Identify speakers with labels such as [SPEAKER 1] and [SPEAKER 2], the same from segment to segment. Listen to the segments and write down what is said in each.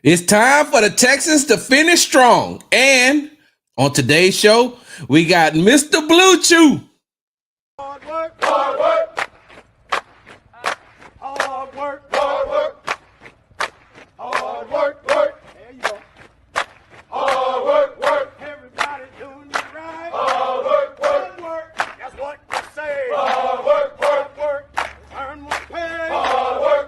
[SPEAKER 1] It's time for the Texans to finish strong. And on today's show, we got Mr. Blue Chew.
[SPEAKER 2] Hard work, hard work, hard work, hard work, hard work, work. There you go. Hard work, work. Everybody doing it right. Hard work, work. That's what you say. Hard work, work. Earn more pay. Hard work.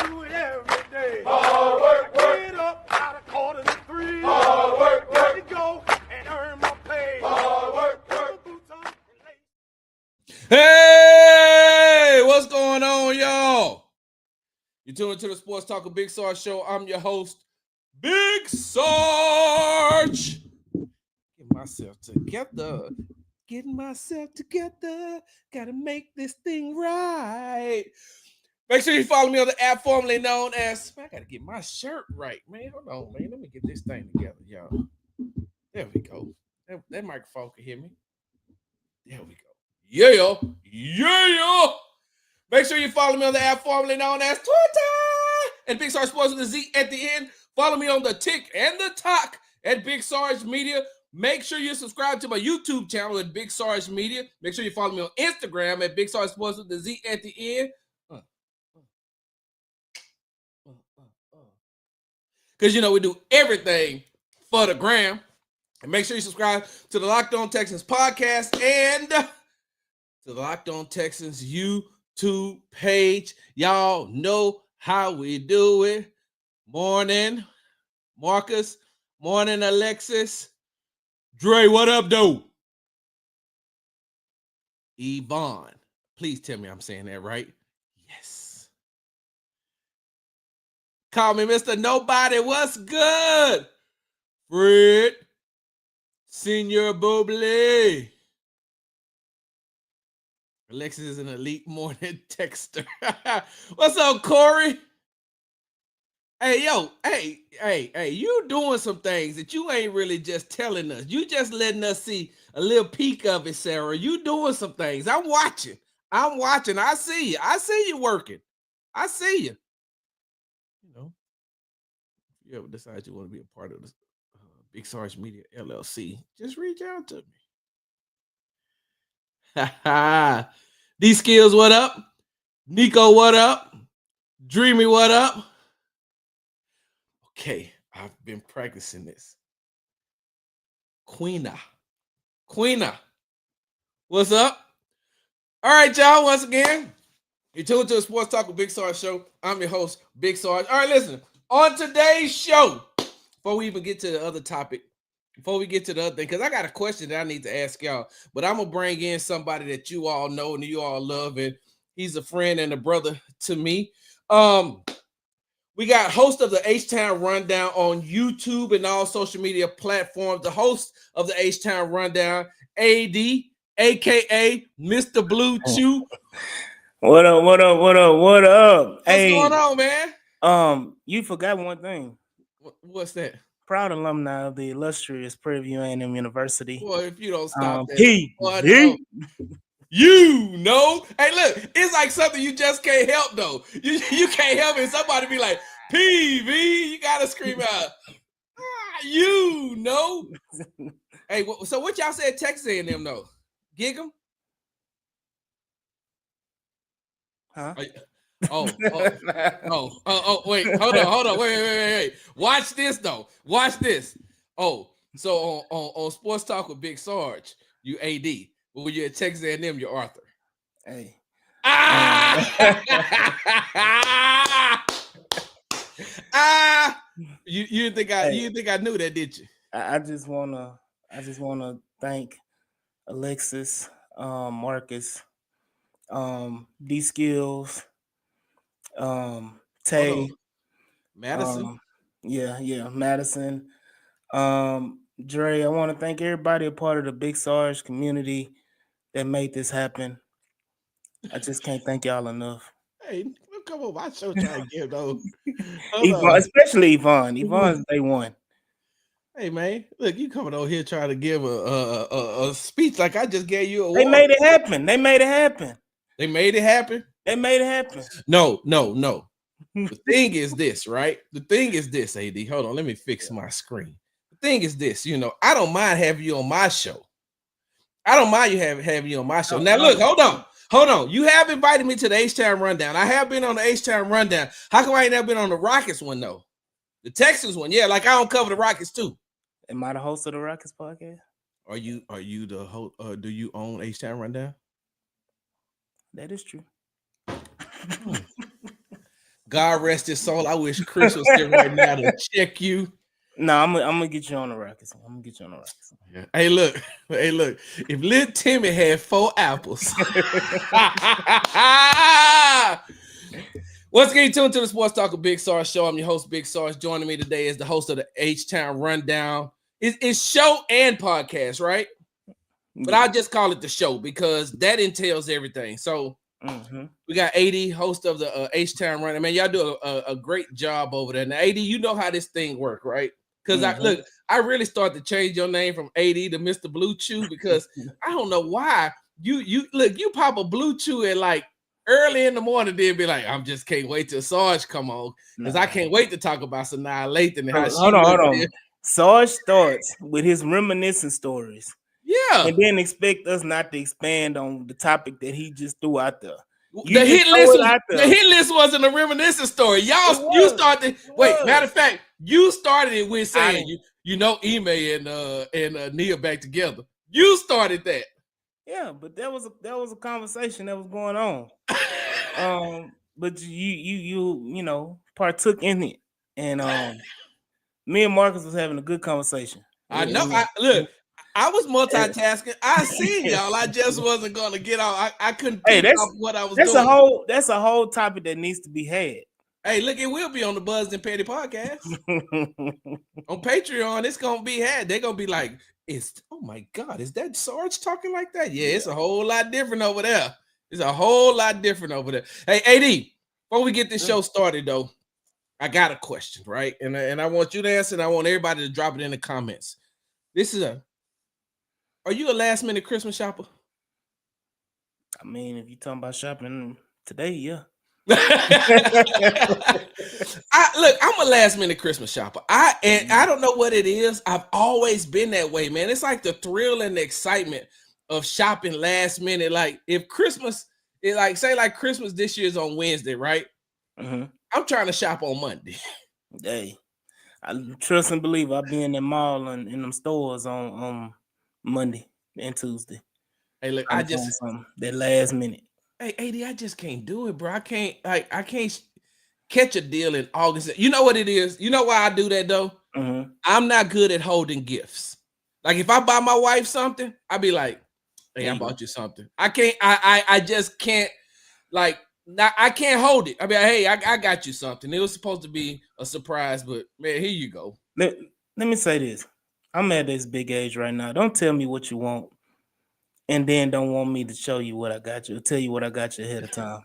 [SPEAKER 2] Do it every day. Hard work. Get up out of 2:45. Hard work. Let me go and earn more pay. Hard work. Boots on and lace.
[SPEAKER 1] Hey, what's going on, y'all? You're tuning to the Sports Talk of Big Sarge show. I'm your host, Big Sarge. Getting myself together. Gotta make this thing right. Make sure you follow me on the app formerly known as. I gotta get my shirt right, man. Hold on, man. Let me get this thing together, y'all. There we go. That microphone can hear me. There we go. Yeah. Make sure you follow me on the app formerly known as Twitter and Big Sarge Sports with a Z at the end. Follow me on the Tick and the Talk at Big Sarge Media. Make sure you subscribe to my YouTube channel at Big Sarge Media. Make sure you follow me on Instagram at Big Sarge Sports with the Z at the end. Because, we do everything for the gram. And make sure you subscribe to the Locked On Texans podcast and to the Locked On Texans YouTube page. Y'all know how we do it. Morning, Marcus. Morning, Alexis. Dre, what up, though? Yvonne. Please tell me I'm saying that right. Yes. Call me Mr. Nobody. What's good? Fred. Senior Bubbly. Alexis is an elite morning texter. What's up, Corey? Hey, yo, hey, you doing some things that you ain't really just telling us. You just letting us see a little peek of it, Sarah. You doing some things. I'm watching. I see you. I see you working. I see you. If you ever decide you want to be a part of this Big Sarge Media LLC, just reach out to me. D Skills, what up? Nico, what up? Dreamy, what up? Okay, I've been practicing this. Queena, what's up? All right, y'all, once again, you're tuned to the Sports Talk with Big Sarge show. I'm your host, Big Sarge. All right, listen, on today's show, before we even get to the other topic, before we get to the other thing, because I got a question that I need to ask y'all, but I'm going to bring in somebody that you all know and you all love, and he's a friend and a brother to me. We got host of the H-Town Rundown on YouTube and all social media platforms, the host of the H-Town Rundown, AD, a.k.a. Mr. Blue Chew.
[SPEAKER 3] What up?
[SPEAKER 1] What's going on, man?
[SPEAKER 3] You forgot one thing.
[SPEAKER 1] What's that?
[SPEAKER 3] Proud alumni of the illustrious Prairie View A&M University.
[SPEAKER 1] Well, if you don't stop that.
[SPEAKER 3] Hey,
[SPEAKER 1] Hey, look, it's like something you just can't help, though. You can't help it. Somebody be like, PV, you got to scream out, Hey, so what y'all said Texas A&M, though? Gig 'em?
[SPEAKER 3] Huh?
[SPEAKER 1] Wait, hold on. Wait. Watch this, though. Watch this. Oh, so on Sports Talk with Big Sarge, you AD. But when you're at Texas A&M, you're Arthur.
[SPEAKER 3] Hey.
[SPEAKER 1] You didn't think I knew that, did you?
[SPEAKER 3] I just wanna thank Alexis, Marcus, D Skills, Tay,
[SPEAKER 1] Madison.
[SPEAKER 3] Madison. Dre, I want to thank everybody a part of the Big Sarge community that made this happen. I just can't thank y'all enough.
[SPEAKER 1] Hey, come on, my show trying to give those.
[SPEAKER 3] Yvonne, especially Yvonne. Yvonne's day one.
[SPEAKER 1] Hey man, look, you coming over here trying to give a speech like I just gave you a.
[SPEAKER 3] They made it happen.
[SPEAKER 1] They made it happen.
[SPEAKER 3] No.
[SPEAKER 1] The thing is this, right? The thing is this, AD. Hold on, let me fix my screen. The thing is this, I don't mind having you on my show. I don't mind you having you on my show. Now, look, hold on. You have invited me to the H-Town Rundown. I have been on the H-Town Rundown. How come I ain't never been on the Rockets one though? The Texans one, yeah. Like I don't cover the Rockets too.
[SPEAKER 3] Am I the host of the Rockets podcast?
[SPEAKER 1] Are you the host? Do you own H-Town Rundown?
[SPEAKER 3] That is true.
[SPEAKER 1] God rest his soul. I wish Chris was here right now to check you.
[SPEAKER 3] No, I'm gonna get you on the Rockets. I'm gonna get you on the Rockets.
[SPEAKER 1] Yeah. Hey, look. If little Timmy had 4 apples. Once again, tuned to the Sports Talk of Big Sarge Show. I'm your host, Big Sarge. Joining me today is the host of the H-Town Rundown. It's show and podcast, right? But I'll just call it the show because that entails everything. So we got AD, host of the H-Town Rundown. Man, y'all do a great job over there. Now, AD, you know how this thing work, right? Because I really started to change your name from AD to Mr. Blue Chew because I don't know why you pop a Blue Chew at like early in the morning, then be like, I'm just can't wait till Sarge come on because I can't wait to talk about Sanaa Lathan and how
[SPEAKER 3] hold on. Sarge starts with his reminiscent stories.
[SPEAKER 1] Yeah.
[SPEAKER 3] And then expect us not to expand on the topic that he just threw out there.
[SPEAKER 1] The hit list wasn't a reminiscent story. You started. Matter of fact, you started it with saying Ime and Nia back together. You started that.
[SPEAKER 3] Yeah, but that was a conversation that was going on. But you partook in it, and me and Marcus was having a good conversation.
[SPEAKER 1] I know. I was multitasking. I seen y'all. I just wasn't gonna get off. I couldn't pick off what I was doing.
[SPEAKER 3] That's a whole topic that needs to be had.
[SPEAKER 1] Hey, look, it will be on the Buzzed and Petty podcast. On Patreon, it's gonna be had. They're gonna be like, oh my God, is that Sarge talking like that? Yeah, it's a whole lot different over there. It's a whole lot different over there. Hey, AD, before we get this show started, though, I got a question, right? And I want you to answer, and I want everybody to drop it in the comments. Are you a last minute Christmas shopper?
[SPEAKER 3] I mean, if you're talking about shopping today, yeah.
[SPEAKER 1] I'm a last minute Christmas shopper. I don't know what it is. I've always been that way, man. It's like the thrill and the excitement of shopping last minute. Like if Christmas, say Christmas this year is on Wednesday, right? I'm trying to shop on Monday.
[SPEAKER 3] Hey, I trust and believe I'll be in the mall and in them stores on Monday and Tuesday.
[SPEAKER 1] Hey, look,
[SPEAKER 3] that last minute.
[SPEAKER 1] Hey, AD, I just can't do it, bro. I can't catch a deal in August. You know what it is? You know why I do that though? I'm not good at holding gifts. Like if I buy my wife something, I'll be like, hey, I bought you something. I can't, I just can't I can't hold it. I mean, hey, I got you something. It was supposed to be a surprise, but man, here you go.
[SPEAKER 3] Let me say this. I'm at this big age right now. Don't tell me what you want and then don't want me to show you what I got you. I'll tell you what I got you ahead of time.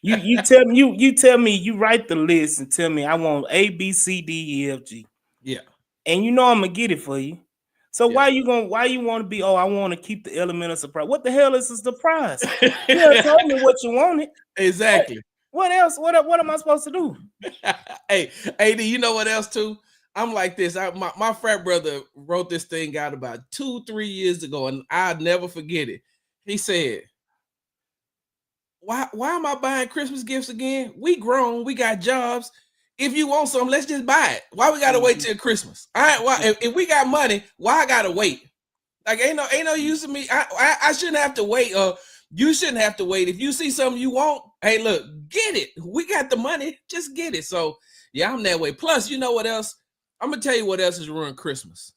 [SPEAKER 3] You tell me you write the list and tell me I want A, B, C, D, E, F, G.
[SPEAKER 1] Yeah.
[SPEAKER 3] And you know I'm gonna get it for you. So why you want to be, I want to keep the element of surprise? What the hell is a surprise? You told me what you wanted.
[SPEAKER 1] Exactly.
[SPEAKER 3] What else? What am I supposed to do?
[SPEAKER 1] Hey, AD, you know what else too? I'm like this. My frat brother wrote this thing out about 2-3 years ago, and I'll never forget it. He said, Why am I buying Christmas gifts again? We grown, we got jobs. If you want something, let's just buy it. Why we gotta wait till Christmas? All right, why if we got money, why I gotta wait? Like ain't no use to me. I shouldn't have to wait. You shouldn't have to wait. If you see something you want, hey, look, get it. We got the money, just get it. So yeah, I'm that way. Plus, you know what else? I'm gonna tell you what else is ruining Christmas.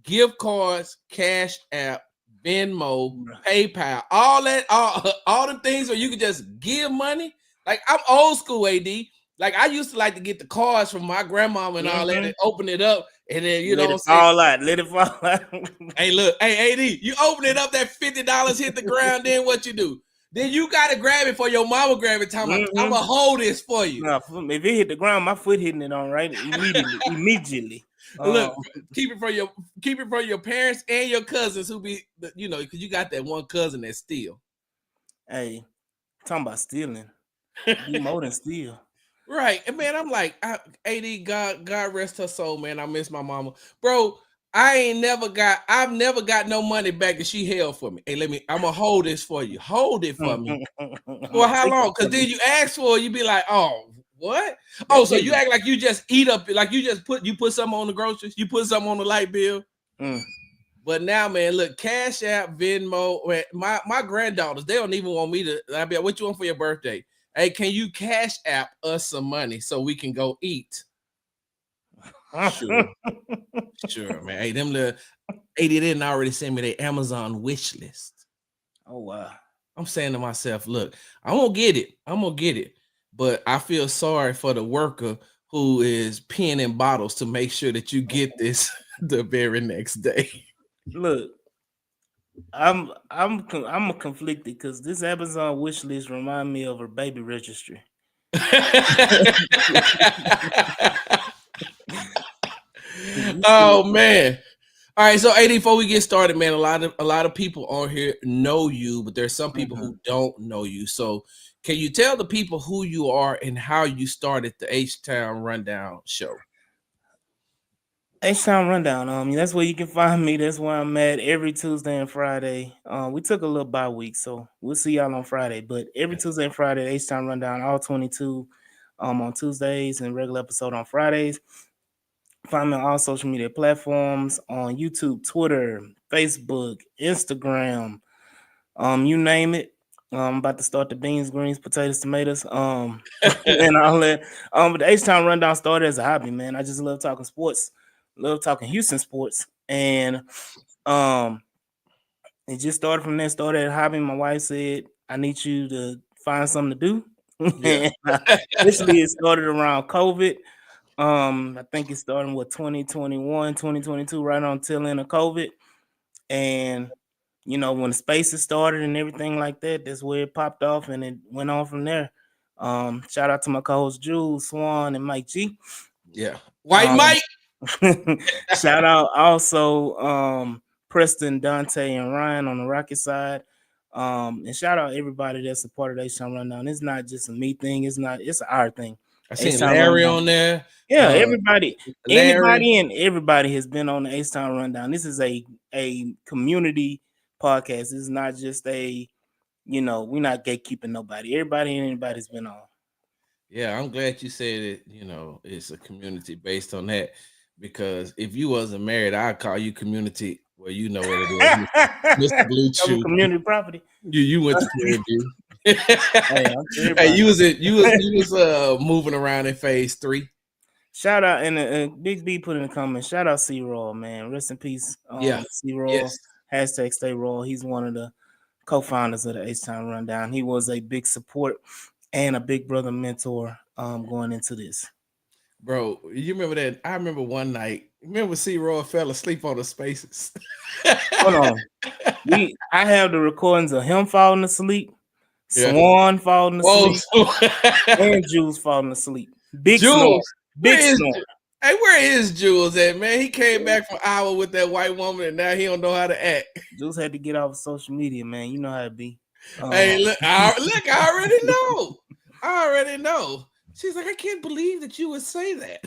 [SPEAKER 1] Gift cards, Cash App, Venmo, PayPal, all the things where you can just give money. Like I'm old school, AD. Like I used to like to get the cards from my grandmama and all that and open it up and then let it fall out. Hey, look, hey AD, you open it up, that $50 hit the ground, then what you do? Then you gotta grab it for your mama grab it. I'm gonna hold this for you.
[SPEAKER 3] Nah, if it hit the ground, my foot hitting it on right immediately.
[SPEAKER 1] Look, keep it for your parents and your cousins who be, because you got that one cousin that steal.
[SPEAKER 3] Hey, talking about stealing, be more than steal.
[SPEAKER 1] Right. And man, I'm like, AD, God rest her soul, man. I miss my mama. Bro, I've never got no money back that she held for me. Hey, I'm gonna hold this for you. Hold it for me.
[SPEAKER 3] I'm
[SPEAKER 1] For
[SPEAKER 3] gonna
[SPEAKER 1] how
[SPEAKER 3] take it
[SPEAKER 1] long? Because
[SPEAKER 3] from
[SPEAKER 1] then
[SPEAKER 3] you.
[SPEAKER 1] you ask for it, you be like, oh, what?
[SPEAKER 3] I
[SPEAKER 1] Oh, so
[SPEAKER 3] tell
[SPEAKER 1] you
[SPEAKER 3] you.
[SPEAKER 1] act like you just eat up, like you put something on the groceries, you put something on the light bill.
[SPEAKER 3] Mm.
[SPEAKER 1] But now, man, look, Cash App, Venmo, my granddaughters, they don't even want me to. I be like, what you want for your birthday? Hey, can you Cash App us some money so we can go eat? Sure, sure, man. Hey, them little 80 didn't already send me their Amazon wish list.
[SPEAKER 3] Oh wow.
[SPEAKER 1] I'm saying to myself, look, I'm gonna get it. I'm gonna get it. But I feel sorry for the worker who is peeing in bottles to make sure that you get this the very next day.
[SPEAKER 3] Look, I'm conflicted because this Amazon wish list remind me of a baby registry. You see,
[SPEAKER 1] Oh man. All right, so 80 before we get started, man, a lot of people on here know you, but there's some people
[SPEAKER 3] mhm.
[SPEAKER 1] who don't know you. So can you tell the people who you are and how you started the H-Town Rundown show?
[SPEAKER 3] H-Town Rundown. That's where you can find me. That's where I'm at every Tuesday and Friday. We took a little bye week, so we'll see y'all on Friday. But every Tuesday and Friday, H-Town Rundown, all 22 on Tuesdays and regular episode on Fridays. Find me on all social media platforms on YouTube, Twitter, Facebook, Instagram, you name it. I'm about to start the beans, greens, potatoes, tomatoes, and all that. But the H Town Rundown started as a hobby, man. I just love talking sports, love talking Houston sports, and um, it just started from there. Started as a hobby. My wife said, "I need you to find something to do."
[SPEAKER 1] Yeah.
[SPEAKER 3] And Initially, it started around COVID. I think it started with 2021, 2022, right on tail end of COVID. And when the spaces started and everything like that, that's where it popped off and it went on from there. Shout out to my co-host Jules, Swan, and Mike G.
[SPEAKER 1] Yeah. White
[SPEAKER 3] Um,
[SPEAKER 1] Mike.
[SPEAKER 3] shout out also Preston, Dante, and Ryan on the Rocket side. And shout out everybody that's a part of the H-Town Rundown. It's not just a me thing, it's our thing.
[SPEAKER 1] I seen
[SPEAKER 3] H-Town
[SPEAKER 1] Larry
[SPEAKER 3] Rundown.
[SPEAKER 1] on there.
[SPEAKER 3] Yeah,
[SPEAKER 1] Uh
[SPEAKER 3] everybody,
[SPEAKER 1] Larry.
[SPEAKER 3] anybody, and everybody has been on the H-Town Rundown. This is a community podcast. This is not just we're not gatekeeping nobody. Everybody and anybody's been on.
[SPEAKER 1] Yeah, I'm glad you said it, it's a community based on that. Because if you wasn't married, I'd call you community. Well, you know what it is, Mr. Blue
[SPEAKER 3] Some
[SPEAKER 1] Chew.
[SPEAKER 3] community property.
[SPEAKER 1] You went to Fairview.
[SPEAKER 3] Hey, I'm sure
[SPEAKER 1] Hey,
[SPEAKER 3] everybody.
[SPEAKER 1] you was moving around in phase 3.
[SPEAKER 3] Shout out and Big B put in the comments. Shout out C Raw, man. Rest in peace.
[SPEAKER 1] Yeah.
[SPEAKER 3] C Raw.
[SPEAKER 1] Yes.
[SPEAKER 3] Hashtag Stay Raw. He's one of the co-founders of the H-Town Rundown. He was a big support and a big brother mentor going into this.
[SPEAKER 1] Bro, you remember that? I remember one night. Remember C Roy fell asleep on the spaces.
[SPEAKER 3] Hold on. I have the recordings of him falling asleep,
[SPEAKER 1] Yeah.
[SPEAKER 3] Swan falling
[SPEAKER 1] Whoa.
[SPEAKER 3] asleep, and Jules falling asleep. Big snore.
[SPEAKER 1] Jules.
[SPEAKER 3] Big
[SPEAKER 1] Where is
[SPEAKER 3] snore.
[SPEAKER 1] Hey, where is Jules at, man? He came back from Iowa with that white woman and now he don't know how to act.
[SPEAKER 3] Jules had to get off of social media, man. You know how it be.
[SPEAKER 1] Hey, I already know. I already know. She's like, I can't believe that you would say that.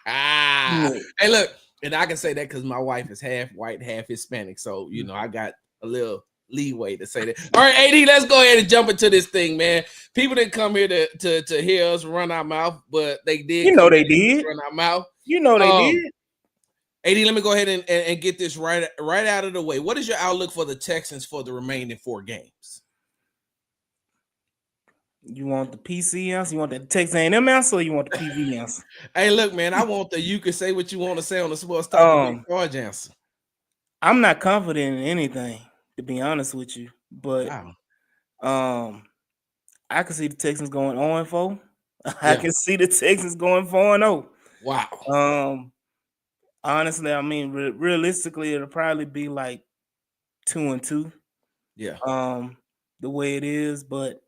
[SPEAKER 1] Hey, look, and I can say that because my wife is half white, half Hispanic. So, I got a little leeway to say that. All right, AD, let's go ahead and jump into this thing, man. People didn't come here to hear us run our mouth, but they did.
[SPEAKER 3] They did.
[SPEAKER 1] Run our mouth.
[SPEAKER 3] They did.
[SPEAKER 1] AD, let me go ahead and get this right out of the way. What is your outlook for the Texans for the remaining 4 games?
[SPEAKER 3] You want the PC answer? You want the Texas A&M answer, or you want the PV answer?
[SPEAKER 1] Hey, look, man, I want you can say what you want to say on the Sports Talk Big answer.
[SPEAKER 3] I'm not confident in anything, to be honest with you. But
[SPEAKER 1] wow.
[SPEAKER 3] I can see the Texans going 0-4. I can see the Texans going 4-0.
[SPEAKER 1] Wow.
[SPEAKER 3] Honestly, I mean, realistically, it'll probably be like 2-2.
[SPEAKER 1] Yeah.
[SPEAKER 3] The way it is, but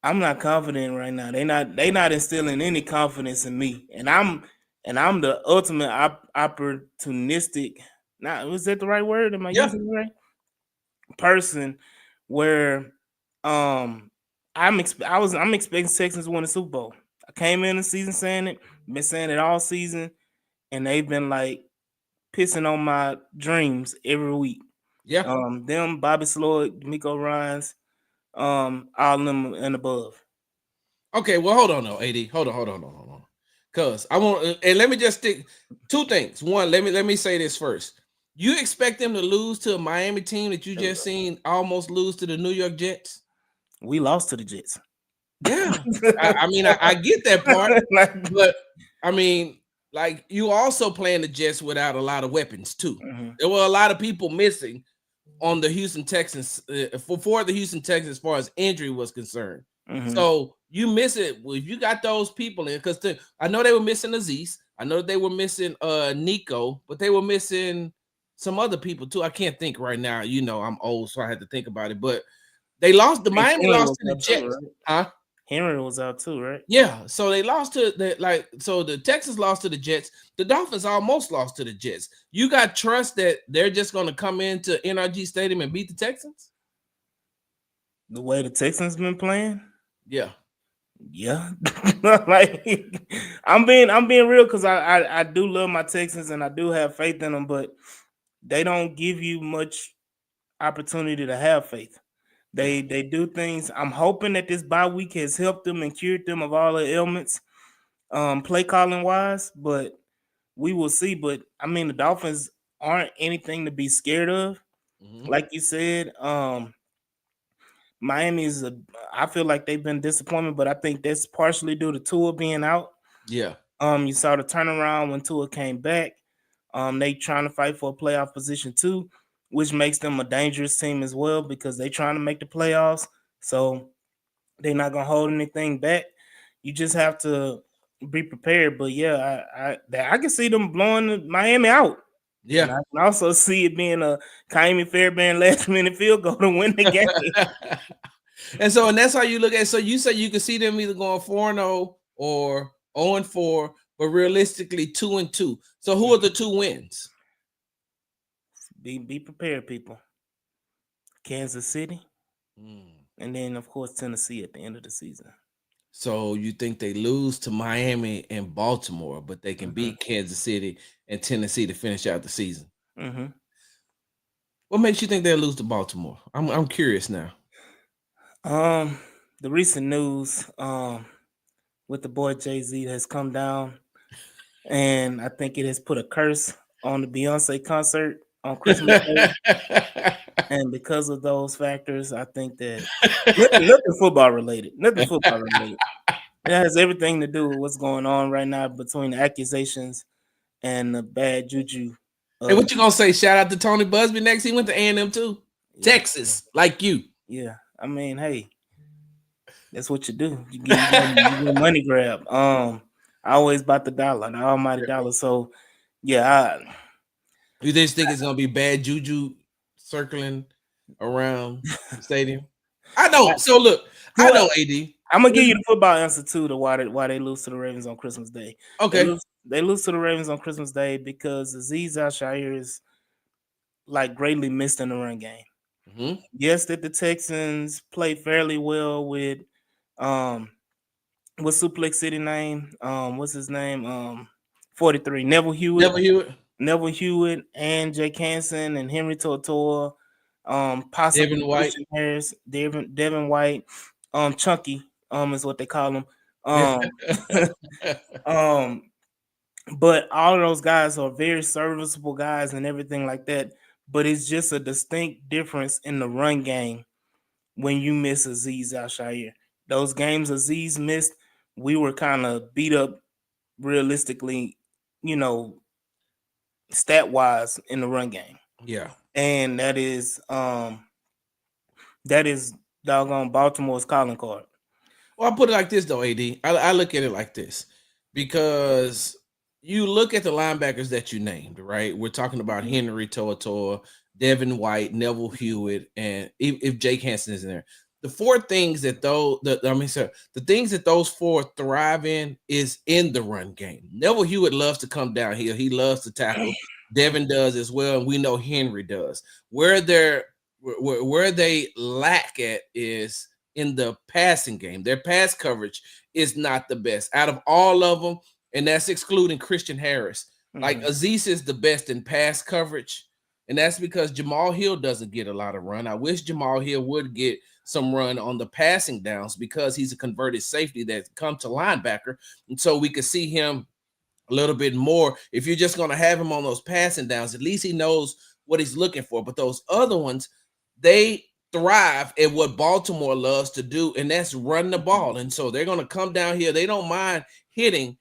[SPEAKER 3] I'm not confident right now. They not instilling any confidence in me, and I'm the ultimate opportunistic. Now, was that the right word? Am I using the right person? Where I I'm expecting Texans to win the Super Bowl. I came in the season saying it, been saying it all season, and they've been like pissing on my dreams every week.
[SPEAKER 1] Yeah.
[SPEAKER 3] Them Bobby Sloyd, D'Amico Ryans, all of them and above.
[SPEAKER 1] Okay, well, hold on, though, AD. Hold on. Cause I want, and let me just stick two things. One, let me say this first. You expect them to lose to a Miami team that you just seen almost lose to the New York Jets?
[SPEAKER 3] We lost to the Jets.
[SPEAKER 1] Yeah, I mean, I get that part,
[SPEAKER 3] Like,
[SPEAKER 1] but I mean, like you also playing the Jets without a lot of weapons too.
[SPEAKER 3] mhm,
[SPEAKER 1] There were a lot of people missing on the Houston Texans for the Houston Texans as far as injury was concerned.
[SPEAKER 3] mhm,
[SPEAKER 1] So you miss it if you got those people in because I know they were missing Aziz. I know they were missing Nico, but they were missing some other people too. I can't think right now. You know, I'm old, so I had to think about it. But they lost. The
[SPEAKER 3] I think
[SPEAKER 1] Miami
[SPEAKER 3] Henry
[SPEAKER 1] lost
[SPEAKER 3] was
[SPEAKER 1] to the
[SPEAKER 3] out too,
[SPEAKER 1] Jets,
[SPEAKER 3] right?
[SPEAKER 1] huh?
[SPEAKER 3] Henry was out too, right?
[SPEAKER 1] Yeah, so they lost to so the Texans lost to the Jets. The Dolphins almost lost to the Jets. You got trust that they're just going to come into NRG Stadium and beat the Texans?
[SPEAKER 3] The way the Texans been playing,
[SPEAKER 1] Yeah.
[SPEAKER 3] yeah. Like I'm being real because I do love my Texans and I do have faith in them, but they don't give you much opportunity to have faith.
[SPEAKER 1] Yeah.
[SPEAKER 3] They do things. I'm hoping that this bye week has helped them and cured them of all the ailments, play calling wise, but we will see. But I mean, the Dolphins aren't anything to be scared of.
[SPEAKER 1] Mhm.
[SPEAKER 3] Like you said, Miami is a. I feel like they've been disappointed, but I think that's partially due to Tua being out.
[SPEAKER 1] Yeah.
[SPEAKER 3] You saw the turnaround when Tua came back. They trying to fight for a playoff position too, which makes them a dangerous team as well because they trying to make the playoffs. So they're not gonna hold anything back. You just have to be prepared. But yeah, I can see them blowing Miami out. And
[SPEAKER 1] Yeah.
[SPEAKER 3] I can also see it being a Kaimi Fairbairn last minute field goal to win the game.
[SPEAKER 1] And that's how you look at it. So you say you can see them either going 4-0 or 0-4, but realistically 2-2. So who are the two wins?
[SPEAKER 3] Be prepared, people. Kansas City,
[SPEAKER 1] Mm.
[SPEAKER 3] and then of course Tennessee at the end of the season.
[SPEAKER 1] So you think they lose to Miami and Baltimore, but they can
[SPEAKER 3] Mm-hmm.
[SPEAKER 1] beat Kansas City and Tennessee to finish out the season?
[SPEAKER 3] Mm-hmm.
[SPEAKER 1] What makes you think they'll lose to Baltimore? I'm curious now.
[SPEAKER 3] Um, the recent news with the boy Jay-Z has come down, and I think it has put a curse on the Beyonce concert on Christmas Day. And because of those factors, I think that nothing football related. Nothing football related. It has everything to do with what's going on right now between the accusations and the bad juju.
[SPEAKER 1] Hey, what you gonna say? Shout out to Tony Busby next. He went to A&M too.
[SPEAKER 3] Yeah,
[SPEAKER 1] Texas, like you.
[SPEAKER 3] yeah. I mean, hey, that's what you do. You get money grab. I always bought the dollar, the almighty dollar. So yeah,
[SPEAKER 1] You just think it's gonna be bad juju circling around the stadium? I know. So look, I know AD.
[SPEAKER 3] I'm gonna give you the football answer too to why they lose to the Ravens on Christmas Day.
[SPEAKER 1] Okay.
[SPEAKER 3] They lose to the Ravens on Christmas Day because Aziz Al-Shaair is like greatly missed in the run game.
[SPEAKER 1] Mm-hmm.
[SPEAKER 3] Yes, that the Texans played fairly well with what's Suplex City name? What's his name? 43.
[SPEAKER 1] Never
[SPEAKER 3] Neville Hewitt and Jake Hansen and Henry Tortora, possibly
[SPEAKER 1] Devin White.
[SPEAKER 3] Christian Harris, Devin White, Chunky, is what they call him. Um, but all of those guys are very serviceable guys and everything like that. But it's just a distinct difference in the run game when you miss Aziz Al-Shaair. Those games Aziz missed, we were kind of beat up realistically, you know, stat wise in the run game.
[SPEAKER 1] Yeah.
[SPEAKER 3] And that is doggone Baltimore's calling card.
[SPEAKER 1] Well, I put it like this though, AD. I look at it like this because you look at the linebackers that you named, right? We're talking about Henry To'oto'o, Devin White, Neville Hewitt, and if Jake Hansen is in there. The four things that the things that those four thrive in is in the run game. Neville Hewitt loves to come downhill. He loves to tackle. Devin does as well, and we know Henry does. Where they lack at is in the passing game. Their pass coverage is not the best out of all of them, and that's excluding Christian Harris. Like Aziz is the best in pass coverage, and that's because Jamal Hill doesn't get a lot of run. I wish Jamal Hill would get some run on the passing downs because he's a converted safety that come to linebacker, and so we could see him a little bit more. If you're just going to have him on those passing downs, at least he knows what he's looking for. But those other ones, they thrive at what Baltimore loves to do, and that's run the ball. And so they're going to come down here. They don't mind hitting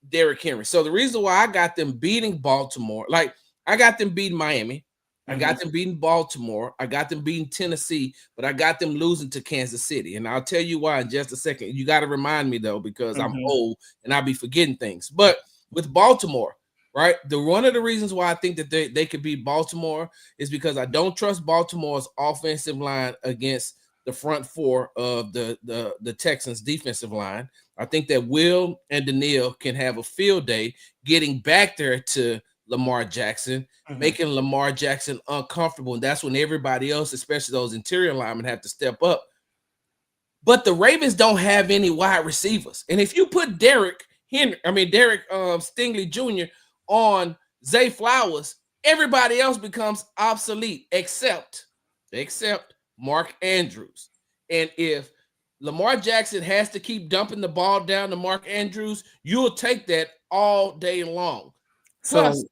[SPEAKER 1] Derrick Henry. So the reason why I got them beating Baltimore, like I got them beating Miami, I got them beating Baltimore, I got them beating Tennessee, but I got them losing to Kansas City. And I'll tell you why in just a second. You got to remind me, though, because I'm old and I'll be forgetting things. But with Baltimore, right, one of the reasons why I think that they could beat Baltimore is because I don't trust Baltimore's offensive line against the front four of the Texans defensive line. I think that Will and Daniil can have a field day getting back there to Lamar Jackson, making Lamar Jackson uncomfortable. And that's when everybody else, especially those interior linemen, have to step up. But the Ravens don't have any wide receivers. And if you put Derek Stingley Jr. on Zay Flowers, everybody else becomes obsolete except Mark Andrews. And if Lamar Jackson has to keep dumping the ball down to Mark Andrews, you'll take that all day long. Plus,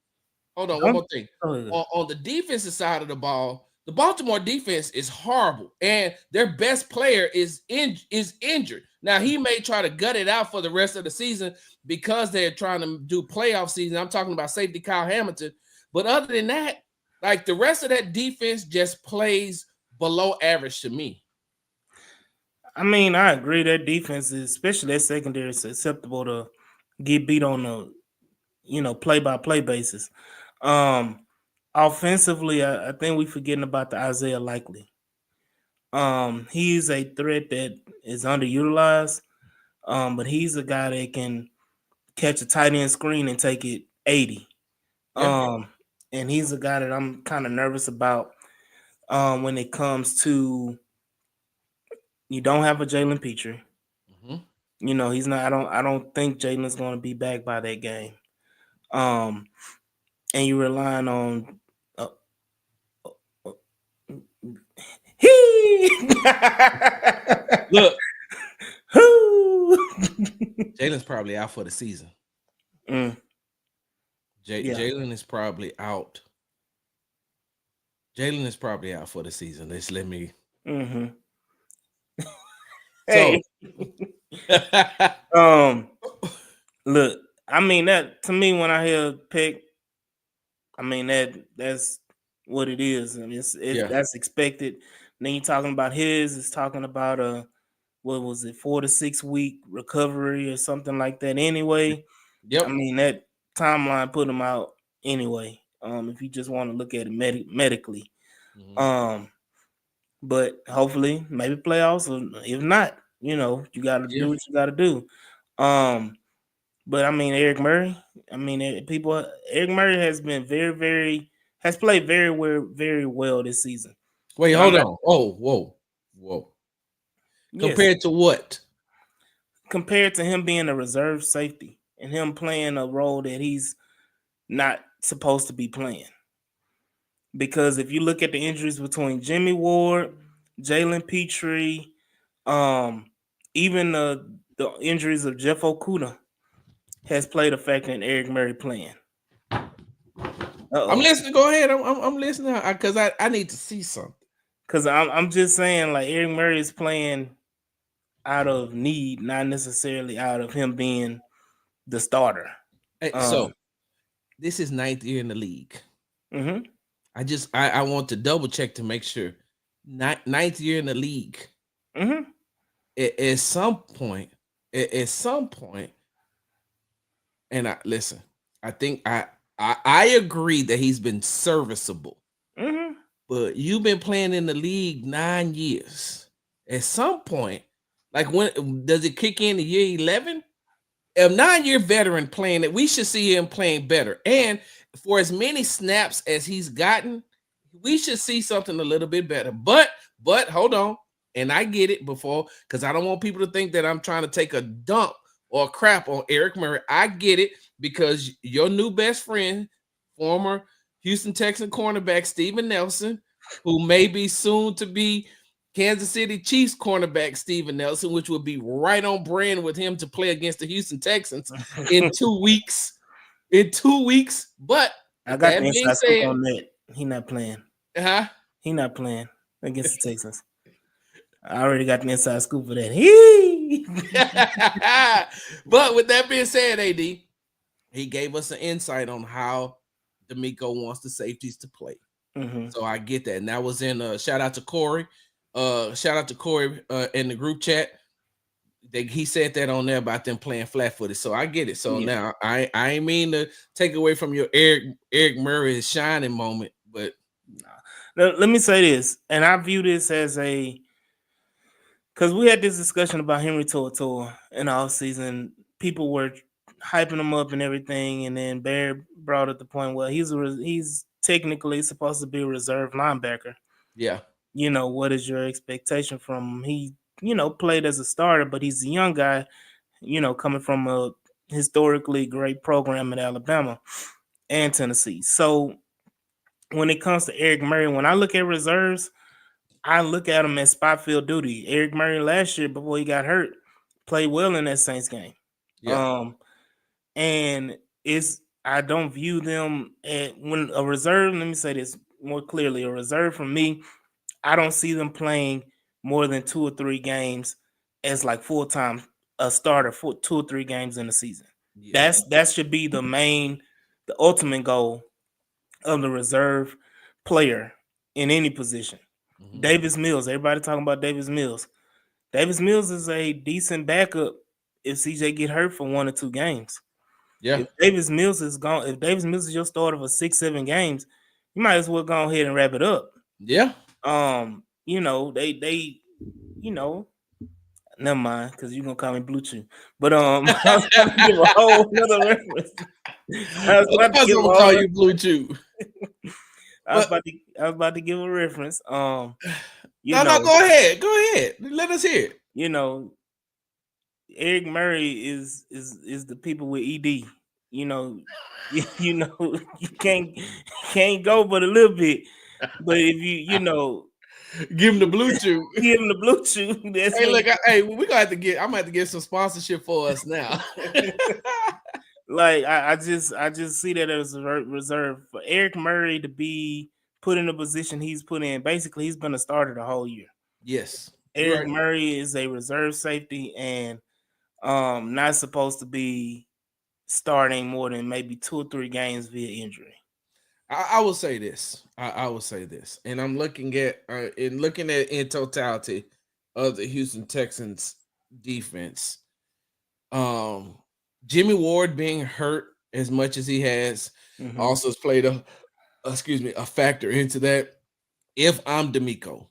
[SPEAKER 1] hold on, one more thing. On the defensive side of the ball, the Baltimore defense is horrible, and their best player is injured. Now, he may try to gut it out for the rest of the season because they're trying to do playoff season. I'm talking about safety Kyle Hamilton. But other than that, like the rest of that defense just plays below average to me.
[SPEAKER 3] I mean, I agree that defense, especially that secondary, is acceptable to get beat on a play-by-play basis. Offensively, I think we're forgetting about the Isaiah Likely. He's a threat that is underutilized, but he's a guy that can catch a tight end screen and take it 80. Yeah. And he's a guy that I'm kind of nervous about when it comes to you don't have a Jalen Petrie. He's not. I don't think Jalen's going to be back by that game. And you're relying on
[SPEAKER 1] look. Jalen's probably out for the season. Jalen is probably out. Jalen is probably out for the season. Let's let me.
[SPEAKER 3] Hey. Look, I mean that to me when I hear pick, I mean that's what it is. I mean that's expected. Then you're talking about it's talking about what was it, 4 to 6 week recovery or something like that anyway.
[SPEAKER 1] Yep.
[SPEAKER 3] I mean that timeline put him out anyway. If you just want to look at it medically. But hopefully maybe playoffs, or if not, you got to do what you got to do. But I mean Eric Murray. I mean Eric Murray has been has played very well this season.
[SPEAKER 1] Wait, hold on. Oh, whoa. Compared to what?
[SPEAKER 3] Compared to him being a reserve safety and him playing a role that he's not supposed to be playing. Because if you look at the injuries between Jimmy Ward, Jalen Petrie, even the injuries of Jeff Okudah has played a factor in Eric Murray playing.
[SPEAKER 1] I'm listening. Go ahead. I'm listening because I need to see something.
[SPEAKER 3] Because I'm just saying, like, Eric Murray is playing out of need, not necessarily out of him being the starter.
[SPEAKER 1] Hey, so this is 9th year in the league. I want to double check to make sure. 9th year in the league. At some point, and I think I agree that he's been serviceable. But you've been playing in the league 9 years. At some point, like when does it kick in year 11? A 9-year veteran playing it, we should see him playing better. And for as many snaps as he's gotten, we should see something a little bit better. But hold on. And I get it before, because I don't want people to think that I'm trying to take a dump or crap on Eric Murray. I get it, because your new best friend, former Houston Texan cornerback Steven Nelson, who may be soon to be Kansas City Chiefs cornerback Steven Nelson, which would be right on brand with him to play against the Houston Texans in 2 weeks. In 2 weeks. But
[SPEAKER 3] I
[SPEAKER 1] with
[SPEAKER 3] got the
[SPEAKER 1] that being
[SPEAKER 3] inside scoop
[SPEAKER 1] said,
[SPEAKER 3] on that. He not playing.
[SPEAKER 1] huh?
[SPEAKER 3] He not playing against the Texans. I already got the inside scoop for that. Hee!
[SPEAKER 1] But with that being said, AD, he gave us an insight on how D'Amico wants the safeties to play.
[SPEAKER 3] Mhm.
[SPEAKER 1] So I get that. And that was in shout out to Corey. Shout out to Corey in the group chat. He said that on there about them playing flat footed. So I get it. So
[SPEAKER 3] Yeah.
[SPEAKER 1] now I ain't mean to take away from your Eric Murray's shining moment, but
[SPEAKER 3] Let me say this, and I view this as a, because we had this discussion about Henry To'oTo'o in the offseason. People were hyping him up and everything, and then Bear brought up the point, well, he's technically supposed to be a reserve linebacker.
[SPEAKER 1] yeah.
[SPEAKER 3] You know, what is your expectation from him? He, played as a starter, but he's a young guy, coming from a historically great program in Alabama and Tennessee. So when it comes to Eric Murray, when I look at reserves, I look at him as spot field duty. Eric Murray last year, before he got hurt, played well in that Saints game.
[SPEAKER 1] Yeah.
[SPEAKER 3] And I don't view them when a reserve. Let me say this more clearly: a reserve for me, I don't see them playing more than 2 or 3 games as like full time a starter for 2 or 3 games in the season.
[SPEAKER 1] Yeah.
[SPEAKER 3] That should be the ultimate goal of the reserve player in any position.
[SPEAKER 1] Mhm.
[SPEAKER 3] Davis Mills, everybody talking about Davis Mills. Davis Mills is a decent backup if CJ get hurt for 1 or 2 games.
[SPEAKER 1] Yeah.
[SPEAKER 3] If Davis Mills is gone, if Davis Mills is your starter for 6, 7 games, you might as well go ahead and wrap it up.
[SPEAKER 1] Yeah.
[SPEAKER 3] They never mind, because you're gonna call me Blue Chew. But I was about to give a whole another reference. I was about to give
[SPEAKER 1] I'm gonna call you Blue Chew.
[SPEAKER 3] I was about to give a reference.
[SPEAKER 1] No, go ahead. Go ahead. Let us hear it.
[SPEAKER 3] Eric Murray is the people with ED. You can't go but a little bit. But if
[SPEAKER 1] Give him the Blue Chew.
[SPEAKER 3] give him the Blue Chew, that's
[SPEAKER 1] Hey,
[SPEAKER 3] when
[SPEAKER 1] look, we gonna have to get. I'm gonna have to get some sponsorship for us now.
[SPEAKER 3] like I just see that as a reserve for Eric Murray to be put in the position he's put in. Basically, he's been a starter the whole year.
[SPEAKER 1] Yes,
[SPEAKER 3] Eric
[SPEAKER 1] right.
[SPEAKER 3] Murray is a reserve safety and not supposed to be starting more than maybe 2 or 3 games via injury.
[SPEAKER 1] I will say this. I will say this, and I'm looking at in totality of the Houston Texans defense. Jimmy Ward being hurt as much as he has
[SPEAKER 3] Mhm.
[SPEAKER 1] also has played a factor into that. If I'm D'Amico,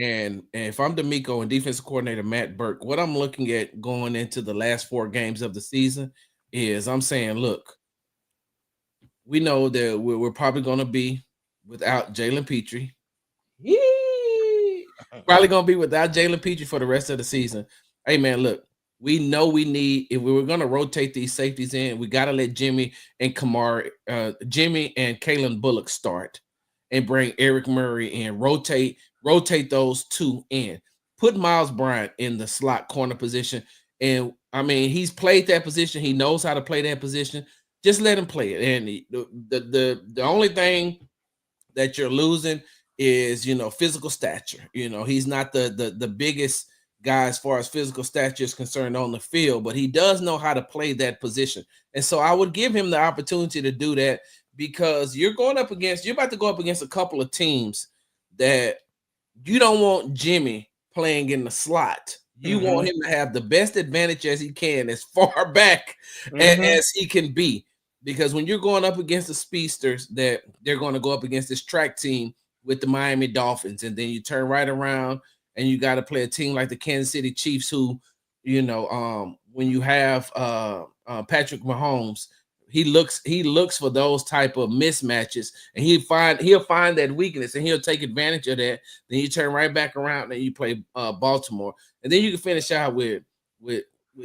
[SPEAKER 1] and if I'm D'Amico and defensive coordinator Matt Burke, what I'm looking at going into the last 4 games of the season is I'm saying, look, we know that we're probably going to be without Jalen Petrie. Probably going to be without Jalen Petrie for the rest of the season. Hey, man, look, we know we need, if we were going to rotate these safeties in, we got to let Jimmy and Kalen Bullock start and bring Eric Murray in, rotate those 2 in. Put Miles Bryant in the slot corner position. And I mean, he's played that position. He knows how to play that position. Just let him play it. And the only thing that you're losing is, physical stature. He's not the biggest guy as far as physical stature is concerned on the field, but he does know how to play that position. And so I would give him the opportunity to do that, because you're about to go up against a couple of teams that you don't want Jimmy playing in the slot. You want him to have the best advantage as he can, as far back as he can be. Because when you're going up against the speedsters, that they're going to go up against this track team with the Miami Dolphins, and then you turn right around and you got to play a team like the Kansas City Chiefs, who, when you have Patrick Mahomes he looks for those type of mismatches, and he'll find that weakness, and he'll take advantage of that. Then you turn right back around and you play Baltimore, and then you can finish out with with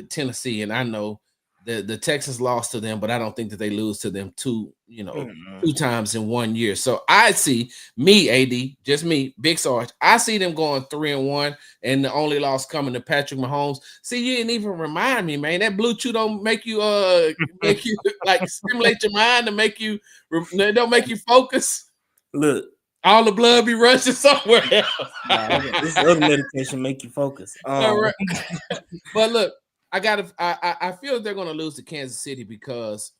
[SPEAKER 1] Tennessee. And I know the Texans lost to them, but I don't think that they lose to them
[SPEAKER 3] Mm-mm.
[SPEAKER 1] two times in 1 year. So I see me, AD, just me, Big Sarge. I see them going 3-1, and the only loss coming to Patrick Mahomes. See, you didn't even remind me, man. That blue chew don't make you like stimulate your mind to make you it don't make you focus.
[SPEAKER 3] Look,
[SPEAKER 1] All the blood be rushing somewhere else.
[SPEAKER 3] this other medication make you focus.
[SPEAKER 1] All right. But look, I feel they're gonna lose to Kansas City because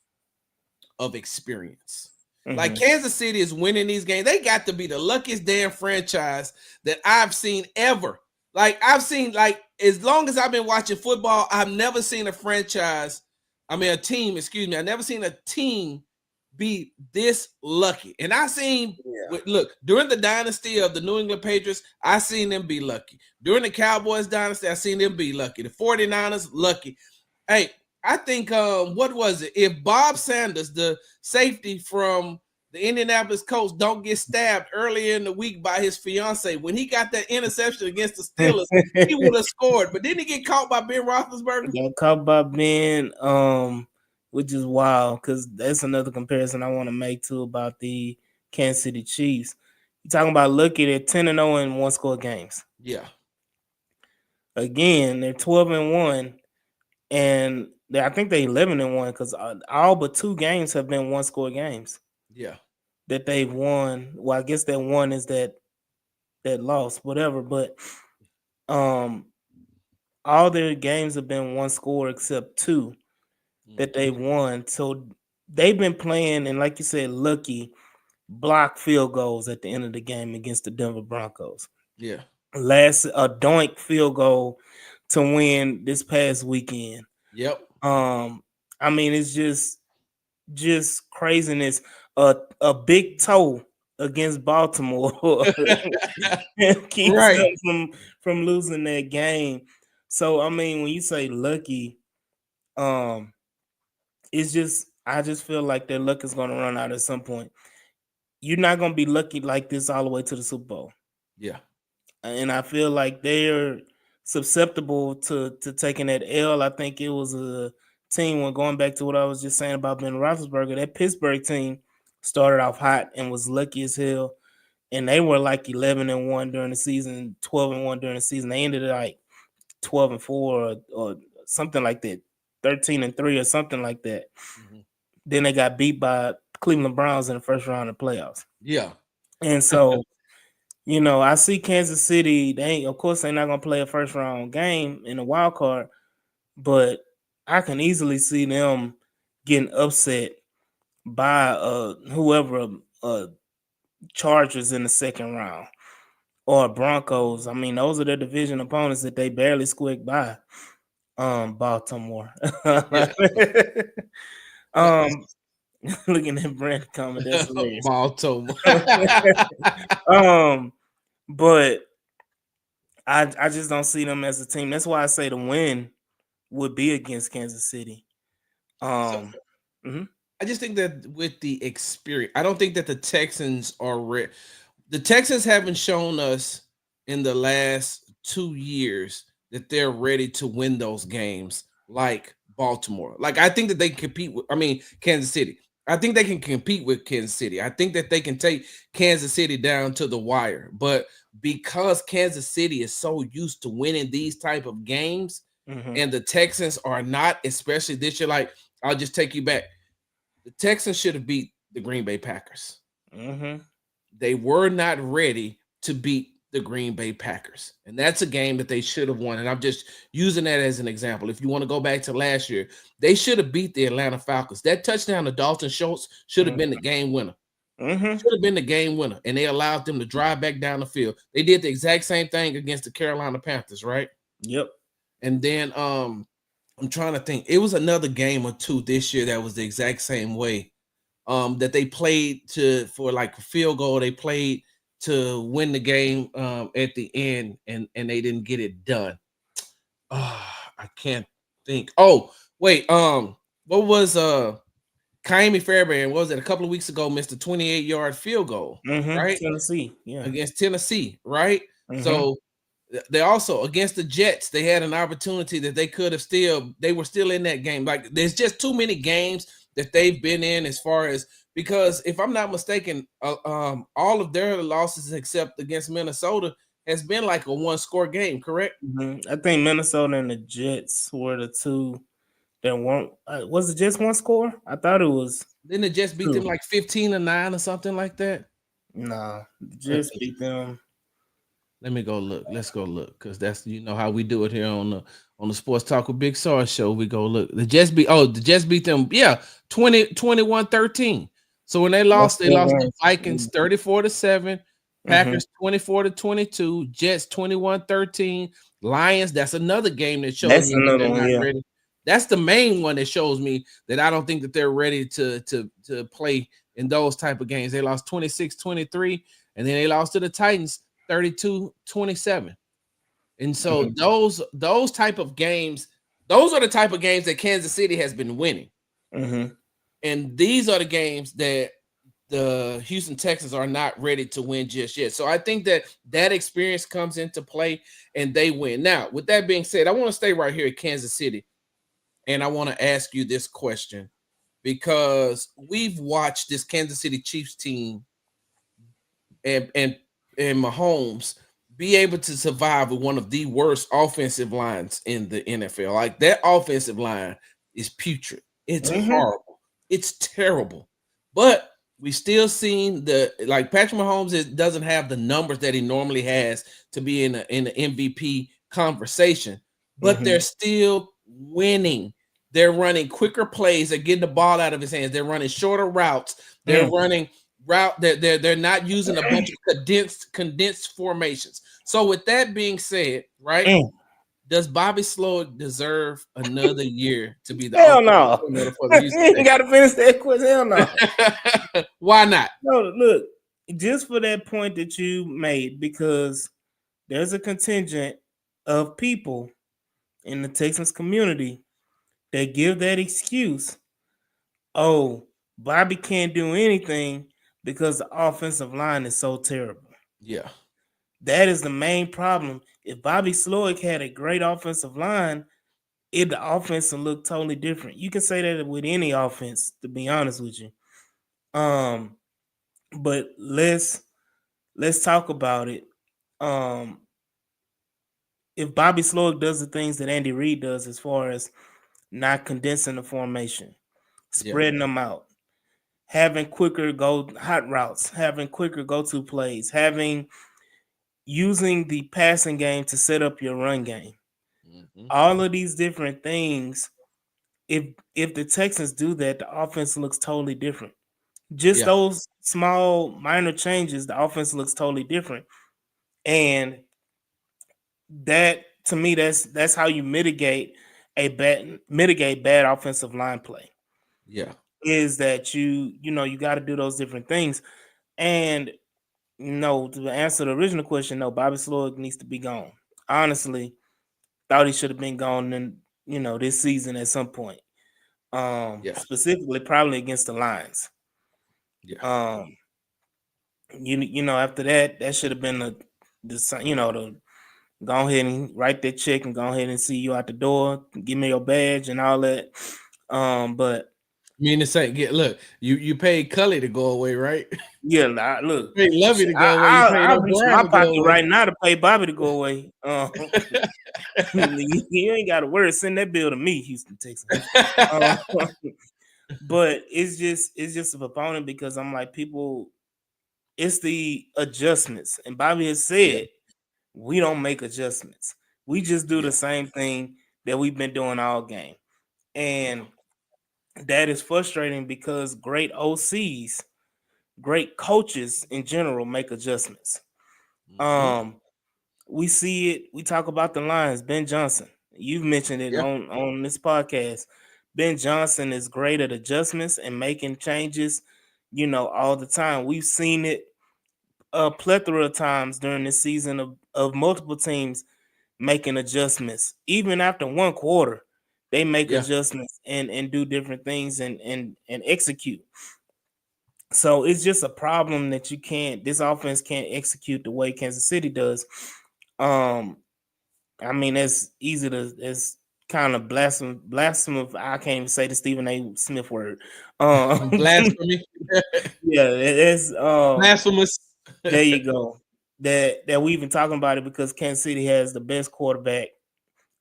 [SPEAKER 1] of experience. Like
[SPEAKER 3] Mhm.
[SPEAKER 1] Kansas City is winning these games. They got to be the luckiest damn franchise that I've seen ever. Like I've seen, like, as long as I've been watching football, I've never seen a franchise, I mean a team, excuse me. I've never seen a team be this lucky. And I seen
[SPEAKER 3] Yeah.
[SPEAKER 1] look, during the dynasty of the New England Patriots, I seen them be lucky. During the Cowboys dynasty, I seen them be lucky. The 49ers, lucky. Hey, I think what was it? If Bob Sanders, the safety from the Indianapolis Colts, don't get stabbed earlier in the week by his fiance, when he got that interception against the Steelers, he would have scored. But didn't he get caught by Ben Roethlisberger?
[SPEAKER 3] Got caught by Ben, which is wild because that's another comparison I want to make too about the Kansas City Chiefs. You talking about lucky at 10-0 in one score games.
[SPEAKER 1] Yeah,
[SPEAKER 3] Again, they're 12-1, and I think they're 11-1 because all but two games have been one score games
[SPEAKER 1] yeah,
[SPEAKER 3] that they've won. Well, I guess that one is that loss, whatever. But um, all their games have been one score except two that they've won. So they've been playing, and like you said, lucky block field goals at the end of the game against the Denver Broncos.
[SPEAKER 1] yeah.
[SPEAKER 3] Last a doink field goal to win this past weekend.
[SPEAKER 1] Yep.
[SPEAKER 3] I mean, it's just craziness. A big toe against Baltimore keeps
[SPEAKER 1] Right.
[SPEAKER 3] them from losing that game. So I mean, when you say lucky, um, it's just I just feel like their luck is gonna run out at some point. You're not gonna be lucky like this all the way to the Super Bowl.
[SPEAKER 1] Yeah.
[SPEAKER 3] And I feel like they're susceptible to taking that L. I think it was a team when going back to what I was just saying about Ben Roethlisberger. That Pittsburgh team started off hot and was lucky as hell, and they were like 11-1 during the season, 12-1 during the season. They ended like 12-4 or something like that, 13-3 or something like that.
[SPEAKER 1] Mhm.
[SPEAKER 3] Then they got beat by Cleveland Browns in the first round of playoffs.
[SPEAKER 1] Yeah.
[SPEAKER 3] And so, I see Kansas City. Of course, they're not gonna play a first round game in a wild card, but I can easily see them getting upset by whoever Chargers in the second round or Broncos. I mean, those are their division opponents that they barely squeaked by. Baltimore.
[SPEAKER 1] Yeah.
[SPEAKER 3] um, looking at Brand comment, that's hilarious.
[SPEAKER 1] Baltimore.
[SPEAKER 3] But I just don't see them as a team. That's why I say the win would be against Kansas City.
[SPEAKER 1] So
[SPEAKER 3] Mhm.
[SPEAKER 1] I just think that with the experience, I don't think that the Texans are the Texans haven't shown us in the last 2 years that they're ready to win those games like Baltimore. Like I think that they can compete with, I mean, Kansas City. I think they can compete with Kansas City. I think that they can take Kansas City down to the wire. But because Kansas City is so used to winning these type of games,
[SPEAKER 3] Mhm.
[SPEAKER 1] and the Texans are not, especially this year, like I'll just take you back. The Texans should have beat the Green Bay Packers.
[SPEAKER 3] Mhm.
[SPEAKER 1] They were not ready to beat the Green Bay Packers. And that's a game that they should have won. And I'm just using that as an example. If you want to go back to last year, they should have beat the Atlanta Falcons. That touchdown to Dalton Schultz should have been the game winner.
[SPEAKER 3] Mhm.
[SPEAKER 1] Should have been the game winner. And they allowed them to drive back down the field. They did the exact same thing against the Carolina Panthers, right?
[SPEAKER 3] Yep.
[SPEAKER 1] And then I'm trying to think. It was another game or two this year that was the exact same way. That they played for like a field goal. They played to win the game at the end, and they didn't get it done. I can't think. Oh, wait. What was Kaimi Fairbairn, what was it, a couple of weeks ago, missed a 28-yard field goal, right?
[SPEAKER 3] Tennessee, yeah.
[SPEAKER 1] Against Tennessee, right?
[SPEAKER 3] Mm-hmm.
[SPEAKER 1] So they also against the Jets, they had an opportunity that they could have still, they were still in that game. Like there's just too many games that they've been in as far as, because if I'm not mistaken, all of their losses except against Minnesota has been like a one-score game, correct?
[SPEAKER 3] I think Minnesota and the Jets were the two that won. Was it just one score? I thought it was
[SPEAKER 1] Didn't the Jets beat them
[SPEAKER 3] two.
[SPEAKER 1] like 15-9 or something like that?
[SPEAKER 3] Nah, the
[SPEAKER 1] Let
[SPEAKER 3] Jets
[SPEAKER 1] me,
[SPEAKER 3] beat them.
[SPEAKER 1] let me go look. Let's go look, because that's, you know how we do it here on the Sports Talk with Big Sar show. We go look. The Jets beat them, yeah, 21-13. So when
[SPEAKER 3] That's
[SPEAKER 1] they
[SPEAKER 3] four
[SPEAKER 1] lost the
[SPEAKER 3] games.
[SPEAKER 1] Vikings 34-7,
[SPEAKER 3] Mm-hmm.
[SPEAKER 1] Packers 24-22, Jets 21-13, Lions. That's another game that shows
[SPEAKER 3] That's
[SPEAKER 1] me that
[SPEAKER 3] another
[SPEAKER 1] they're
[SPEAKER 3] one,
[SPEAKER 1] not
[SPEAKER 3] yeah.
[SPEAKER 1] ready. That's the main one that shows me that I don't think that they're ready to play in those type of games. They lost 26-23, and then they lost to the Titans 32-27. And so
[SPEAKER 3] Mm-hmm.
[SPEAKER 1] those type of games, those are the type of games that Kansas City has been winning.
[SPEAKER 3] Mm-hmm.
[SPEAKER 1] And these are the games that the Houston Texans are not ready to win just yet. So I think that that experience comes into play and they win. Now, with that being said, I want to stay right here at Kansas City and I want to ask you this question, because we've watched this Kansas City Chiefs team and Mahomes be able to survive with one of the worst offensive lines in the NFL. Like that offensive line is putrid. It's
[SPEAKER 3] Mm-hmm.
[SPEAKER 1] horrible. It's terrible. But we still seen the, like Patrick Mahomes doesn't have the numbers that he normally has to be in the MVP conversation, but
[SPEAKER 3] Mm-hmm.
[SPEAKER 1] they're still winning. They're running quicker plays. They're getting the ball out of his hands. They're running shorter routes. They're running route that they're not using a bunch of condensed formations. So with that being said, right?
[SPEAKER 3] Mm.
[SPEAKER 1] Does Bobby Slowick deserve another year to be the
[SPEAKER 3] Hell
[SPEAKER 1] offensive
[SPEAKER 3] no.
[SPEAKER 1] coordinator for the
[SPEAKER 3] You
[SPEAKER 1] Houston
[SPEAKER 3] ain't got to finish that question. Hell no.
[SPEAKER 1] Texans? Why not?
[SPEAKER 3] No, look, just for that point that you made, because there's a contingent of people in the Texans community that give that excuse. Oh, Bobby can't do anything because the offensive line is so terrible.
[SPEAKER 1] Yeah,
[SPEAKER 3] That is the main problem. If Bobby Slowick had a great offensive line, the offense would look totally different. You can say that with any offense, to be honest with you. Um, but let's talk about it. Um, if Bobby Slowick does the things that Andy Reid does, as far as not condensing the formation,
[SPEAKER 1] yeah,
[SPEAKER 3] spreading them out, having quicker go hot routes, having quicker go-to plays, having using the passing game to set up your run game.
[SPEAKER 1] mhm,
[SPEAKER 3] All of these different things, if the Texans do that, the offense looks totally different. Just
[SPEAKER 1] yeah,
[SPEAKER 3] those small minor changes, the offense looks totally different. And that, to me, that's how you mitigate bad offensive line play.
[SPEAKER 1] yeah,
[SPEAKER 3] Is that you got to do those different things. And no, to answer the original question, no, Bobby Slowick needs to be gone. Honestly, thought he should have been gone in this season at some point.
[SPEAKER 1] yeah,
[SPEAKER 3] Specifically probably against the Lions.
[SPEAKER 1] yeah,
[SPEAKER 3] Um, after that should have been the go ahead and write that check and go ahead and see you out the door, give me your badge and all that. But
[SPEAKER 1] mean to say, look, you paid Cully to go away, right?
[SPEAKER 3] yeah, nah, look,
[SPEAKER 1] You paid Lovey to go away. You paid
[SPEAKER 3] I'll reach in
[SPEAKER 1] O'Brien
[SPEAKER 3] my
[SPEAKER 1] to
[SPEAKER 3] pocket
[SPEAKER 1] go away.
[SPEAKER 3] right now to pay Bobby to go away. You ain't got to worry. Send that bill to me, Houston Texans. Um, but it's just a proponent because I'm like, people, it's the adjustments, and Bobby has
[SPEAKER 1] Yeah,
[SPEAKER 3] said we don't make adjustments. We just do the
[SPEAKER 1] yeah,
[SPEAKER 3] same thing that we've been doing all game,
[SPEAKER 1] yeah,
[SPEAKER 3] and that is frustrating because great OCs, great coaches in general make adjustments.
[SPEAKER 1] mhm,
[SPEAKER 3] Um, we see it. We talk about the Lions. Ben Johnson, you've mentioned it
[SPEAKER 1] yeah,
[SPEAKER 3] on this podcast. Ben Johnson is great at adjustments and making changes. All the time. We've seen it a plethora of times during this season of multiple teams making adjustments, even after one quarter. They make
[SPEAKER 1] Yeah.
[SPEAKER 3] adjustments and do different things and execute. So it's just a problem that this offense can't execute the way Kansas City does. I mean, it's kind of blasphemous. I can't even say the Stephen A. Smith word.
[SPEAKER 1] Blasphemy.
[SPEAKER 3] Yeah, it's
[SPEAKER 1] Blasphemous.
[SPEAKER 3] there you go. That we even talking about it because Kansas City has the best quarterback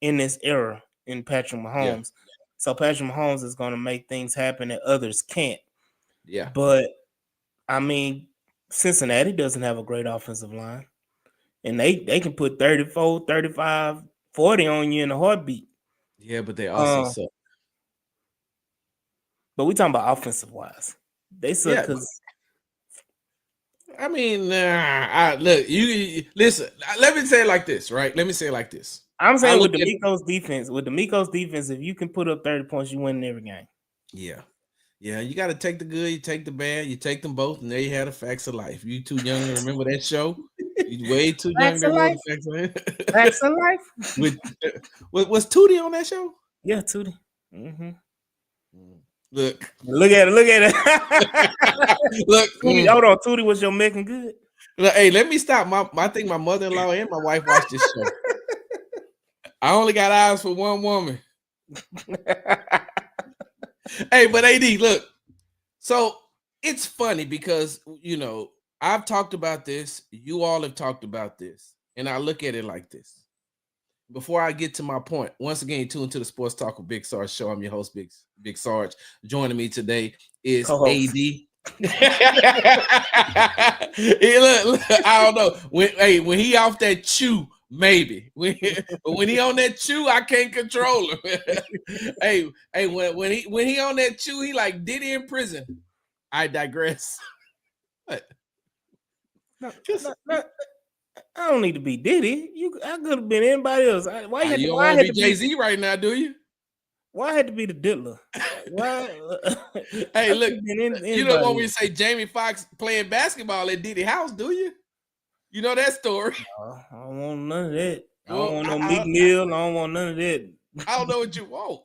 [SPEAKER 3] in this era in Patrick
[SPEAKER 1] Yeah.
[SPEAKER 3] Mahomes. So Patrick Mahomes is going to make things happen that others can't.
[SPEAKER 1] Yeah.
[SPEAKER 3] But I mean, Cincinnati doesn't have a great offensive line. And they can put 34, 35, 40 on you in a heartbeat.
[SPEAKER 1] Yeah, but they also
[SPEAKER 3] Uh,
[SPEAKER 1] suck.
[SPEAKER 3] but we talking about offensive wise. They suck
[SPEAKER 1] Yeah.
[SPEAKER 3] because
[SPEAKER 1] I mean, look, you listen. Let me say it like this, right? Let me say it like this.
[SPEAKER 3] I'm
[SPEAKER 1] I
[SPEAKER 3] saying
[SPEAKER 1] look
[SPEAKER 3] with the
[SPEAKER 1] at
[SPEAKER 3] Mikos defense, if you can put up 30 points, you win every game.
[SPEAKER 1] yeah, yeah. You got to take the good, you take the bad, you take them both, and there you have the facts of life. You too young to remember that show. You way too young
[SPEAKER 3] Facts
[SPEAKER 1] to
[SPEAKER 3] of
[SPEAKER 1] remember
[SPEAKER 3] life.
[SPEAKER 1] the facts of life.
[SPEAKER 3] Facts of life.
[SPEAKER 1] With was Tootie on that show?
[SPEAKER 3] Yeah, Tootie. Mm-hmm.
[SPEAKER 1] Look,
[SPEAKER 3] Look at it.
[SPEAKER 1] look.
[SPEAKER 3] Tootie, hold on, Tootie was your making good.
[SPEAKER 1] Look, hey, let me stop. I think my mother-in-law and my wife watched this show. I only got eyes for one woman. Hey, but AD, look. So it's funny because I've talked about this. You all have talked about this, and I look at it like this. Before I get to my point, once again, tune into the Sports Talk with Big Sarge show. I'm your host, Big Sarge. Joining me today is
[SPEAKER 3] Co-host.
[SPEAKER 1] AD. Hey, look, I don't know. When he off that chew, maybe. But when he on that chew, I can't control him. hey, when he on that chew, he like Diddy in prison. I digress. What?
[SPEAKER 3] No, I don't need to be Diddy. I could have been anybody else. Why
[SPEAKER 1] You don't
[SPEAKER 3] why
[SPEAKER 1] want
[SPEAKER 3] had
[SPEAKER 1] to be Jay-Z right now, do you?
[SPEAKER 3] Why had to be the diddler? Why?
[SPEAKER 1] Hey, look, you don't want me to
[SPEAKER 3] else.
[SPEAKER 1] say Jamie Foxx playing basketball at Diddy house, do you? You know that story.
[SPEAKER 3] I don't want none of that. I
[SPEAKER 1] Well,
[SPEAKER 3] don't want no Meek Mill. I don't want none of that.
[SPEAKER 1] I don't know what you want.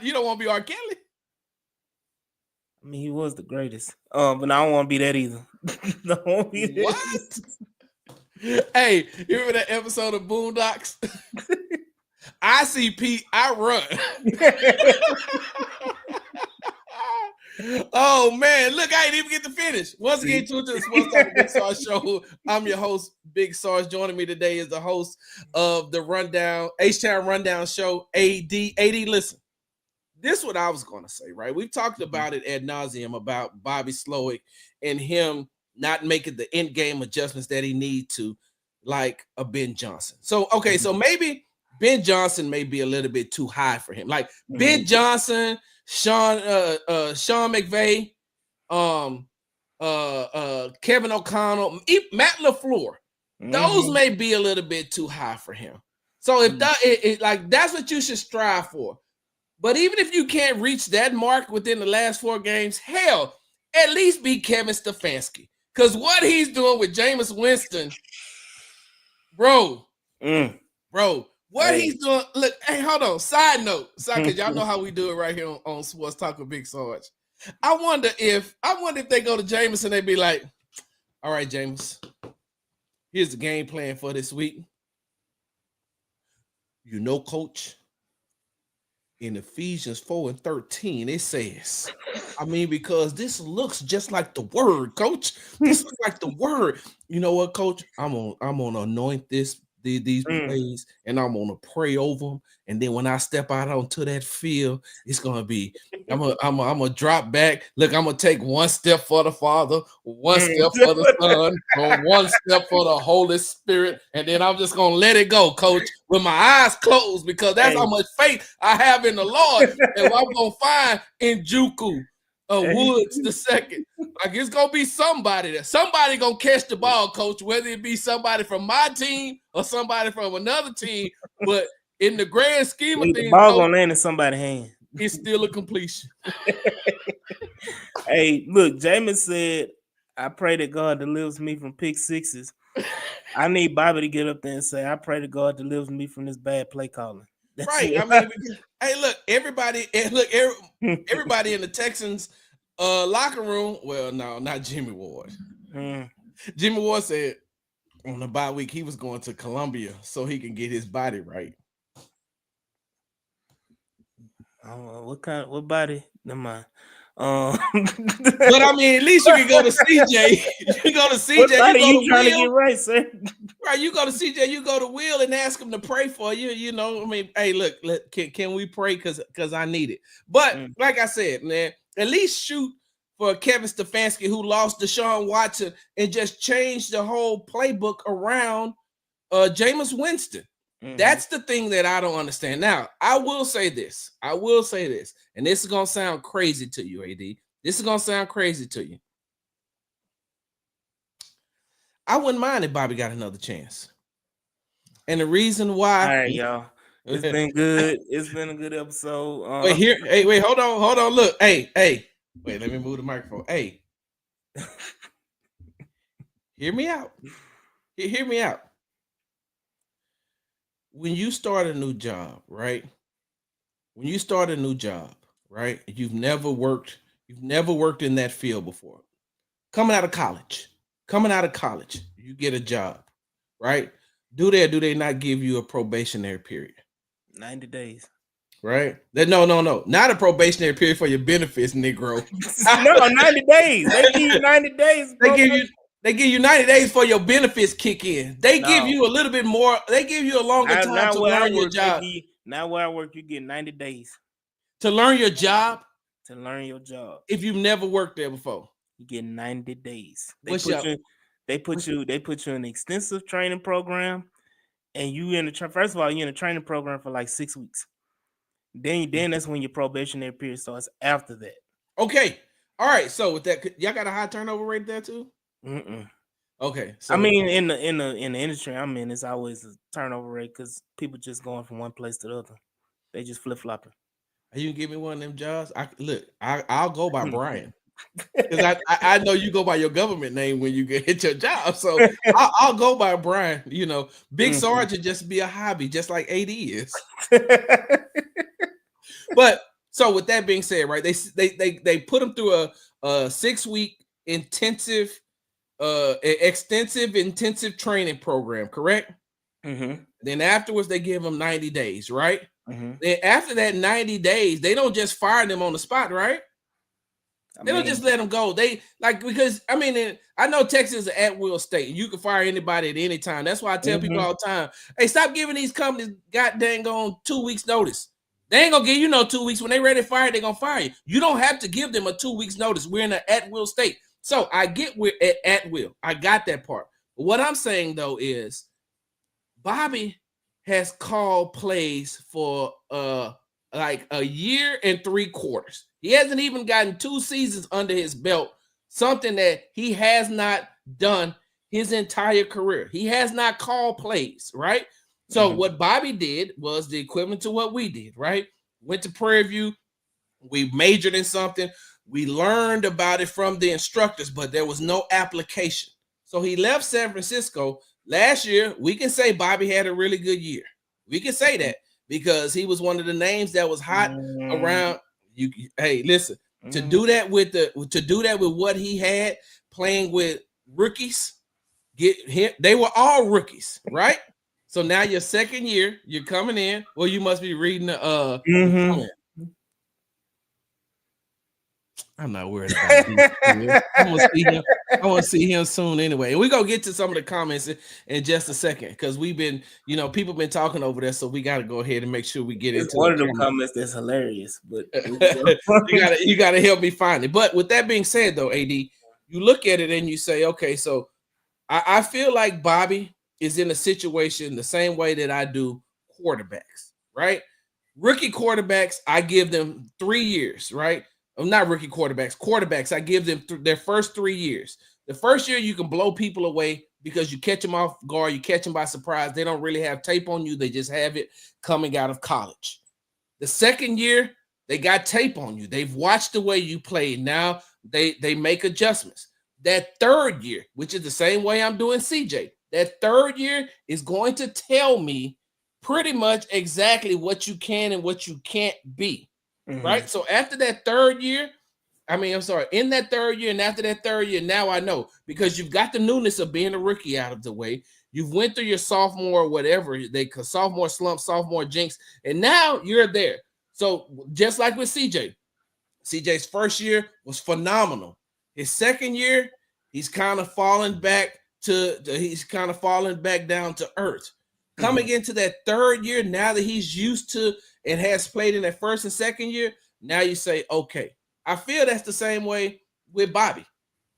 [SPEAKER 1] You don't want to be R. Kelly.
[SPEAKER 3] I mean, he was the greatest. But I don't want to be that either. I don't want to be that.
[SPEAKER 1] What? Hey, you remember that episode of Boondocks? I see Pete, I run. Oh man, look, I didn't even get to finish. Once again, tune to the Sports Talk Big Sarge show. I'm your host, Big Sarge. Joining me today is the host of the Rundown, H-Town Rundown show, AD. Listen, this is what I was going to say, right? We've talked about it ad nauseum about Bobby Slowick and him not making the end game adjustments that he need to, like a Ben Johnson. So, okay, so maybe Ben Johnson may be a little bit too high for him. Like Ben Johnson, Sean McVay, Kevin O'Connell, Matt LaFleur. Those may be a little bit too high for him. So if that's what you should strive for. But even if you can't reach that mark within the last 4 games, hell, at least be Kevin Stefanski. Because what he's doing with Jameis Winston, bro, what he's doing. Look, hey, hold on. Side note, because y'all know how we do it right here on Sports Talk with Big Sarge. I wonder if they go to Jameis and they be like, all right, Jameis, here's the game plan for this week. You know, coach, in Ephesians 4:13, it says, because this looks just like the word, coach. This looks like the word. You know what, coach? I'm gonna anoint these plays, and I'm gonna pray over them. And then when I step out onto that field, it's gonna be I'm gonna drop back. Look, I'm gonna take one step for the Father, one step for the Son, and one step for the Holy Spirit, and then I'm just gonna let it go, coach, with my eyes closed, because that's how much faith I have in the Lord. And I'm gonna find in Juku Woods the second. Like, it's gonna be somebody gonna catch the ball, coach, whether it be somebody from my team or somebody from another team. But in the grand scheme of things,
[SPEAKER 3] the ball gonna land in somebody's hand.
[SPEAKER 1] It's still a completion.
[SPEAKER 3] Hey, look, Jameis said, I pray that God delivers me from pick sixes. I need Bobby to get up there and say, I pray that God delivers me from this bad play calling.
[SPEAKER 1] Right. I mean, because, hey, look, everybody in the Texans locker room. Well, no, not Jimmy Ward. Jimmy Ward said on the bye week he was going to Columbia so he can get his body right.
[SPEAKER 3] What body? Never mind.
[SPEAKER 1] But I mean, at least you can go to CJ. You can go to CJ.
[SPEAKER 3] What body
[SPEAKER 1] You go
[SPEAKER 3] you
[SPEAKER 1] to
[SPEAKER 3] trying to
[SPEAKER 1] Will.
[SPEAKER 3] get right, sir?
[SPEAKER 1] Right, you go to CJ. You go to Will and ask him to pray for you. You know, I mean, hey, look, can we pray because I need it. But like I said, man, at least shoot for Kevin Stefanski, who lost Deshaun Watson and just changed the whole playbook around Jameis Winston. That's the thing that I don't understand. Now, I will say this, and this is gonna sound crazy to you, AD. This is gonna sound crazy to you. I wouldn't mind if Bobby got another chance. And the reason why.
[SPEAKER 3] All right, y'all. It's been good. It's been a good episode.
[SPEAKER 1] Wait, hold on. Look, hey. Wait, let me move the microphone. Hey. Hear me out. Hear me out. When you start a new job, right? You've never worked in that field before. Coming out of college, you get a job, right? Do they not give you a probationary period?
[SPEAKER 3] 90 days.
[SPEAKER 1] Right? No, not a probationary period for your benefits, Negro.
[SPEAKER 3] No, 90 days. They give you 90 days.
[SPEAKER 1] They give you 90 days for your benefits kick in. They give you a little bit more. They give you a longer time to learn your job.
[SPEAKER 3] Now where I work, you get 90 days
[SPEAKER 1] to learn your job. If you've never worked there before,
[SPEAKER 3] you get 90 days. They put you in an extensive training program, and first of all, you're in a training program for like 6 weeks. Then that's when your probationary period starts after that.
[SPEAKER 1] Okay. All right. So with that, y'all got a high turnover rate there too? Okay. So
[SPEAKER 3] I mean, in the industry I'm in, it's always a turnover rate because people just going from one place to the other. They just flip-flopping.
[SPEAKER 1] You can give me one of them jobs? I'll go by Brian. Because I know you go by your government name when you hit your job. So I'll go by Brian. You know, Big Sergeant just be a hobby, just like AD is. But so with that being said, right, they put them through a 6-week intensive extensive intensive training program, correct? Then afterwards they give them 90 days, right? Then after that 90 days, they don't just fire them on the spot, right? They don't just let them go. They because I mean, I know Texas is an at-will state. You can fire anybody at any time. That's why I tell people all the time, hey, stop giving these companies goddamn 2 weeks notice. They ain't gonna give you no 2 weeks. When they ready to fire, they're gonna fire you. You don't have to give them a 2 weeks notice. We're in an at-will state. So I get we're at will. I got that part. But what I'm saying though is Bobby has called plays for like a year and 3 quarters. He hasn't even gotten 2 seasons under his belt, something that he has not done his entire career. He has not called plays, right? So what Bobby did was the equivalent to what we did, right? Went to Prairie View, we majored in something, we learned about it from the instructors, but there was no application. So he left San Francisco. Last year, we can say Bobby had a really good year. We can say that because he was one of the names that was hot around. You, hey, listen, to do that with what he had playing with rookies, they were all rookies, right? So now your second year, you're coming in. Well, you must be reading the I'm not worried about this. I want to see him soon anyway. And we're going to get to some of the comments in just a second because we've been, people been talking over there. So we got to go ahead and make sure we get into
[SPEAKER 3] one of them comments that's hilarious. But
[SPEAKER 1] you got to help me find it. But with that being said, though, AD, you look at it and you say, okay, so I feel like Bobby is in a situation the same way that I do quarterbacks, right? Rookie quarterbacks, I give them 3 years, right? Not rookie quarterbacks. I give them their first 3 years. The first year, you can blow people away because you catch them off guard. You catch them by surprise. They don't really have tape on you. They just have it coming out of college. The second year, they got tape on you. They've watched the way you play. Now they make adjustments. That third year, which is the same way I'm doing CJ, that third year is going to tell me pretty much exactly what you can and what you can't be.
[SPEAKER 3] Mhm.
[SPEAKER 1] Right. So after that third year, I'm sorry, in that third year and after that third year, now I know because you've got the newness of being a rookie out of the way. You've went through your sophomore, whatever they call sophomore slump, sophomore jinx, and now you're there. So just like with CJ's first year was phenomenal. His second year, he's kind of falling back he's kind of falling back down to earth. Coming into that third year, now that he's used to and has played in that first and second year, now you say, okay. I feel that's the same way with Bobby.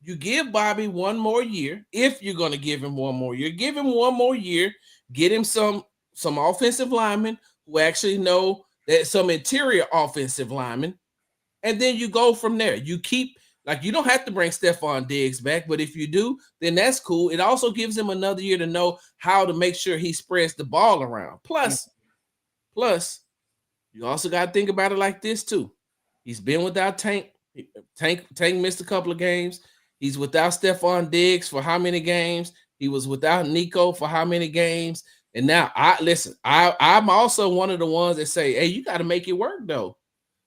[SPEAKER 1] You give Bobby one more year, if you're going to give him one more year, give him one more year, get him some offensive linemen who actually know that some interior offensive linemen, and then you go from there. You keep like you don't have to bring Stephon Diggs back, but if you do, then that's cool. It also gives him another year to know how to make sure he spreads the ball around. Plus, you also got to think about it like this too. He's been without Tank. Tank missed a couple of games. He's without Stephon Diggs for how many games? He was without Nico for how many games? And now I'm also one of the ones that say, hey, you got to make it work though.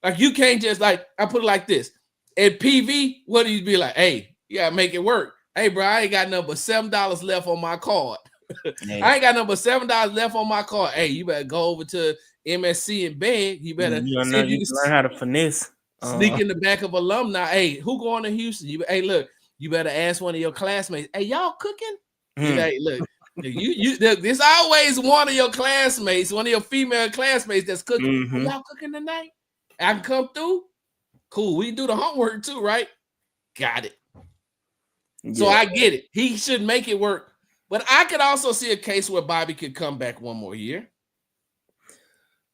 [SPEAKER 1] Like you can't just like I put it like this. At PV, what do you be like? Hey, you gotta make it work. Hey, bro, I ain't got nothing but $7 left on my card.
[SPEAKER 3] Hey,
[SPEAKER 1] I ain't got nothing but $7 left on my card. Hey, you better go over to MSC and beg. You better
[SPEAKER 3] you
[SPEAKER 1] see
[SPEAKER 3] know
[SPEAKER 1] if you
[SPEAKER 3] you
[SPEAKER 1] can
[SPEAKER 3] learn how to finesse.
[SPEAKER 1] sneak in the back of alumni. Hey, who going to Houston? Hey, look, you better ask one of your classmates. Hey, y'all cooking? You
[SPEAKER 3] Hmm.
[SPEAKER 1] like, look, there's always one of your classmates, one of your female classmates that's cooking. Hey,
[SPEAKER 3] Mhm.
[SPEAKER 1] y'all cooking tonight? I can come through. Cool. We do the homework too, right? Got it. So
[SPEAKER 3] Yeah.
[SPEAKER 1] I get it. He should make it work. But I could also see a case where Bobby could come back one more year.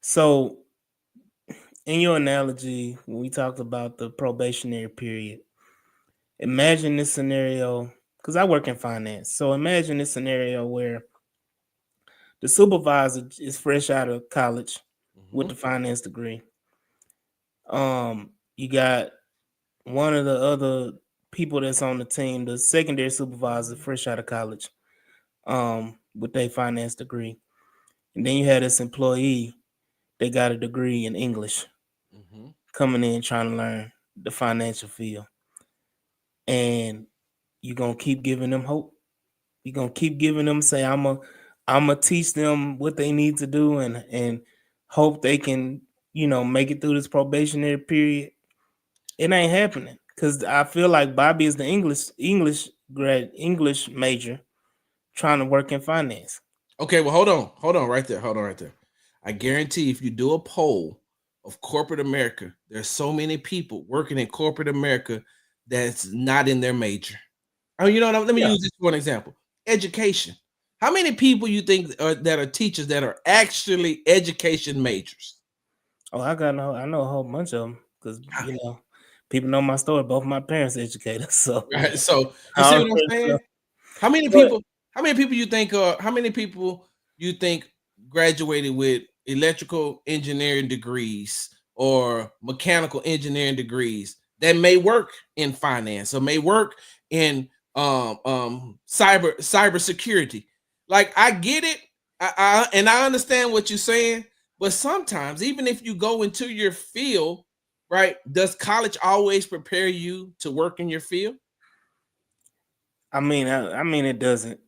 [SPEAKER 3] So, in your analogy, when we talked about the probationary period, imagine this scenario because I work in finance. So, imagine this scenario where the supervisor is fresh out of college with
[SPEAKER 1] Mhm.
[SPEAKER 3] the finance degree. You got one of the other people that's on the team, the secondary supervisor, fresh out of college, with their finance degree. And then you had this employee that got a degree in English
[SPEAKER 1] Mhm.
[SPEAKER 3] coming in trying to learn the financial field. And you're gonna keep giving them hope. You're gonna keep giving them say, I'm gonna teach them what they need to do and hope they can, make it through this probationary period. It ain't happening. Cause I feel like Bobby is the English major trying to work in finance.
[SPEAKER 1] Okay, well, hold on. Hold on right there. I guarantee if you do a poll of corporate America, there's so many people working in corporate America that's not in their major. Oh, you know what? Let me
[SPEAKER 3] Yeah.
[SPEAKER 1] use this for an example. Education. How many people you think that are teachers that are actually education majors?
[SPEAKER 3] Oh, I know a whole bunch of them because people know my story. Both my parents educators, so
[SPEAKER 1] Right. So you
[SPEAKER 3] I
[SPEAKER 1] see what I'm
[SPEAKER 3] already know.
[SPEAKER 1] saying? How many
[SPEAKER 3] But
[SPEAKER 1] people? How many people you think? How many people you think graduated with electrical engineering degrees or mechanical engineering degrees that may work in finance or may work in cyber security? Like I get it, and I understand what you're saying, but sometimes even if you go into your field, right? Does college always prepare you to work in your field?
[SPEAKER 3] I mean, it doesn't.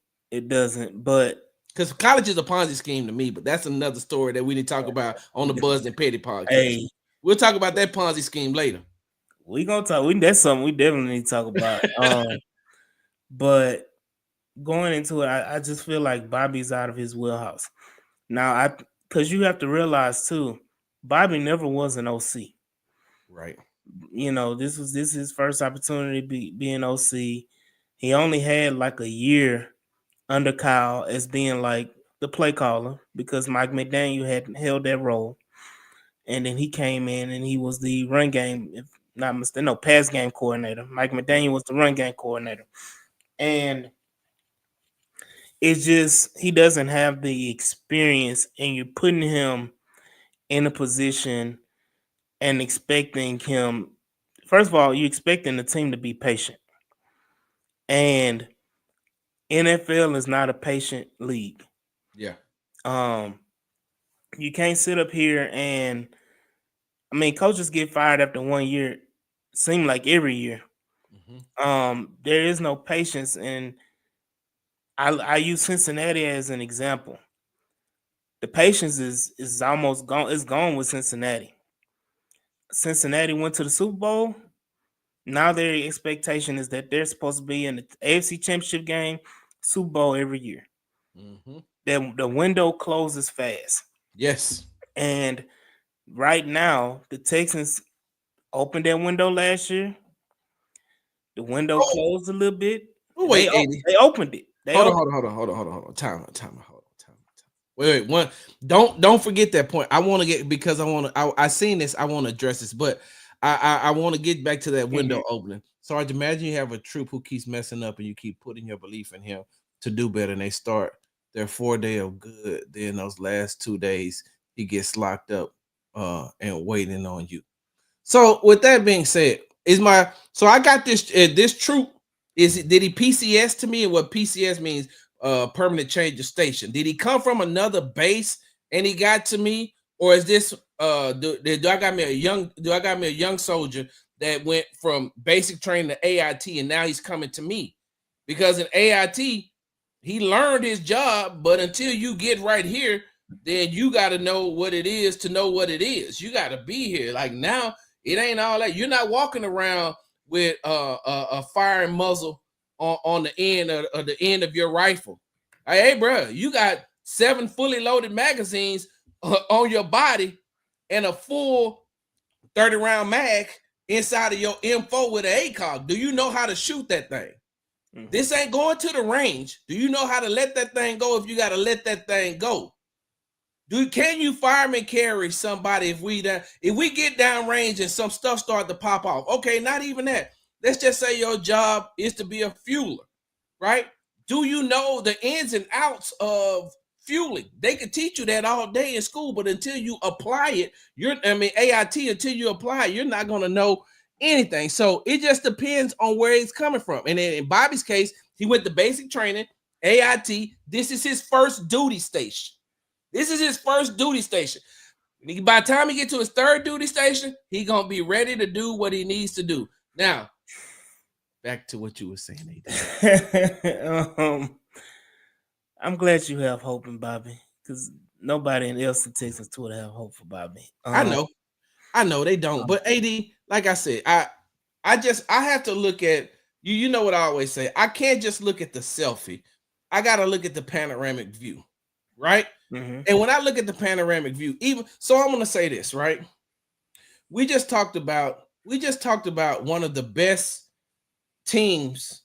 [SPEAKER 3] But
[SPEAKER 1] Because college is a Ponzi scheme to me, but that's another story that we need to talk about on the Buzzed and Petty podcast.
[SPEAKER 3] hey,
[SPEAKER 1] We'll talk about that Ponzi scheme later.
[SPEAKER 3] we gonna talk. That's something we definitely need to talk about. But going into it, I just feel like Bobby's out of his wheelhouse now. Because you have to realize too, Bobby never was an OC.
[SPEAKER 1] Right.
[SPEAKER 3] This his first opportunity being OC. He only had like a year under Kyle as being like the play caller because Mike McDaniel had held that role, and then he came in and he was the run game, if not mistaken, no, pass game coordinator. Mike McDaniel was the run game coordinator, and it's just he doesn't have the experience, and you're putting him in a position and expecting him. First of all, you're expecting the team to be patient, and NFL is not a patient league.
[SPEAKER 1] Yeah.
[SPEAKER 3] Um, You can't sit up here and I mean, coaches get fired after 1 year. Seem like every year. There is no patience, and I use Cincinnati as an example. The patience is almost gone. It's gone with Cincinnati. Cincinnati went to the Super Bowl. Now their expectation is that they're supposed to be in the AFC Championship game, Super Bowl every year. The window closes fast.
[SPEAKER 1] Yes.
[SPEAKER 3] And right now, the Texans opened that window last year. The window closed a little bit.
[SPEAKER 1] Oh, wait, 80.
[SPEAKER 3] They opened it.
[SPEAKER 1] Hold on. Time out. Wait. One. Don't forget that point. I want to get because I seen this. I want to address this, but I want to get back to that window opening. Sarge, imagine you have a troop who keeps messing up, and you keep putting your belief in him to do better, and they start their 4 day of good. Then those last 2 days, he gets locked up and waiting on you. So with that being said, I got this troop. Did he PCS to me? And what PCS means, permanent change of station. Did he come from another base and he got to me, or is this do I got me a young soldier that went from basic training to AIT and now he's coming to me? Because in AIT he learned his job, but until you get right here, then you got to know what it is to know what it is. You got to be here. Like now, it ain't all that. You're not walking around with a firing muzzle on the end of the end of your rifle. Hey, bro, you got 7 fully loaded magazines on your body and a full 30 round mag inside of your M4 with an ACOG. Do you know how to shoot that thing? This ain't going to the range. Do you know how to let that thing go if you got to let that thing go? Can you fireman carry somebody if we get down range and some stuff start to pop off? Okay, not even that. Let's just say your job is to be a fueler, right? Do you know the ins and outs of fueling? They can teach you that all day in school, but until you apply it, AIT, until you apply it, you're not going to know anything. So it just depends on where he's coming from. And in Bobby's case, he went to basic training, AIT. This is his first duty station. By the time he get to his 3rd duty station, he gonna be ready to do what he needs to do. Now, back to what you were saying, AD.
[SPEAKER 3] I'm glad you have hope in Bobby, because nobody else in Texas would have hope for Bobby.
[SPEAKER 1] I know they don't, but AD, like I said, I have to look at you. You know what I always say? I can't just look at the selfie. I got to look at the panoramic view, right? And when I look at the panoramic view, I'm going to say this, right? We just talked about one of the best teams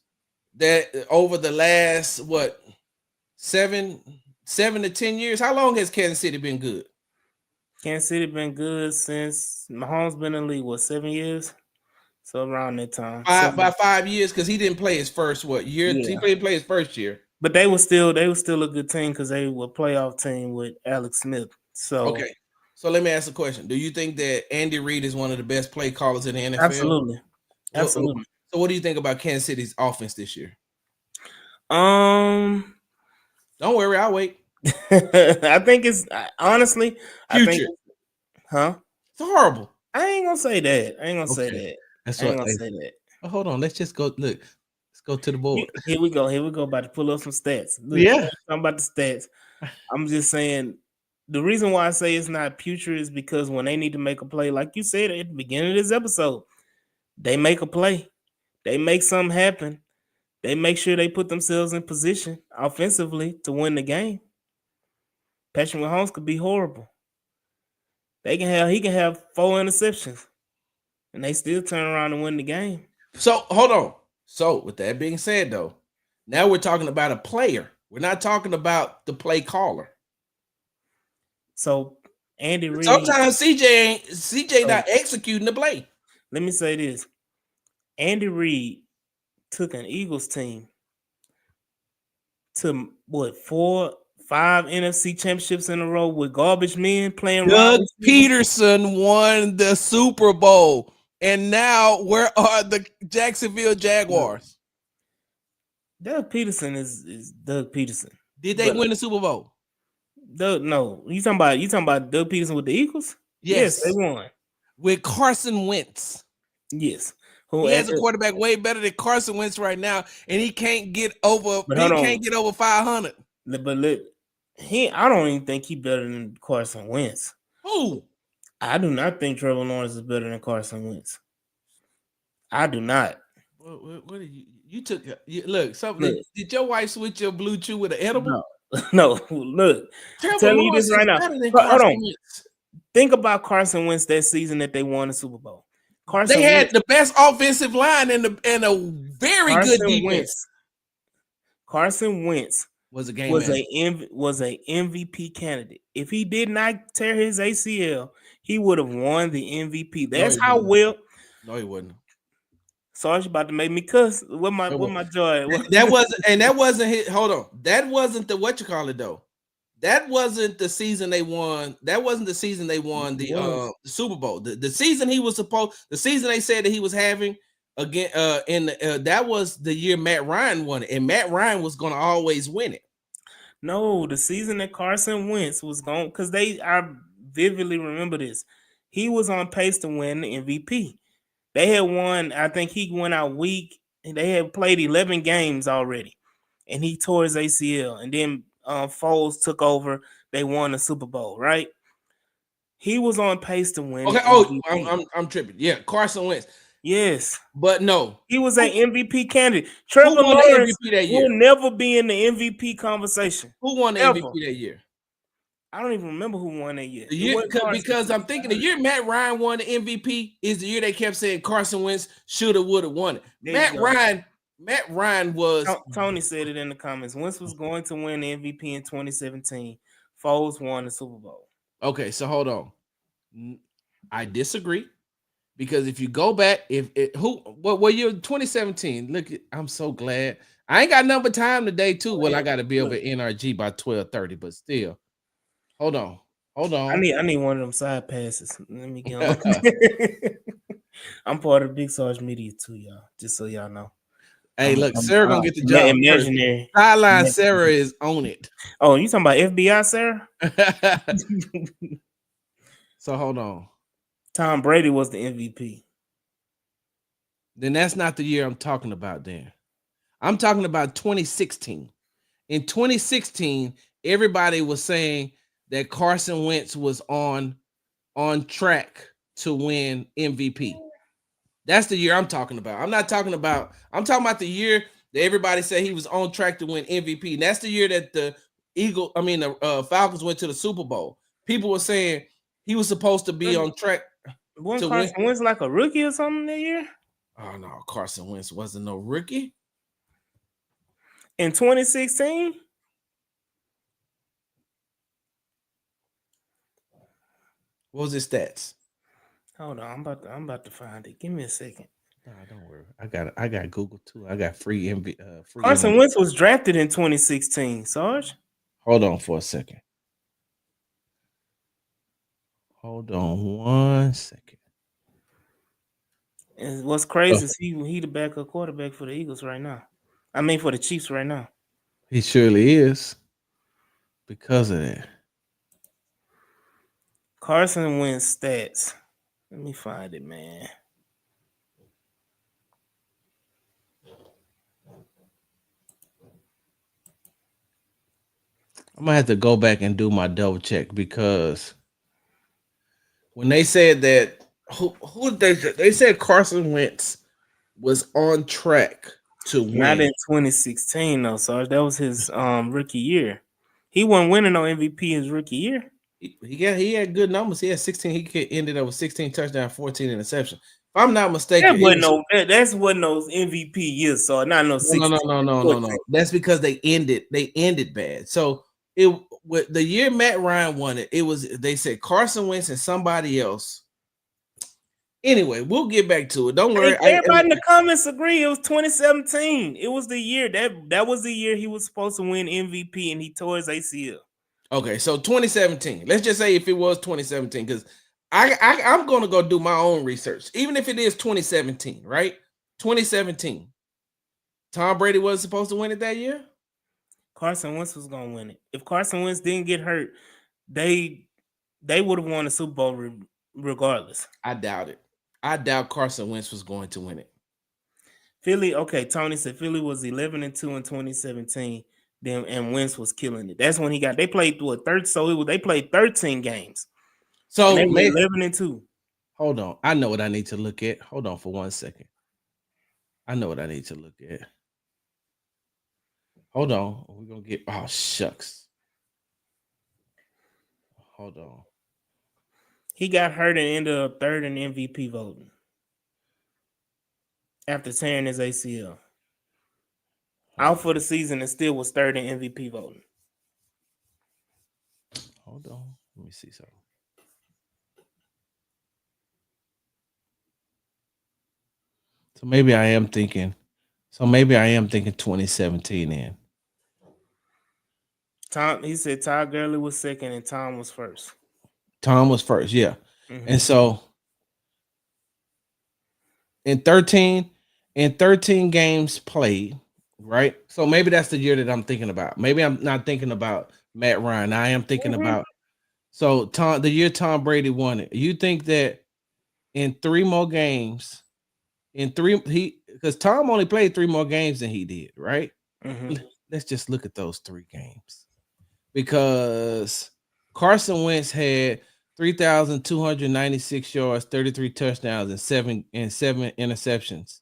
[SPEAKER 1] that over the last 7 to 10 years. How long has Kansas City been good?
[SPEAKER 3] Kansas City been good since Mahomes been in the league, 7 years? So around that time.
[SPEAKER 1] By 5 years, because he didn't play his first year? Yeah. He didn't play his first year.
[SPEAKER 3] But they were still a good team because they were a playoff team with Alex Smith. So
[SPEAKER 1] okay. So let me ask a question. Do you think that Andy Reid is one of the best play callers in the NFL?
[SPEAKER 3] Absolutely.
[SPEAKER 1] So what do you think about Kansas City's offense this year?
[SPEAKER 3] Don't
[SPEAKER 1] worry, I'll wait.
[SPEAKER 3] I think it's honestly
[SPEAKER 1] future.
[SPEAKER 3] It's
[SPEAKER 1] horrible.
[SPEAKER 3] I ain't gonna say that. Say that.
[SPEAKER 1] That's what I say that. Oh, hold on. Let's just go. Look, let's go to the board.
[SPEAKER 3] Here we go. About to pull up some stats. Look, I'm about the stats. I'm just saying the reason why I say it's not putrid is because when they need to make a play, like you said at the beginning of this episode, they make a play. They make something happen. They make sure they put themselves in position offensively to win the game. Patrick Mahomes could be horrible. He can have 4 interceptions, and they still turn around and win the game.
[SPEAKER 1] So hold on. So with that being said, though, now we're talking about a player. We're not talking about the play caller.
[SPEAKER 3] So Andy Reid.
[SPEAKER 1] Sometimes CJ not executing the play.
[SPEAKER 3] Let me say this: Andy Reid took an Eagles team to 5 NFC championships in a row with garbage men playing.
[SPEAKER 1] Doug Peterson won the Super Bowl, and now where are the Jacksonville Jaguars?
[SPEAKER 3] Doug Peterson is Doug Peterson.
[SPEAKER 1] Did they win the Super Bowl?
[SPEAKER 3] No, you talking about Doug Peterson with the Eagles? Yes, they
[SPEAKER 1] Yes,
[SPEAKER 3] won.
[SPEAKER 1] with Carson Wentz.
[SPEAKER 3] Yes. Who
[SPEAKER 1] He
[SPEAKER 3] at
[SPEAKER 1] has a
[SPEAKER 3] the,
[SPEAKER 1] quarterback way better than Carson Wentz right now, and he can't get over.
[SPEAKER 3] but
[SPEAKER 1] He
[SPEAKER 3] hold
[SPEAKER 1] can't
[SPEAKER 3] on.
[SPEAKER 1] get over 500.
[SPEAKER 3] But look, I don't even think he better than Carson Wentz.
[SPEAKER 1] Who?
[SPEAKER 3] I do not think Trevor Lawrence is better than Carson Wentz. I do not.
[SPEAKER 1] What did you took? Look, something.
[SPEAKER 3] Look,
[SPEAKER 1] Did your wife switch your blue chew with an edible?
[SPEAKER 3] no, no. Look, I'm
[SPEAKER 1] Trevor
[SPEAKER 3] telling you this
[SPEAKER 1] Lawrence is
[SPEAKER 3] right now.
[SPEAKER 1] better than
[SPEAKER 3] Hold
[SPEAKER 1] Carson
[SPEAKER 3] on.
[SPEAKER 1] Wentz.
[SPEAKER 3] Think about Carson Wentz that season that they won the Super Bowl.
[SPEAKER 1] They
[SPEAKER 3] Carson
[SPEAKER 1] had
[SPEAKER 3] Wentz,
[SPEAKER 1] the best offensive line and a very good
[SPEAKER 3] Carson
[SPEAKER 1] defense.
[SPEAKER 3] Carson Wentz
[SPEAKER 1] Was a game
[SPEAKER 3] was
[SPEAKER 1] manager.
[SPEAKER 3] was a MVP candidate. If he did not tear his ACL, he would have won the MVP.
[SPEAKER 1] No,
[SPEAKER 3] That's
[SPEAKER 1] he
[SPEAKER 3] how
[SPEAKER 1] wouldn't.
[SPEAKER 3] well.
[SPEAKER 1] No, he wouldn't.
[SPEAKER 3] Sarge about to make me cuss. What my joy?
[SPEAKER 1] That wasn't his. Hold on. That wasn't the what you call it though. That wasn't the season they won. That wasn't the season they won the Super Bowl. The season he was supposed. The season they said that he was having again. That was the year Matt Ryan won it, and Matt Ryan was going to always win it.
[SPEAKER 3] No, the season that Carson Wentz was gone because I vividly remember this. He was on pace to win the MVP. They had won. I think he went out weak. And they had played 11 games already, and he tore his ACL. And then Foles took over. They won the Super Bowl, right? He was on pace to win.
[SPEAKER 1] Okay.
[SPEAKER 3] The
[SPEAKER 1] Oh,
[SPEAKER 3] MVP.
[SPEAKER 1] I'm tripping. Yeah, Carson Wentz.
[SPEAKER 3] Yes,
[SPEAKER 1] But no,
[SPEAKER 3] he was an MVP candidate.
[SPEAKER 1] who
[SPEAKER 3] Trevor
[SPEAKER 1] won the
[SPEAKER 3] Lawrence
[SPEAKER 1] MVP that
[SPEAKER 3] will
[SPEAKER 1] year?
[SPEAKER 3] never be in the MVP conversation.
[SPEAKER 1] Who won the
[SPEAKER 3] Ever.
[SPEAKER 1] MVP that year?
[SPEAKER 3] I don't even remember who won that year.
[SPEAKER 1] The year because I'm thinking the year Matt Ryan won the MVP is the year they kept saying Carson Wentz shoulda woulda won it. Matt Ryan was.
[SPEAKER 3] Tony said it in the comments. Wentz was going to win the MVP in 2017. Foles won the Super Bowl.
[SPEAKER 1] Okay, so hold on. I disagree because if you go back, what year 2017? Look, I'm so glad I ain't got number time today too. Well, I got to be over at NRG by 12:30, but still, hold on.
[SPEAKER 3] I need one of them side passes. Let me get on. I'm part of the Big Sarge Media too, y'all. Just so y'all know.
[SPEAKER 1] Hey, look, Sarah gonna get the job.
[SPEAKER 3] Imaginary.
[SPEAKER 1] Sideline Sarah is on it.
[SPEAKER 3] Oh, you talking about FBI Sarah?
[SPEAKER 1] So hold on.
[SPEAKER 3] Tom Brady was the MVP.
[SPEAKER 1] Then that's not the year I'm talking about. Then I'm talking about 2016. In 2016, everybody was saying that Carson Wentz was on track to win MVP. That's the year I'm talking about. I'm talking about the year that everybody said he was on track to win MVP. And that's the year that the Falcons went to the Super Bowl. People were saying he was supposed to be on track
[SPEAKER 3] Wasn't Carson Wentz like a rookie or something that year?
[SPEAKER 1] Oh no, Carson Wentz wasn't no rookie.
[SPEAKER 3] In 2016?
[SPEAKER 1] What was his stats?
[SPEAKER 3] Hold on, I'm about to find it. Give me a second.
[SPEAKER 1] Nah, don't worry. I got Google too. I got free
[SPEAKER 3] Carson Wentz was drafted in 2016, Sarge.
[SPEAKER 1] Hold on for a second. Hold on 1 second.
[SPEAKER 3] And what's crazy is he the backup quarterback for the Eagles right now. I mean for the Chiefs right now.
[SPEAKER 1] He surely is. Because of that.
[SPEAKER 3] Carson Wentz stats. Let me find it, man.
[SPEAKER 1] I'm gonna have to go back and do my double check because when they said that who they said Carson Wentz was on track to win.
[SPEAKER 3] Not in 2016 though, Sarge. That was his rookie year. He wasn't winning on MVP his rookie year.
[SPEAKER 1] He had good numbers. He had 16. He ended up with 16 touchdowns, 14 interceptions. If I'm not mistaken,
[SPEAKER 3] that's wasn't those MVP years, so not no 16.
[SPEAKER 1] No. That's because they ended bad. So the year Matt Ryan won it, they said Carson Wentz and somebody else. Anyway, we'll get back to it. Don't worry.
[SPEAKER 3] Everybody in the comments agree. It was 2017. It was the year that was the year he was supposed to win MVP, and he tore his ACL.
[SPEAKER 1] Okay, so 2017. Let's just say if it was 2017, because I'm going to go do my own research, even if it is 2017, right? 2017. Tom Brady was supposed to win it that year?
[SPEAKER 3] Carson Wentz was gonna win it. If Carson Wentz didn't get hurt, they would have won the Super Bowl regardless.
[SPEAKER 1] I doubt it. I doubt Carson Wentz was going to win it.
[SPEAKER 3] Philly, okay, Tony said Philly was 11-2 in 2017. Then and Wentz was killing it. That's when he got. They played through a third, so they played 13 games.
[SPEAKER 1] So
[SPEAKER 3] and they were
[SPEAKER 1] maybe
[SPEAKER 3] 11-2.
[SPEAKER 1] hold on. I know what I need to look at. Hold on for 1 second. I know what I need to look at. Hold on. We're gonna get shucks. Hold on.
[SPEAKER 3] He got hurt and ended up third in MVP voting after tearing his ACL. Out for the season and still was third in MVP voting.
[SPEAKER 1] Hold on. Let me see something. So maybe I am thinking 2017 then.
[SPEAKER 3] He said Todd Gurley was second and Tom was first.
[SPEAKER 1] Tom was first, yeah.
[SPEAKER 3] Mm-hmm.
[SPEAKER 1] And so in 13 games played, right? So maybe that's the year that I'm thinking about. Maybe I'm not thinking about Matt Ryan. I am thinking about the year Tom Brady won it. You think that in 3 more games, because Tom only played 3 more games than he did, right?
[SPEAKER 3] Mm-hmm.
[SPEAKER 1] Let's just look at those 3 games. Because Carson Wentz had 3,296 yards, 33 touchdowns, and 7 interceptions,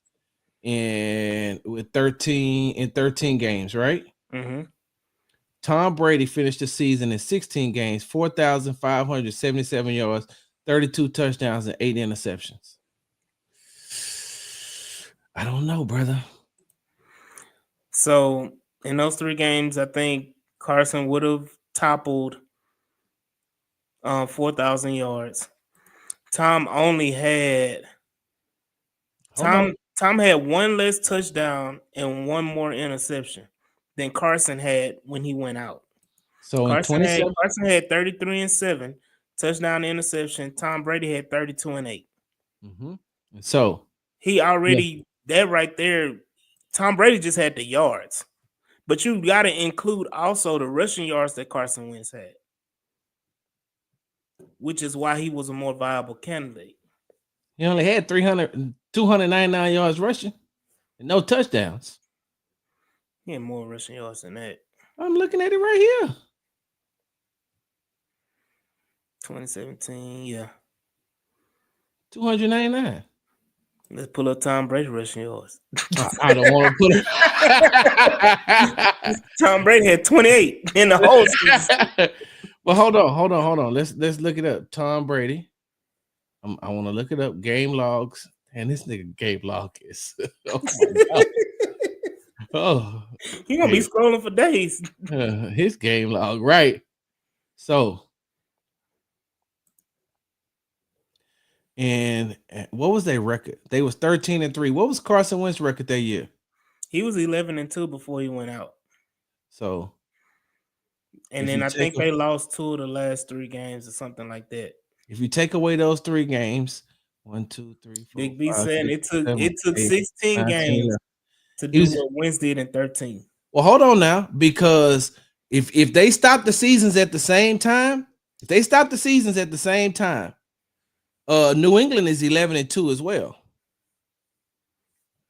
[SPEAKER 1] and with 13 games, right?
[SPEAKER 3] Mm-hmm.
[SPEAKER 1] Tom Brady finished the season in 16 games, 4,577 yards, 32 touchdowns, and 8 interceptions. I don't know, brother.
[SPEAKER 3] So in those 3 games, I think Carson would have toppled 4,000 yards. Tom only had Tom had 1 less touchdown and 1 more interception than Carson had when he went out.
[SPEAKER 1] So
[SPEAKER 3] Carson had 33-7 touchdown interception. Tom Brady had 32-8.
[SPEAKER 1] Mm-hmm. So
[SPEAKER 3] he already that right there. Tom Brady just had the yards, but you got to include also the rushing yards that Carson Wentz had, which is why he was a more viable candidate.
[SPEAKER 1] He only had 299 yards rushing and no touchdowns.
[SPEAKER 3] He had more rushing yards than that.
[SPEAKER 1] I'm looking at it right here.
[SPEAKER 3] 2017, yeah.
[SPEAKER 1] 299.
[SPEAKER 3] Let's pull up Tom Brady rushing yards.
[SPEAKER 1] I don't want to put it.
[SPEAKER 3] Tom Brady had 28 in the whole season.
[SPEAKER 1] Well, hold on. Let's look it up. Tom Brady. I want to look it up. Game logs. And this nigga game log is. Oh my god. Oh,
[SPEAKER 3] he gonna be scrolling for days.
[SPEAKER 1] His game log, right? So, and what was their record? They was 13-3. What was Carson Wentz's record that year?
[SPEAKER 3] He was 11-2 before he went out.
[SPEAKER 1] So,
[SPEAKER 3] and then I think they lost 2 of the last 3 games or something like that.
[SPEAKER 1] If you take away those 3 games, 1, 2, 3, 4.
[SPEAKER 3] Big B said it took 16 games to do what Wentz did in 13.
[SPEAKER 1] Well, hold on now, because if they stop the seasons at the same time, New England is 11-2 as well.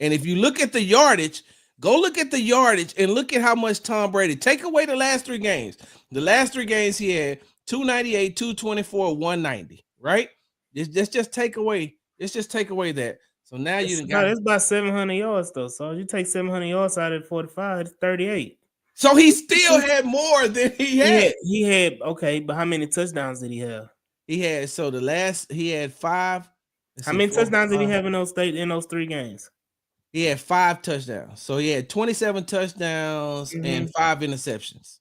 [SPEAKER 1] And if you look at the yardage, go look at the yardage and look at how much Tom Brady. Take away the last 3 games. The last 3 games he had 298, 224, 190. Right? Let's just take away. Let's just take away that. So now it's
[SPEAKER 3] about 700 yards though. So you take 700 yards out of 45, it's 38.
[SPEAKER 1] So he still had more than he had.
[SPEAKER 3] He had okay, but how many touchdowns did he have?
[SPEAKER 1] He had 5.
[SPEAKER 3] How many touchdowns did he have in those 3 games?
[SPEAKER 1] He had 5 touchdowns. So he had 27 touchdowns and 5 interceptions.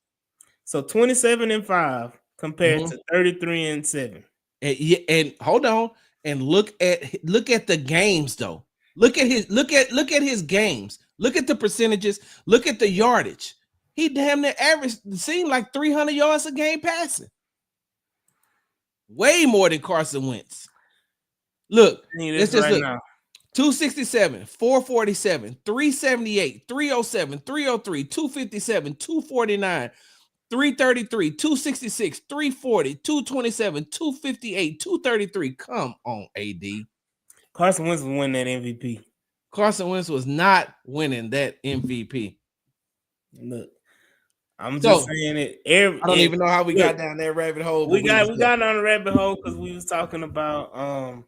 [SPEAKER 3] So 27-5 compared to 33-7.
[SPEAKER 1] And hold on, and look at the games though. Look at his games. Look at the percentages. Look at the yardage. He damn near seemed like 300 yards a game passing. Way more than Carson Wentz. Look, let's just look. Now. 267, 447, 378, 307, 303, 257, 249, 333, 266, 340, 227, 258, 233. Come on, AD.
[SPEAKER 3] Carson Wentz was winning that MVP.
[SPEAKER 1] Carson Wentz was not winning that MVP.
[SPEAKER 3] Look, I'm just
[SPEAKER 1] So
[SPEAKER 3] saying it.
[SPEAKER 1] I don't even know how we got
[SPEAKER 3] Look,
[SPEAKER 1] down that rabbit hole. But
[SPEAKER 3] we got on the rabbit hole because we was talking about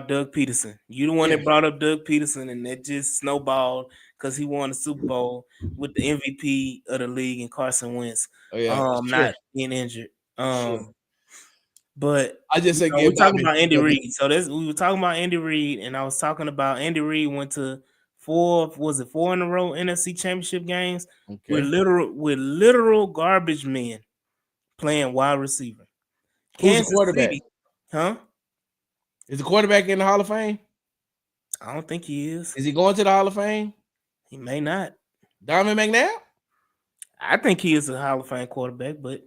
[SPEAKER 3] Doug Peterson. You the one
[SPEAKER 1] Yeah.
[SPEAKER 3] that brought up Doug Peterson, and that just snowballed because he won the Super Bowl with the MVP of the league and Carson Wentz.
[SPEAKER 1] Oh yeah, sure.
[SPEAKER 3] Not being injured.
[SPEAKER 1] Sure.
[SPEAKER 3] But
[SPEAKER 1] I just say
[SPEAKER 3] we're
[SPEAKER 1] give
[SPEAKER 3] talking
[SPEAKER 1] Bobby
[SPEAKER 3] about Andy Reid. So we were talking about Andy Reid, and I was talking about Andy Reid went to 4 in a row NFC Championship games with literal garbage men playing wide receiver.
[SPEAKER 1] Who's the
[SPEAKER 3] Kansas
[SPEAKER 1] quarterback?
[SPEAKER 3] City, huh?
[SPEAKER 1] Is the quarterback in the Hall of Fame?
[SPEAKER 3] I don't think he is.
[SPEAKER 1] Is he going to the Hall of Fame?
[SPEAKER 3] He may not.
[SPEAKER 1] Donovan McNabb?
[SPEAKER 3] I think he is a Hall of Fame quarterback, but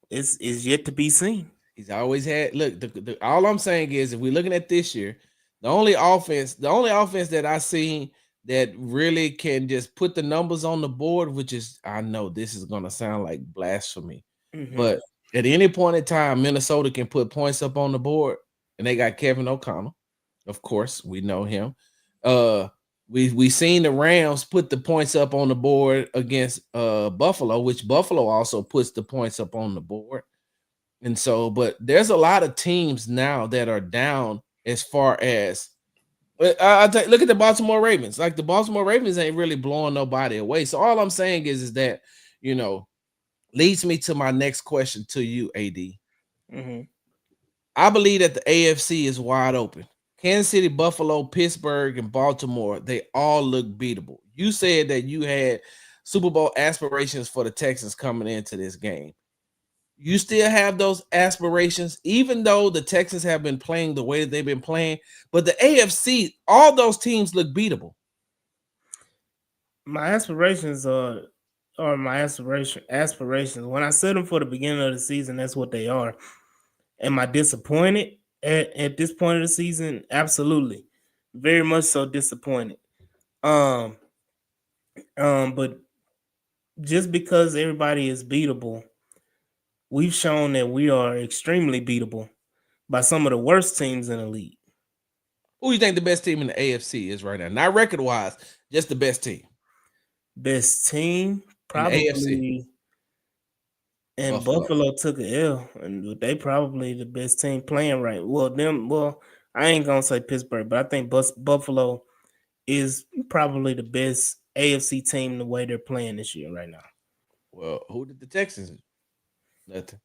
[SPEAKER 3] it's yet to be seen.
[SPEAKER 1] He's always had. Look, all I'm saying is, if we're looking at this year, the only offense that I see that really can just put the numbers on the board, which is, I know this is going to sound like blasphemy, but at any point in time, Minnesota can put points up on the board, and they got Kevin O'Connell. Of course, we know him. We seen the Rams put the points up on the board against Buffalo, which Buffalo also puts the points up on the board. And so, but there's a lot of teams now that are down as far as look at the Baltimore Ravens. Like the Baltimore Ravens ain't really blowing nobody away. So all I'm saying is that, leads me to my next question to you, AD. I believe that the AFC is wide open. Kansas City, Buffalo, Pittsburgh, and Baltimore, they all look beatable. You said that you had Super Bowl aspirations for the Texans coming into this game. You still have those aspirations, even though the Texans have been playing the way that they've been playing. But the AFC, all those teams look beatable.
[SPEAKER 3] My aspirations are my aspirations. When I set them for the beginning of the season, that's what they are. Am I disappointed at this point of the season? Absolutely. Very much so disappointed. But just because everybody is beatable, we've shown that we are extremely beatable by some of the worst teams in the league.
[SPEAKER 1] Who do you think the best team in the AFC is right now? Not record-wise, just the best team.
[SPEAKER 3] Best team, probably.
[SPEAKER 1] AFC.
[SPEAKER 3] And Buffalo took an L, and they probably the best team playing right. Well, I ain't gonna say Pittsburgh, but I think Buffalo is probably the best AFC team the way they're playing this year right now.
[SPEAKER 1] Well, who did the Texans? Nothing.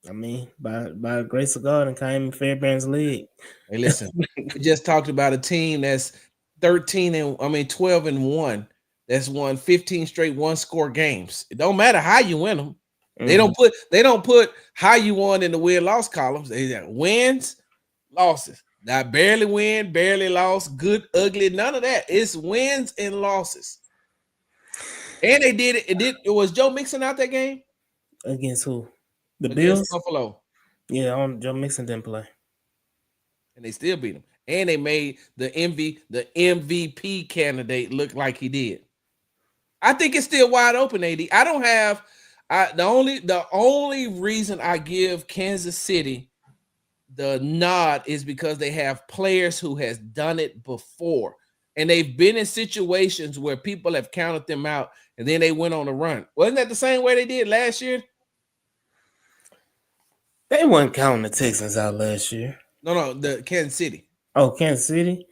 [SPEAKER 3] I mean, by the grace of God and Kaimi Fairbairn's league.
[SPEAKER 1] Hey, listen, we just talked about a team that's 12-1. That's won 15 straight one-score games. It don't matter how you win them. They don't put how you won in the win-loss columns. They got wins, losses. Not barely win, barely lost, good, ugly, none of that. It's wins and losses. And they did it. It was Joe Mixon out that game?
[SPEAKER 3] Against who? The
[SPEAKER 1] Against
[SPEAKER 3] Bills?
[SPEAKER 1] Buffalo.
[SPEAKER 3] Yeah, Joe Mixon didn't play.
[SPEAKER 1] And they still beat him. And they made the MVP candidate look like he did. I think it's still wide open, AD. The only reason I give Kansas City the nod is because they have players who has done it before. And they've been in situations where people have counted them out and then they went on a run. Wasn't that the same way they did last year?
[SPEAKER 3] They weren't counting the Texans out last year.
[SPEAKER 1] No, the Kansas City.
[SPEAKER 3] Oh, Kansas City?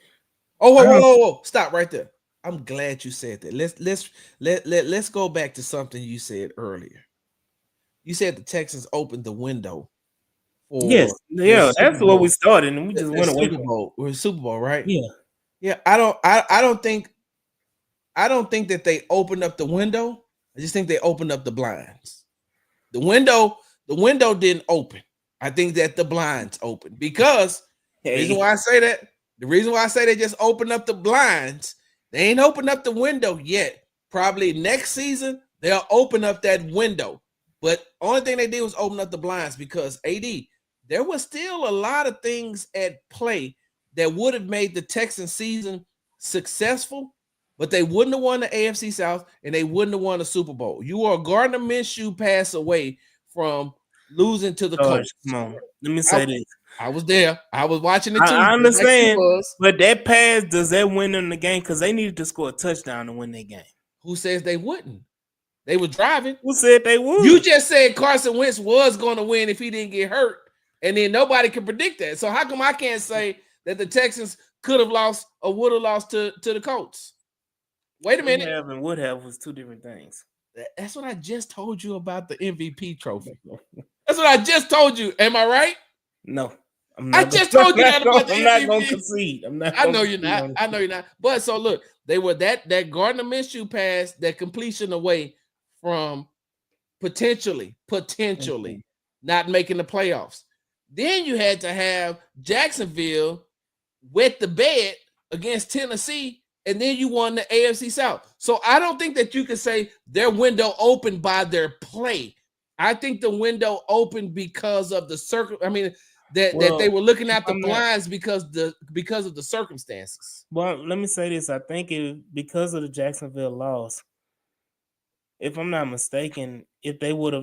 [SPEAKER 1] Oh, whoa. Stop right there. I'm glad you said that. Let's go back to something you said earlier. You said the Texans opened the window for
[SPEAKER 3] that's what we started, and we just went away from
[SPEAKER 1] it. We're Super Bowl, right?
[SPEAKER 3] Yeah.
[SPEAKER 1] I don't think that they opened up the window. I just think they opened up the blinds. The window didn't open. I think that the blinds opened because the reason why I say they just opened up the blinds. They ain't opened up the window yet. Probably next season they'll open up that window. But only thing they did was open up the blinds because AD, there was still a lot of things at play that would have made the Texans season successful, but they wouldn't have won the AFC South and they wouldn't have won the Super Bowl. You are Gardner Minshew pass away from losing to the Colts.
[SPEAKER 3] Come on. Let me say this.
[SPEAKER 1] I was there. I was watching it too.
[SPEAKER 3] I understand,
[SPEAKER 1] like
[SPEAKER 3] but that pass, does that win them the game? Because they needed to score a touchdown to win that game.
[SPEAKER 1] Who says they wouldn't? They were driving.
[SPEAKER 3] Who said they would?
[SPEAKER 1] You just said Carson Wentz was going to win if he didn't get hurt, and then nobody can predict that. So how come I can't say that the Texans could have lost or would have lost to the Colts? Wait a minute.
[SPEAKER 3] Have and would have was two different things.
[SPEAKER 1] That's what I just told you about the MVP trophy. That's what I just told you. Am I right?
[SPEAKER 3] No.
[SPEAKER 1] I just told you that about the
[SPEAKER 3] I'm
[SPEAKER 1] MVP.
[SPEAKER 3] not going to concede.
[SPEAKER 1] I know you're not. I know you're not. But so look, they were that Gardner Minshew pass, that completion away from potentially not making the playoffs. Then you had to have Jacksonville wet the bed against Tennessee, and then you won the AFC South. So I don't think that you can say their window opened by their play. I think the window opened because of the that they were looking at the blinds because of the circumstances.
[SPEAKER 3] Well, let me say this. I think because of the Jacksonville loss, if I'm not mistaken, if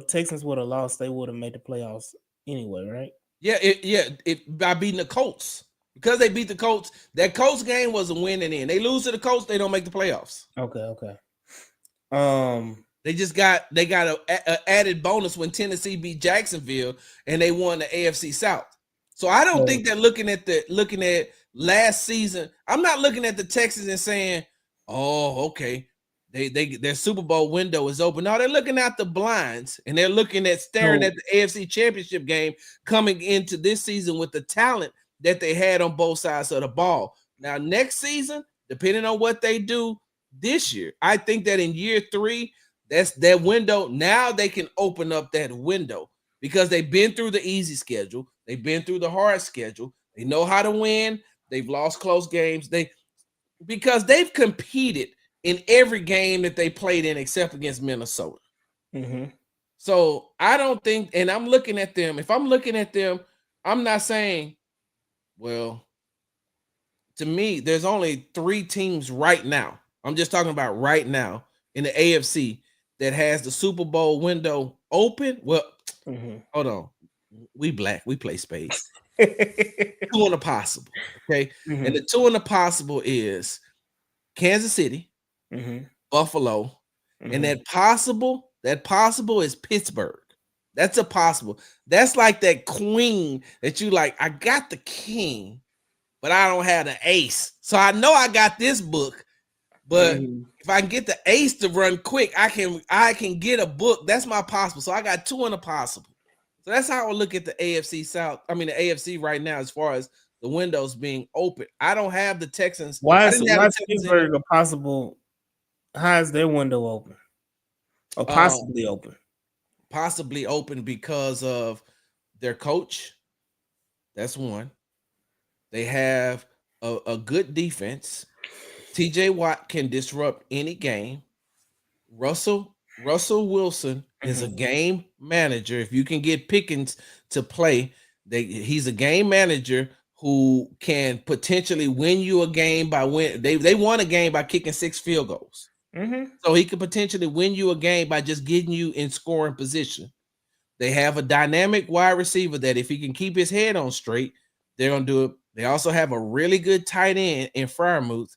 [SPEAKER 3] Texans would have lost, they would have made the playoffs anyway, right?
[SPEAKER 1] Yeah, by beating the Colts. Because they beat the Colts, that Colts game was a win and in. They lose to the Colts, they don't make the playoffs.
[SPEAKER 3] Okay.
[SPEAKER 1] They got an added bonus when Tennessee beat Jacksonville and they won the AFC South. So I don't think they're looking at last season. I'm not looking at the Texans and saying, "Oh, okay, their Super Bowl window is open." No, they're looking at the blinds and they're looking at staring at the AFC Championship game coming into this season with the talent that they had on both sides of the ball. Now, next season, depending on what they do this year, I think that in year 3, that's that window. Now they can open up that window because they've been through the easy schedule. They've been through the hard schedule. They know how to win. They've lost close games. Because they've competed in every game that they played in except against Minnesota.
[SPEAKER 3] Mm-hmm.
[SPEAKER 1] So I don't think, and I'm looking at them. If I'm looking at them, I'm not saying, well, to me, there's only 3 teams right now. I'm just talking about right now in the AFC that has the Super Bowl window open. Well, hold on. We black. We play spades. 2 in the possible. Okay. Mm-hmm. And the 2 in the possible is Kansas City, Buffalo, and that possible is Pittsburgh. That's a possible. That's like that queen that you like. I got the king, but I don't have the ace. So I know I got this book, but if I can get the ace to run quick, I can get a book. That's my possible. So I got 2 in the possible. So that's how I look at the AFC South. I mean, the AFC right now, as far as the windows being open. I don't have the Texans.
[SPEAKER 3] Why is Pittsburgh a possible? How is their window open? Or possibly open?
[SPEAKER 1] Possibly open because of their coach. That's one. They have a good defense. TJ Watt can disrupt any game. Russell Wilson is a game manager. If you can get Pickens to play, he's a game manager who can potentially win you a game by they won a game by kicking 6 field goals. So he could potentially win you a game by just getting you in scoring position. They have a dynamic wide receiver that if he can keep his head on straight, they're going to do it. They also have a really good tight end in Freiermuth.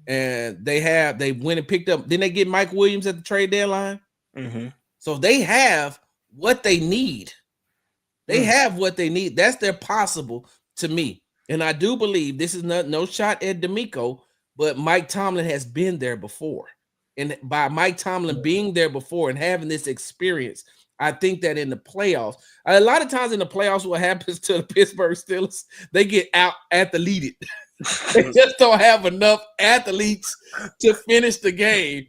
[SPEAKER 1] And they went and picked up. Didn't they get Mike Williams at the trade deadline? So they have what they need. They have what they need. That's their possible to me. And I do believe this is no shot at D'Amico, but Mike Tomlin has been there before. And by Mike Tomlin being there before and having this experience, I think that in the playoffs, a lot of times in the playoffs, what happens to the Pittsburgh Steelers, they get out athleted. They just don't have enough athletes to finish the game.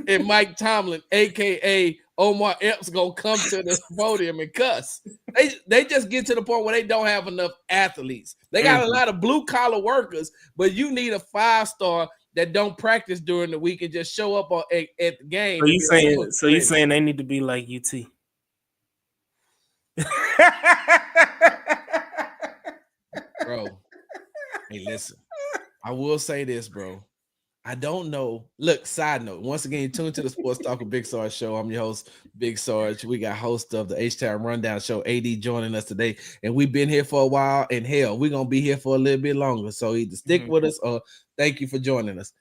[SPEAKER 1] And Mike Tomlin, a.k.a. Omar Epps, going to come to the podium and cuss. They just get to the point where they don't have enough athletes. They got a lot of blue-collar workers, but you need a 5-star that don't practice during the week and just show up at the game.
[SPEAKER 3] So you saying they need to be like UT?
[SPEAKER 1] Bro, Hey, listen. I will say this, bro. I don't know. Look, side note. Once again, you tune to the Sports Talk with Big Sarge show. I'm your host, Big Sarge. We got host of the H-Town Rundown show, AD, joining us today. And we've been here for a while. And hell, we're going to be here for a little bit longer. So either stick with us or thank you for joining us.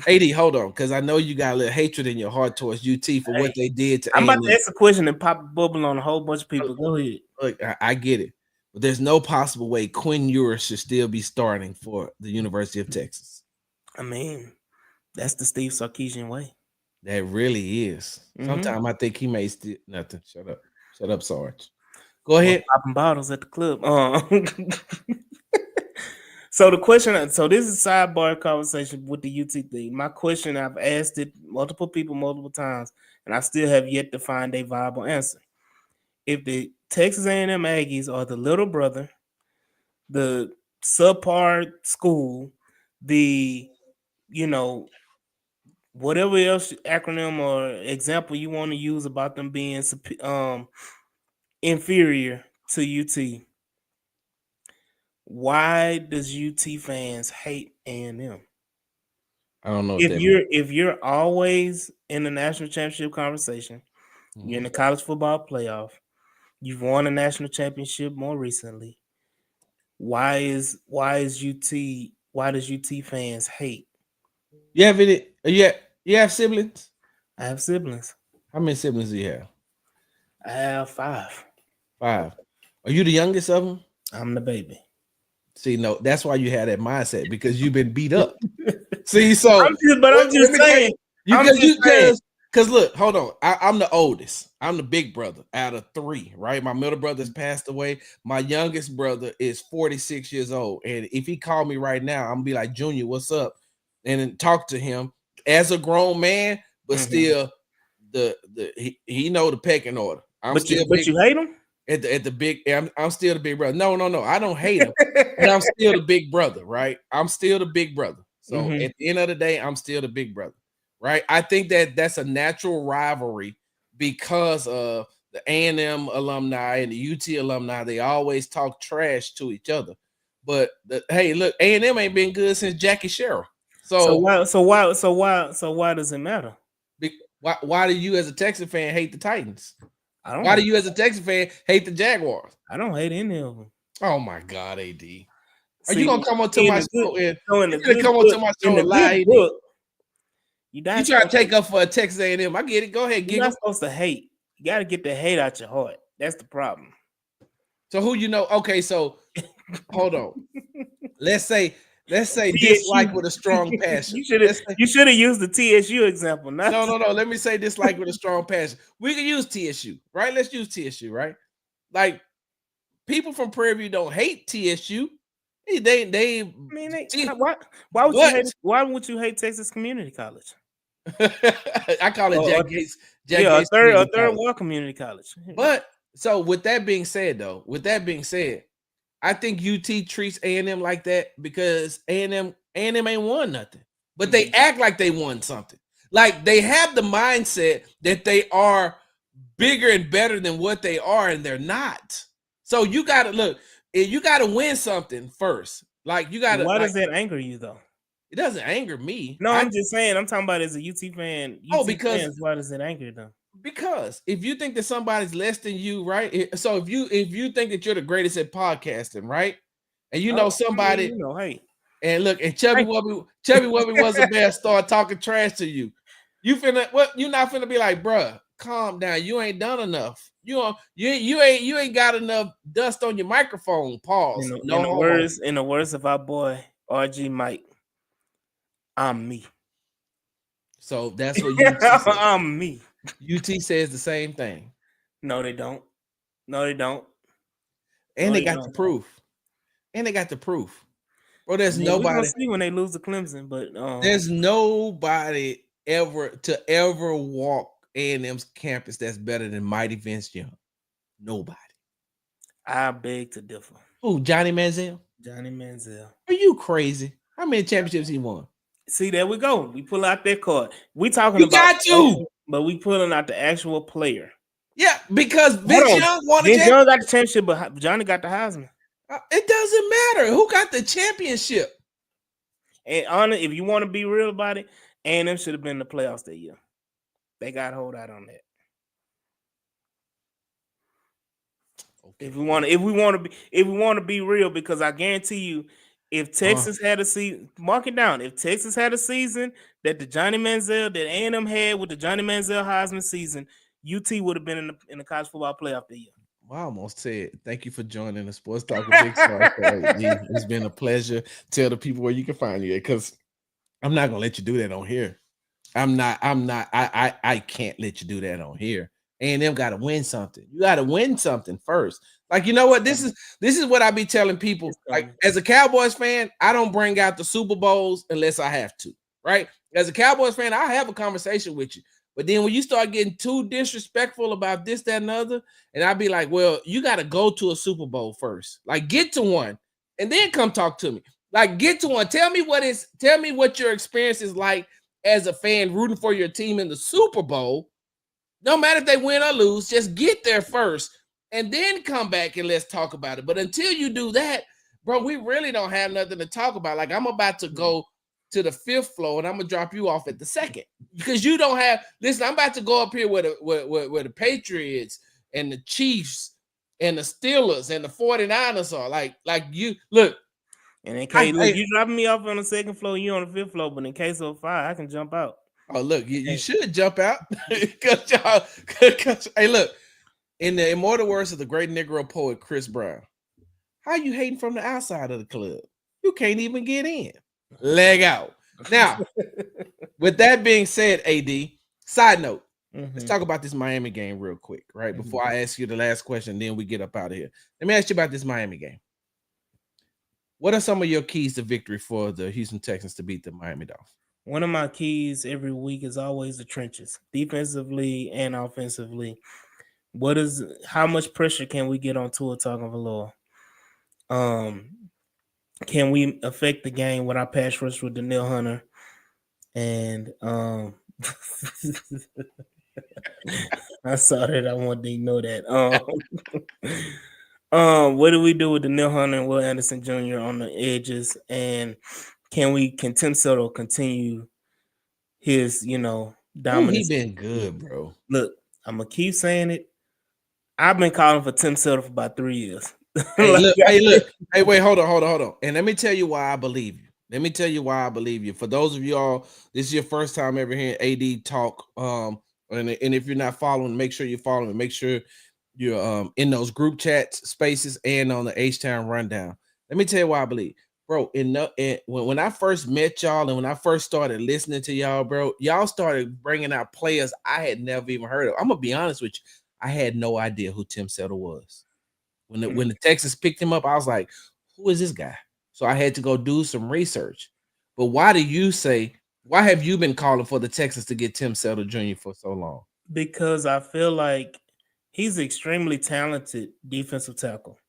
[SPEAKER 1] AD, hold on, because I know you got a little hatred in your heart towards UT for what they did to
[SPEAKER 3] I'm
[SPEAKER 1] A&M.
[SPEAKER 3] about to ask a question and pop a bubble on a whole bunch of people. Go ahead.
[SPEAKER 1] Look, I get it. But there's no possible way Quinn Ewers should still be starting for the University of Texas.
[SPEAKER 3] I mean, that's the Steve Sarkisian way.
[SPEAKER 1] That really is. Sometimes I think he may still nothing. Shut up, Sarge. Go ahead.
[SPEAKER 3] Popping bottles at the club. So the question, so this is a sidebar conversation with the UT thing. My question, I've asked it multiple people multiple times, and I still have yet to find a viable answer. If the Texas A&M Aggies are the little brother, the subpar school, the, whatever else acronym or example you want to use about them being inferior to UT, why does UT fans hate A&M?
[SPEAKER 1] I don't know
[SPEAKER 3] if you're always in the national championship conversation, you're in the college football playoff, you've won a national championship more recently. Why does UT fans hate?
[SPEAKER 1] You have any? You have siblings?
[SPEAKER 3] I have siblings.
[SPEAKER 1] How many siblings do you have?
[SPEAKER 3] I have 5.
[SPEAKER 1] 5. Are you the youngest of them?
[SPEAKER 3] I'm the baby.
[SPEAKER 1] See, no, that's why you had that mindset, because you've been beat up. See, so
[SPEAKER 3] I'm just saying.
[SPEAKER 1] Because look, hold on. I'm the oldest. I'm the big brother out of 3, right? My middle brother's passed away. My youngest brother is 46 years old. And if he called me right now, I'm gonna be like, Junior, what's up? And then talk to him as a grown man, but still he know the pecking order.
[SPEAKER 3] But you hate him?
[SPEAKER 1] At the big, I'm still the big brother. No, I don't hate him, but I'm still the big brother, right? I'm still the big brother. So at the end of the day, I'm still the big brother, right? I think that's a natural rivalry because of the A&M alumni and the UT alumni. They always talk trash to each other. But hey, look, A&M ain't been good since Jackie Sherrill. So
[SPEAKER 3] why does it matter?
[SPEAKER 1] Why do you as a Texas fan hate the Titans?
[SPEAKER 3] Why
[SPEAKER 1] do you as a Texas fan hate the Jaguars?
[SPEAKER 3] I don't hate any of them.
[SPEAKER 1] Oh my God, AD. Are you gonna come up to my show and lie? You trying to take up for a Texas A&M? I get it. Go ahead.
[SPEAKER 3] You're not supposed to hate. You got to get the hate out your heart. That's the problem.
[SPEAKER 1] So who you know? Okay, so hold on. Let's say dislike with a strong passion.
[SPEAKER 3] You should have used the TSU example.
[SPEAKER 1] No. Let me say dislike with a strong passion. We can use TSU, right? Let's use TSU, right? Like, people from Prairie View don't hate TSU.
[SPEAKER 3] Why would you hate Texas Community College?
[SPEAKER 1] I call it Jack Gates.
[SPEAKER 3] A third world community college.
[SPEAKER 1] But so with that being said, I think UT treats A&M like that because A&M ain't won nothing, but they act like they won something. Like they have the mindset that they are bigger and better than what they are, and they're not. So you gotta look. You gotta win something first. Like you gotta.
[SPEAKER 3] Why does that anger you though?
[SPEAKER 1] It doesn't anger me.
[SPEAKER 3] No, I'm just saying. I'm talking about as a UT fan. Why does it anger them?
[SPEAKER 1] Because if you think that somebody's less than you, right? So if you think that you're the greatest at podcasting, right? And you know somebody,
[SPEAKER 3] hey.
[SPEAKER 1] And look, and Chubby Wubby was a bad start talking trash to you. You're not finna be like, bruh, calm down. You ain't done enough. You ain't got enough dust on your microphone. Pause.
[SPEAKER 3] In the words of our boy RG Mike, I'm me.
[SPEAKER 1] So that's what UT says.
[SPEAKER 3] I'm me.
[SPEAKER 1] UT says the same thing.
[SPEAKER 3] No, they don't.
[SPEAKER 1] And they got the proof. Well, there's nobody.
[SPEAKER 3] We're gonna see when they lose to Clemson, but
[SPEAKER 1] there's nobody ever walk A&M's campus that's better than Mighty Vince Young. Nobody.
[SPEAKER 3] I beg to differ.
[SPEAKER 1] Who? Johnny Manziel?
[SPEAKER 3] Johnny Manziel.
[SPEAKER 1] Are you crazy? How many championships he won?
[SPEAKER 3] See, there we go. We pull out that card. We talking about
[SPEAKER 1] got you,
[SPEAKER 3] but we pulling out the actual player.
[SPEAKER 1] Yeah, because Vince Young won
[SPEAKER 3] Vince Young got the championship, but Johnny got the Heisman.
[SPEAKER 1] It doesn't matter who got the championship.
[SPEAKER 3] And if you want to be real about it, A&M should have been in the playoffs that year. They got hold out on that.
[SPEAKER 1] Okay.
[SPEAKER 3] If we want to be real, because I guarantee you, if Texas had a season, mark it down. If Texas had a season that that A&M had with the Johnny Manziel Heisman season, UT would have been in the college football playoff that year.
[SPEAKER 1] Well, I almost said thank you for joining the Sports Talk with Big Star Show, AD. It's been a pleasure. Tell the people where you can find you because I'm not gonna let you do that on here. I can't let you do that on here. And them gotta win something. You gotta win something first. Like, you know what? This is what I be telling people. Like, as a Cowboys fan, I don't bring out the Super Bowls unless I have to, right? As a Cowboys fan, I have a conversation with you. But then when you start getting too disrespectful about this, that, and other, and I'd be like, well, you got to go to a Super Bowl first. Like, get to one and then come talk to me. Like, get to one. Tell me what your experience is like as a fan rooting for your team in the Super Bowl. No matter if they win or lose, just get there first and then come back and let's talk about it. But until you do that, bro, we really don't have nothing to talk about. Like, I'm about to go to the 5th floor and I'm gonna drop you off at the 2nd because you don't have. Listen, I'm about to go up here where the Patriots and the Chiefs and the Steelers and the 49ers are. Like you look.
[SPEAKER 3] And in case you dropping me off on the 2nd floor, you on the 5th floor, but in case of fire, I can jump out.
[SPEAKER 1] Oh, look, you should jump out because hey, look, in the immortal words of the great Negro poet Chris Brown, how you hating from the outside of the club? You can't even get in. Leg out. Now, with that being said, AD, side note, let's talk about this Miami game real quick, right? Before I ask you the last question, then we get up out of here. Let me ask you about this Miami game. What are some of your keys to victory for the Houston Texans to beat the Miami Dolphins?
[SPEAKER 3] One of my keys every week is always the trenches, defensively and offensively. How much pressure can we get on Tua Tagovailoa? Can we affect the game with our pass rush with Danielle Hunter? And I saw that. I wanted to know that. What do we do with Danielle Hunter and Will Anderson Jr. on the edges? And can Tim Settle continue his, dominance?
[SPEAKER 1] He been good, bro.
[SPEAKER 3] Look, I'm gonna keep saying it. I've been calling for Tim Settle for about 3 years.
[SPEAKER 1] Hey, look. Hey, wait, hold on. And let me tell you why I believe you. For those of y'all, this is your first time ever hearing AD talk. And if you're not following, make sure you're following. Make sure you're in those group chat spaces and on the H-Town rundown. Let me tell you why I believe. Bro, when I first met y'all and when I first started listening to y'all, bro, y'all started bringing out players I had never even heard of. I'm gonna be honest with you. I had no idea who Tim Settle was. When the Texans picked him up, I was like, who is this guy? So I had to go do some research. But why have you been calling for the Texans to get Tim Settle Jr. for so long?
[SPEAKER 3] Because I feel like he's extremely talented defensive tackle.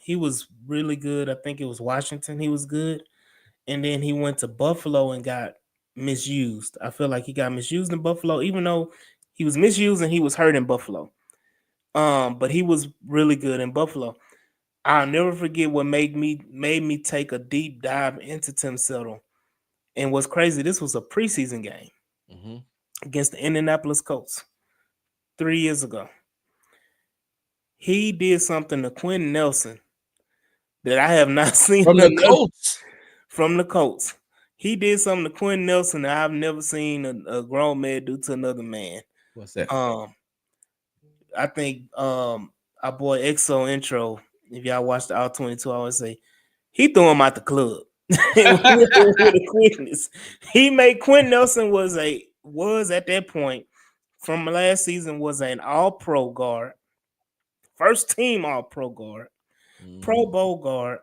[SPEAKER 3] He was really good. I think it was Washington. He was good. And then he went to Buffalo and got misused. I feel like he got misused in Buffalo, even though he was misused and he was hurt in Buffalo. But he was really good in Buffalo. I'll never forget what made me take a deep dive into Tim Settle. And what's crazy, this was a preseason game against the Indianapolis Colts 3 years ago. He did something to Quentin Nelson that I have not seen
[SPEAKER 1] from the Colts.
[SPEAKER 3] From the Colts. He did something to Quentin Nelson that I've never seen a grown man do to another man.
[SPEAKER 1] What's that?
[SPEAKER 3] I think our boy EXO intro, if y'all watch the All 22, I always say he threw him out the club with a quickness. He made Quentin Nelson was at that point from last season was an all-pro guard, first team all-pro guard, Pro Bowl guard,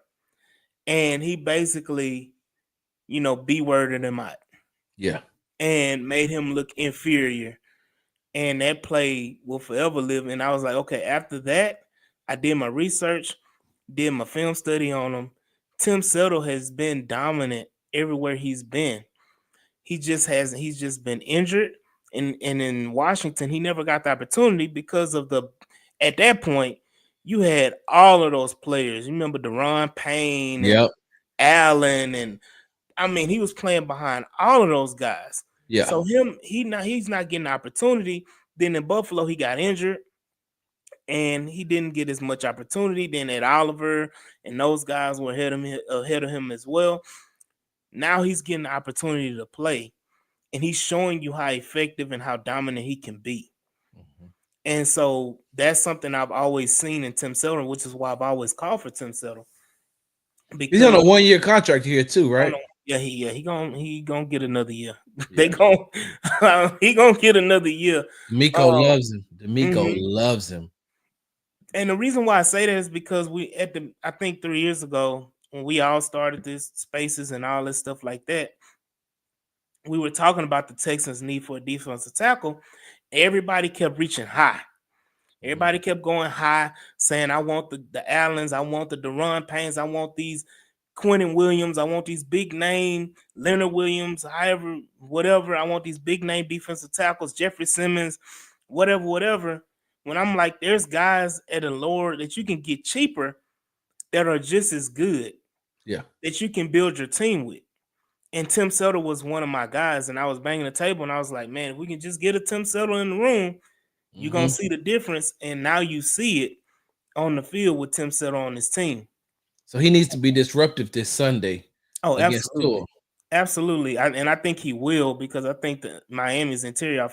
[SPEAKER 3] and he basically, B-worded him out.
[SPEAKER 1] Yeah.
[SPEAKER 3] And made him look inferior. And that play will forever live. And I was like, okay, after that, I did my research, did my film study on him. Tim Settle has been dominant everywhere he's been. He's just been injured. And in Washington, he never got the opportunity because of at that point, you had all of those players. You remember Deron Payne and Allen and I mean, he was playing behind all of those guys.
[SPEAKER 1] Yeah.
[SPEAKER 3] So he's not getting opportunity. Then in Buffalo, he got injured and he didn't get as much opportunity. Then Ed Oliver and those guys were ahead of him as well. Now he's getting the opportunity to play, and he's showing you how effective and how dominant he can be.
[SPEAKER 1] Mhm.
[SPEAKER 3] And so that's something I've always seen in Tim Seldon, which is why I've always called for Tim Seldon.
[SPEAKER 1] He's on
[SPEAKER 3] Because
[SPEAKER 1] a 1-year contract here too,
[SPEAKER 3] I
[SPEAKER 1] right?
[SPEAKER 3] don't know, he gonna get another year.
[SPEAKER 1] Yeah.
[SPEAKER 3] He gonna get another year.
[SPEAKER 1] D'Amico
[SPEAKER 3] Um,
[SPEAKER 1] loves him. D'Amico
[SPEAKER 3] mhm.
[SPEAKER 1] loves him.
[SPEAKER 3] And the reason why I say that is because I think 3 years ago when we all started this spaces and all this stuff like that, we were talking about the Texans' need for a defensive tackle. Everybody kept reaching high.
[SPEAKER 1] Mhm.
[SPEAKER 3] Everybody kept going high, saying, I want the Allens, I want the Deron Paynes, I want these Quentin Williams, I want these big name Leonard Williams, however, whatever. I want these big name defensive tackles, Jeffrey Simmons, whatever, whatever. When I'm like, there's guys at a lower that you can get cheaper that are just as good
[SPEAKER 1] Yeah.
[SPEAKER 3] that you can build your team with. And Tim Settle was one of my guys, and I was banging the table, and I was like, man, if we can just get a Tim Settle in the room, you're gonna
[SPEAKER 1] Mhm.
[SPEAKER 3] see the difference. And now you see it on the field with Tim Settle on his team.
[SPEAKER 1] So he needs to be disruptive this Sunday
[SPEAKER 3] Oh,
[SPEAKER 1] against
[SPEAKER 3] absolutely.
[SPEAKER 1] Tua.
[SPEAKER 3] Absolutely. And I think he will, because I think that Miami's interior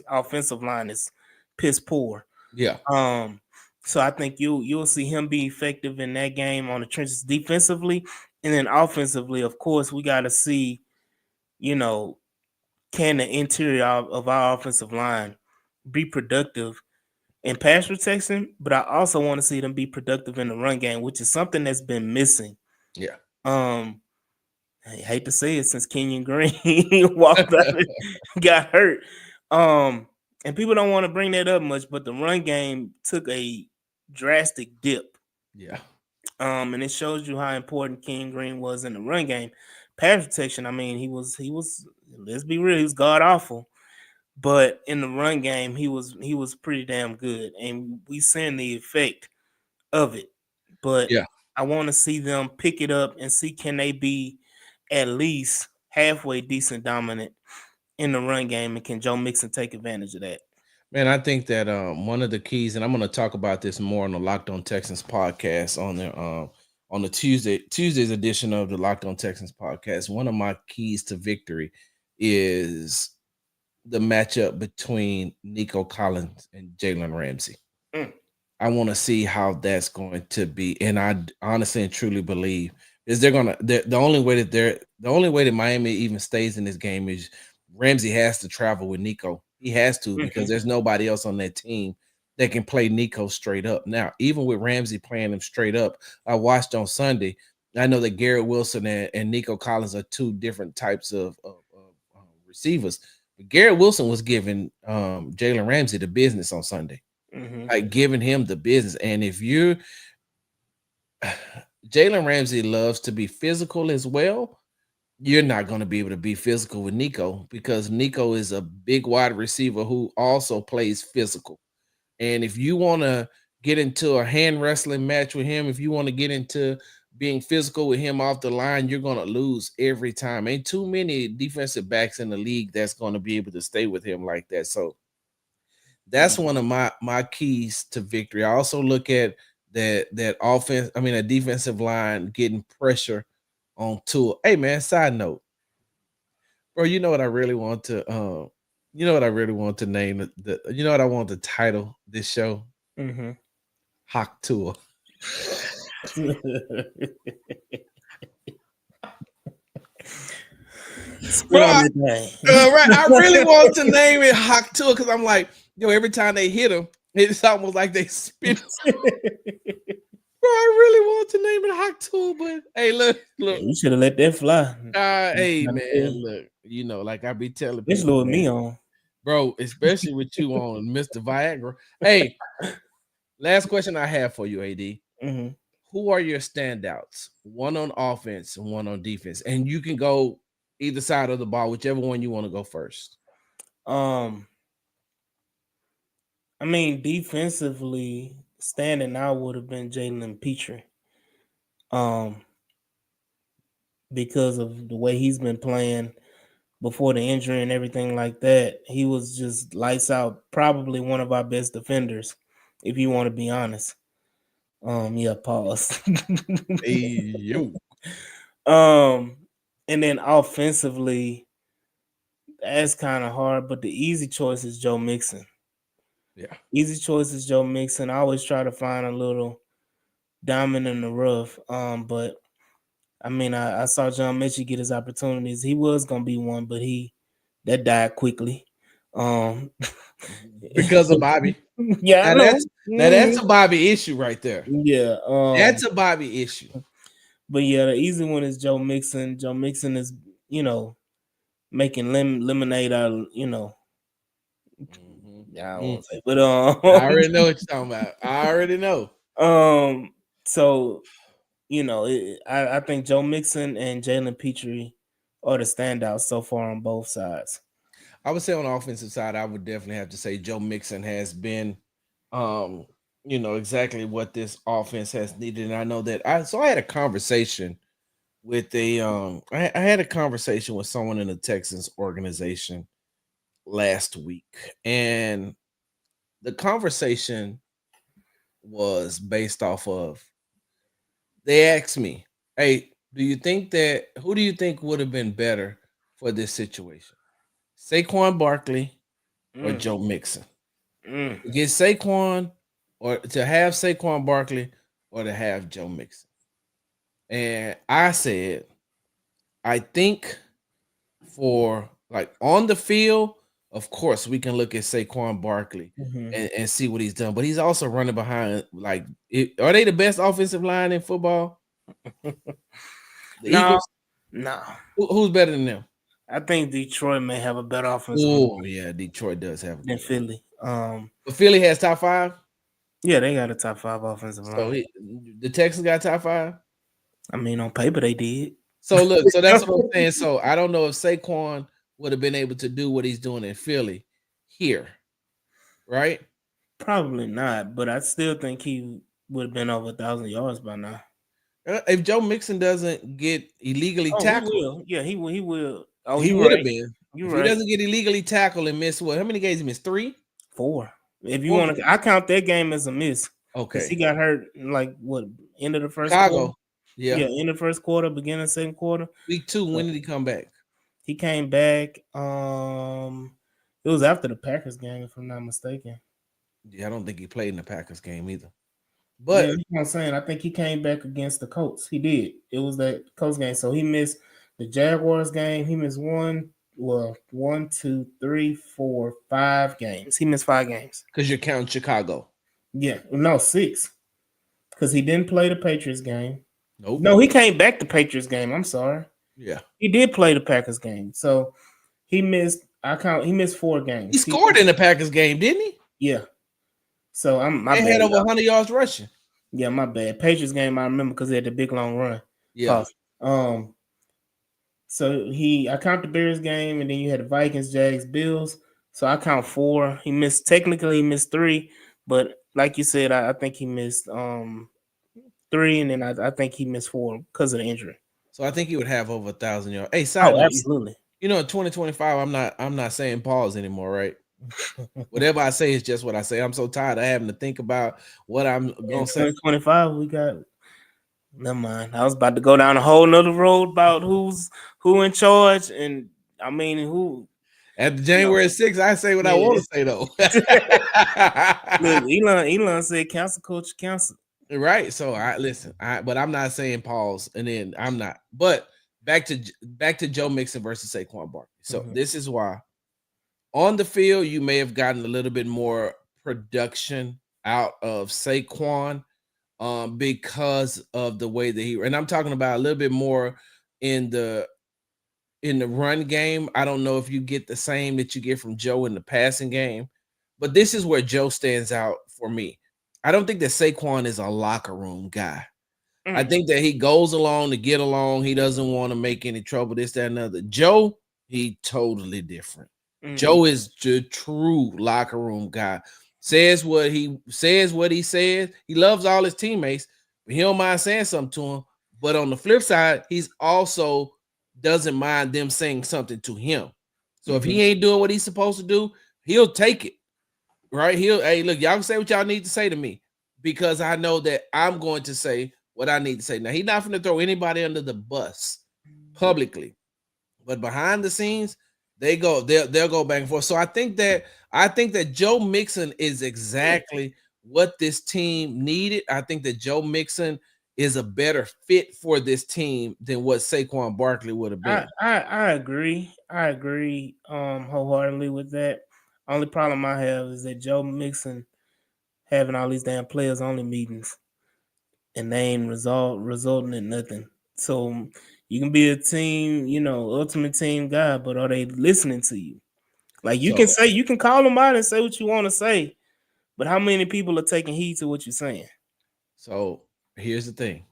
[SPEAKER 3] offensive line is piss poor.
[SPEAKER 1] Yeah.
[SPEAKER 3] Um, so I think you'll see him be effective in that game on the trenches defensively. And then offensively, of course, we gotta see, you know, can the interior of our offensive line be productive in pass protection, but I also want to see them be productive in the run game, which is something that's been missing.
[SPEAKER 1] Yeah.
[SPEAKER 3] Um, I hate to say it, since Kenyon Green walked out and got hurt. And people don't want to bring that up much, but the run game took a drastic dip.
[SPEAKER 1] Yeah.
[SPEAKER 3] And it shows you how important Kenyon Green was in the run game. Pass protection, I mean, he was let's be real, he was god awful. But in the run game, he was pretty damn good, and we seeing the effect of it. But
[SPEAKER 1] Yeah.
[SPEAKER 3] I want to see them pick it up and see, can they be at least halfway decent dominant in the run game, and can Joe Mixon take advantage of that?
[SPEAKER 1] Man, I think that one of the keys, and I'm going to talk about this more on the Locked On Texans podcast on the Tuesday's edition of the Locked On Texans podcast. One of my keys to victory is the matchup between Nico Collins and Jalen Ramsey.
[SPEAKER 3] Mm.
[SPEAKER 1] I want to see how that's going to be, and I honestly and truly believe is the only way that Miami even stays in this game is Ramsey has to travel with Nico. He has to, because
[SPEAKER 3] Mhm.
[SPEAKER 1] there's nobody else on that team that can play Nico straight up. Now, even with Ramsey playing him straight up, I watched on Sunday. I know that Garrett Wilson and Nico Collins are two different types of receivers. But Garrett Wilson was giving Jalen Ramsey the business on Sunday,
[SPEAKER 3] Mhm.
[SPEAKER 1] like giving him the business. And if you're Jalen Ramsey loves to be physical as well, you're not going to be able to be physical with Nico, because Nico is a big wide receiver who also plays physical. And if you want to get into a hand wrestling match with him, if you want to get into being physical with him off the line, you're going to lose every time. Ain't too many defensive backs in the league that's going to be able to stay with him like that. So that's one of my keys to victory. I also look at a defensive line getting pressure on Tua. Hey man, side note, bro, you know what I really want to name you know what I want to title this show?
[SPEAKER 3] Mhm.
[SPEAKER 1] Hawk Tua.
[SPEAKER 3] Spit
[SPEAKER 1] Bro,
[SPEAKER 3] on it, man.
[SPEAKER 1] right. I really want to name it Hawk Tua, because I'm like, yo, every time they hit him, it's almost like they spit. Bro, I really want to name it Hawk Tua, but hey, look.
[SPEAKER 3] You should have let that fly.
[SPEAKER 1] Hey man, look, like I be telling
[SPEAKER 3] This
[SPEAKER 1] people,
[SPEAKER 3] with
[SPEAKER 1] man,
[SPEAKER 3] me on.
[SPEAKER 1] bro, especially with you on Mr. Viagra. Hey, last question I have for you, AD.
[SPEAKER 3] Mhm.
[SPEAKER 1] Who are your standouts? One on offense and one on defense. And you can go either side of the ball, whichever one you want to go first.
[SPEAKER 3] Um, I mean, defensively, standing out would have been Jalen Petrie. Um, because of the way he's been playing before the injury and everything like that. He was just lights out, probably one of our best defenders, if you want to be honest. Yeah, pause.
[SPEAKER 1] Hey, yo.
[SPEAKER 3] um, and then offensively, that's kind of hard, but the easy choice is Joe Mixon.
[SPEAKER 1] Yeah.
[SPEAKER 3] Easy choice is Joe Mixon. I always try to find a little diamond in the rough. But I mean, I saw John Mitchell get his opportunities. He was gonna be one, but that died quickly. Um,
[SPEAKER 1] Because of Bobby.
[SPEAKER 3] yeah, I
[SPEAKER 1] Now
[SPEAKER 3] know.
[SPEAKER 1] that's a Bobby issue right there.
[SPEAKER 3] Yeah.
[SPEAKER 1] That's a Bobby issue.
[SPEAKER 3] But yeah, the easy one is Joe Mixon. Joe Mixon is, making lemonade out of, yeah, I don't want to say, but
[SPEAKER 1] I already know what you're talking about. I already know.
[SPEAKER 3] so I think Joe Mixon and Jalen Petrie are the standouts so far on both sides.
[SPEAKER 1] I would say on the offensive side, I would definitely have to say Joe Mixon has been, um, exactly what this offense has needed. And I know that I had a conversation with I had a conversation with someone in the Texans organization last week, and the conversation was based off of they asked me, "Hey, who do you think would have been better for this situation, Saquon Barkley or
[SPEAKER 3] Mm,
[SPEAKER 1] Joe Mixon?
[SPEAKER 3] mm,
[SPEAKER 1] To get Saquon or to have Saquon Barkley or to have Joe Mixon?" And I said, I think for like on the field, of course, we can look at Saquon Barkley
[SPEAKER 3] mhm.
[SPEAKER 1] and see what he's done, but he's also running behind. Like, are they the best offensive line in football? The
[SPEAKER 3] No,
[SPEAKER 1] Eagles?
[SPEAKER 3] no.
[SPEAKER 1] Who's better than them?
[SPEAKER 3] I think Detroit may have a better offensive line
[SPEAKER 1] Oh, yeah, Detroit does have a
[SPEAKER 3] than
[SPEAKER 1] good one.
[SPEAKER 3] Philly.
[SPEAKER 1] But Philly has top five.
[SPEAKER 3] Yeah, they got a top 5 offensive
[SPEAKER 1] So
[SPEAKER 3] line.
[SPEAKER 1] the Texans got top five.
[SPEAKER 3] I mean, on paper they did.
[SPEAKER 1] So look, so that's what I'm saying. So I don't know if Saquon would have been able to do what he's doing in Philly here, right?
[SPEAKER 3] Probably not, but I still think he would have been over 1,000 yards by now.
[SPEAKER 1] If Joe Mixon doesn't get illegally
[SPEAKER 3] Oh, he
[SPEAKER 1] tackled,
[SPEAKER 3] will. Yeah, he will. He will. Oh,
[SPEAKER 1] he
[SPEAKER 3] you
[SPEAKER 1] would have
[SPEAKER 3] right.
[SPEAKER 1] been.
[SPEAKER 3] You
[SPEAKER 1] If he
[SPEAKER 3] right.
[SPEAKER 1] doesn't get illegally tackled and miss what? How many games he missed? 3?
[SPEAKER 3] 4. If you
[SPEAKER 1] 4?
[SPEAKER 3] want to, I count that game as a miss because he
[SPEAKER 1] Okay.
[SPEAKER 3] got hurt in like what end of the first quarter.
[SPEAKER 1] Chicago. Yeah.
[SPEAKER 3] Yeah, end of the first quarter, beginning of second quarter.
[SPEAKER 1] Week 2.
[SPEAKER 3] But
[SPEAKER 1] When did he come back?
[SPEAKER 3] he came back. It was after the Packers game, if I'm not mistaken.
[SPEAKER 1] Yeah, I don't think he played in the Packers game either.
[SPEAKER 3] Yeah,
[SPEAKER 1] But
[SPEAKER 3] that's what I'm saying. I think he came back against the Colts. He did. It was that Colts game. So he missed the Jaguars game. He missed one, two, three, 4, 5 games. He missed 5 games.
[SPEAKER 1] because you're counting Chicago.
[SPEAKER 3] Yeah, no, 6. Because he didn't play the Patriots game.
[SPEAKER 1] Nope.
[SPEAKER 3] No, he came back the Patriots game. I'm sorry.
[SPEAKER 1] Yeah.
[SPEAKER 3] He did play the Packers game. So he missed, he missed 4 games.
[SPEAKER 1] He scored in the Packers game, didn't he?
[SPEAKER 3] Yeah. So my
[SPEAKER 1] They
[SPEAKER 3] bad.
[SPEAKER 1] had over
[SPEAKER 3] Y'all.
[SPEAKER 1] 100 yards rushing.
[SPEAKER 3] Yeah, my bad. Patriots game I remember because they had the big long run.
[SPEAKER 1] Yeah.
[SPEAKER 3] Pause. So I count the Bears game, and then you had the Vikings, Jags, Bills. So I count 4. He missed 3, but like you said, I think he missed 3, and then I think he missed 4 because of the injury.
[SPEAKER 1] So I think he would have over 1,000 yards. Hey, side
[SPEAKER 3] Oh,
[SPEAKER 1] note,
[SPEAKER 3] absolutely.
[SPEAKER 1] in 2025, I'm not saying pause anymore, right? Whatever I say is just what I say. I'm so tired of having to think about what I'm gonna
[SPEAKER 3] In
[SPEAKER 1] say.
[SPEAKER 3] 2025, we got. Never mind. I was about to go down a whole nother road about who in charge, and I mean who.
[SPEAKER 1] At January 6th, I say what I want to say though.
[SPEAKER 3] Look, Elon said council culture council.
[SPEAKER 1] Right. So but I'm not saying pause, and then I'm not. But back to Joe Mixon versus Saquon Barkley. So this is why on the field you may have gotten a little bit more production out of Saquon, because of the way that and I'm talking about a little bit more in the run game. I don't know if you get the same that you get from Joe in the passing game, but this is where Joe stands out for me. I don't think that Saquon is a locker room guy. I think that he goes along to get along. He doesn't want to make any trouble, this, that, and other. Joe, he totally different. Joe is the true locker room guy. Says what he says. He loves all his teammates, but he don't mind saying something to him. But on the flip side, he's also doesn't mind them saying something to him. So if he ain't doing what he's supposed to do, he'll take it. Right? He'll, hey, look, y'all can say what y'all need to say to me because I know that I'm going to say what I need to say. Now, he's not going to throw anybody under the bus publicly, but behind the scenes, they'll go back and forth. So I think that Joe Mixon is exactly what this team needed. I think that Joe Mixon is a better fit for this team than what Saquon Barkley would have been.
[SPEAKER 3] I agree. I agree wholeheartedly with that. Only problem I have is that Joe Mixon having all these damn players only meetings and they ain't resulting in nothing. So you can be a team, ultimate team guy, but are they listening to you? Like you
[SPEAKER 1] So
[SPEAKER 3] can call them out and say what you want to say, but how many people are taking heed to what you're saying?
[SPEAKER 1] so here's the thing.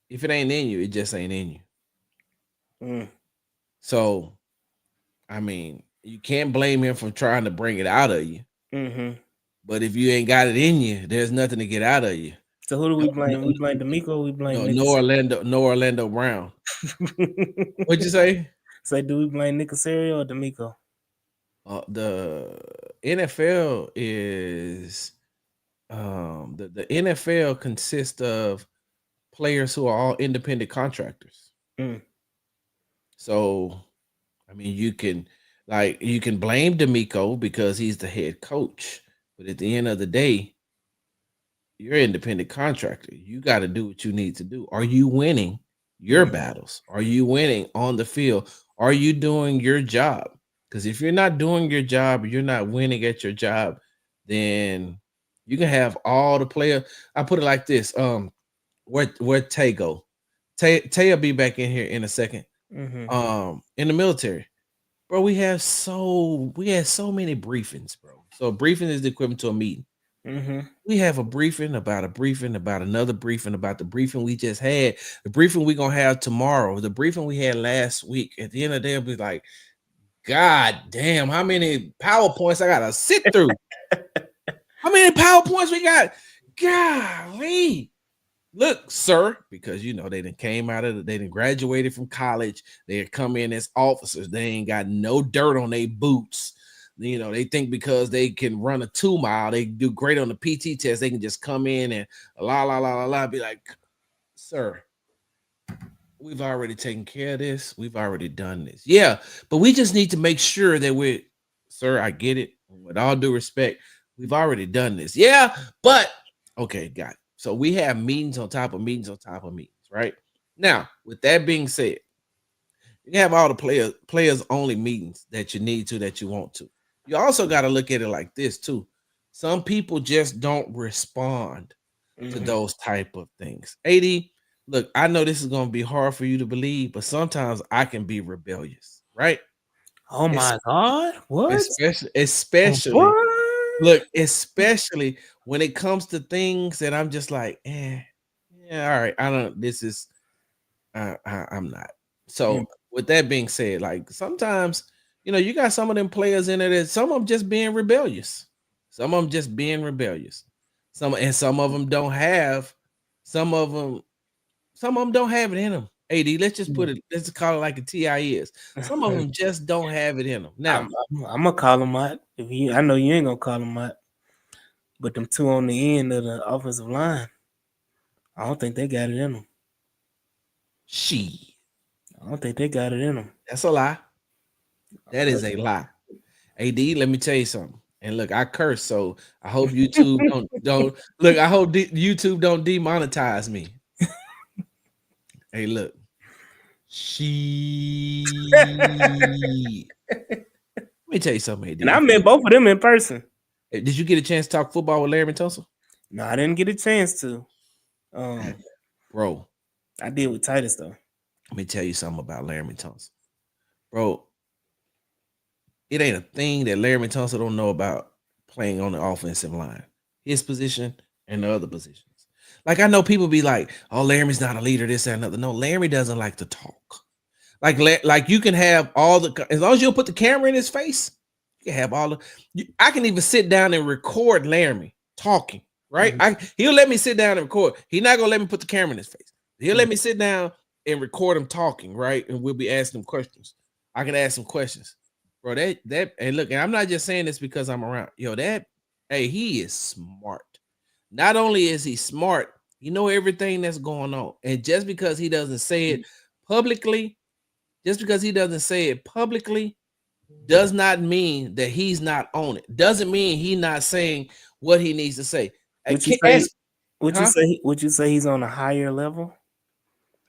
[SPEAKER 1] If it ain't in you, it just ain't in you.
[SPEAKER 3] Mm.
[SPEAKER 1] So I mean, you can't blame him for trying to bring it out of you.
[SPEAKER 3] Mm-hmm.
[SPEAKER 1] But if you ain't got it in you, there's nothing to get out of you.
[SPEAKER 3] So who do we
[SPEAKER 1] No,
[SPEAKER 3] blame? We blame D'Amico. We blame Nick.
[SPEAKER 1] no Orlando Brown. What'd you say?
[SPEAKER 3] Say, do we blame Nick Casario or D'Amico?
[SPEAKER 1] The NFL is the NFL consists of players who are all independent contractors.
[SPEAKER 3] Mm.
[SPEAKER 1] So I mean, you can blame D'Amico because he's the head coach, but at the end of the day, you're an independent contractor. You got to do what you need to do. Are you winning your battles? Are you winning on the field? Are you doing your job? Because if you're not doing your job, you're not winning at your job, then you can have all the players. I put it like this: where Tay go? Tay will be back in here in a second.
[SPEAKER 3] Mm-hmm.
[SPEAKER 1] In the military, bro, we had so many briefings, bro. So a briefing is the equivalent to a meeting.
[SPEAKER 3] Mm-hmm.
[SPEAKER 1] We have a briefing about another briefing about the briefing we just had, the briefing we're gonna have tomorrow, the briefing we had last week. At the end of the day, it'll be like, God damn, how many PowerPoints I gotta sit through? How many PowerPoints we got? Golly. Look, sir, because they didn't graduated from college. They come in as officers. They ain't got no dirt on their boots. They think because they can run a 2 mile, they do great on the PT test. They can just come in and be like, sir, we've already taken care of this. We've already done this. Yeah, but we just need to make sure that sir, I get it. With all due respect, we've already done this. Yeah, but okay, got it. So we have meetings on top of meetings on top of meetings, right? Now, with that being said, you can have all the players only meetings that you need to, that you want to. You also got to look at it like this too. Some people just don't respond to those type of things. AD, look, I know this is going to be hard for you to believe, but sometimes I can be rebellious, right?
[SPEAKER 3] Oh my God! What?
[SPEAKER 1] Especially
[SPEAKER 3] What?
[SPEAKER 1] look, especially when it comes to things that I'm just like, yeah, all right. I don't. This is, I'm not. So with that being said, like sometimes, you got some of them players in there that some of them just being rebellious. Some of them just being rebellious. Some of them don't have. Some of them don't have it in them. AD, let's just put it. Let's call it like a TI is. Some of them just don't have it in them. Now,
[SPEAKER 3] I'm gonna call him out. I know you ain't gonna call him out, but them two on the end of the offensive line, I don't think they got it in them.
[SPEAKER 1] she.
[SPEAKER 3] I don't think they got it in them.
[SPEAKER 1] That's a lie. That is a lie. AD, let me tell you something. And look, I curse, so I hope YouTube don't look. I hope YouTube don't demonetize me. Hey, look, let me tell you something, AD.
[SPEAKER 3] And I met both of them in person.
[SPEAKER 1] Did you get a chance to talk football with Larry Tunsil?
[SPEAKER 3] No, I didn't get a chance to.
[SPEAKER 1] Bro,
[SPEAKER 3] I did with Titus though.
[SPEAKER 1] let me tell you something about Larry Tunsil. Bro, it ain't a thing that Larry Tunsil don't know about playing on the offensive line, his position and the other positions. Like I know people be like, "Oh, Laramie's not a leader." This and another. No, Laramie doesn't like to talk. Like you can have all the as long as you put the camera in his face, you can have all the. I can even sit down and record Laramie talking, right? He'll let me sit down and record. He's not gonna let me put the camera in his face. He'll let me sit down and record him talking, right? And we'll be asking him questions. I can ask him questions, bro. That and look, and I'm not just saying this because I'm around. Yo, he is smart. Not only is he smart, he know everything that's going on. And just because he doesn't say it publicly, does not mean that he's not on it. Doesn't mean he's not saying what he needs to say.
[SPEAKER 3] Would you say? Would you say he's on a higher level?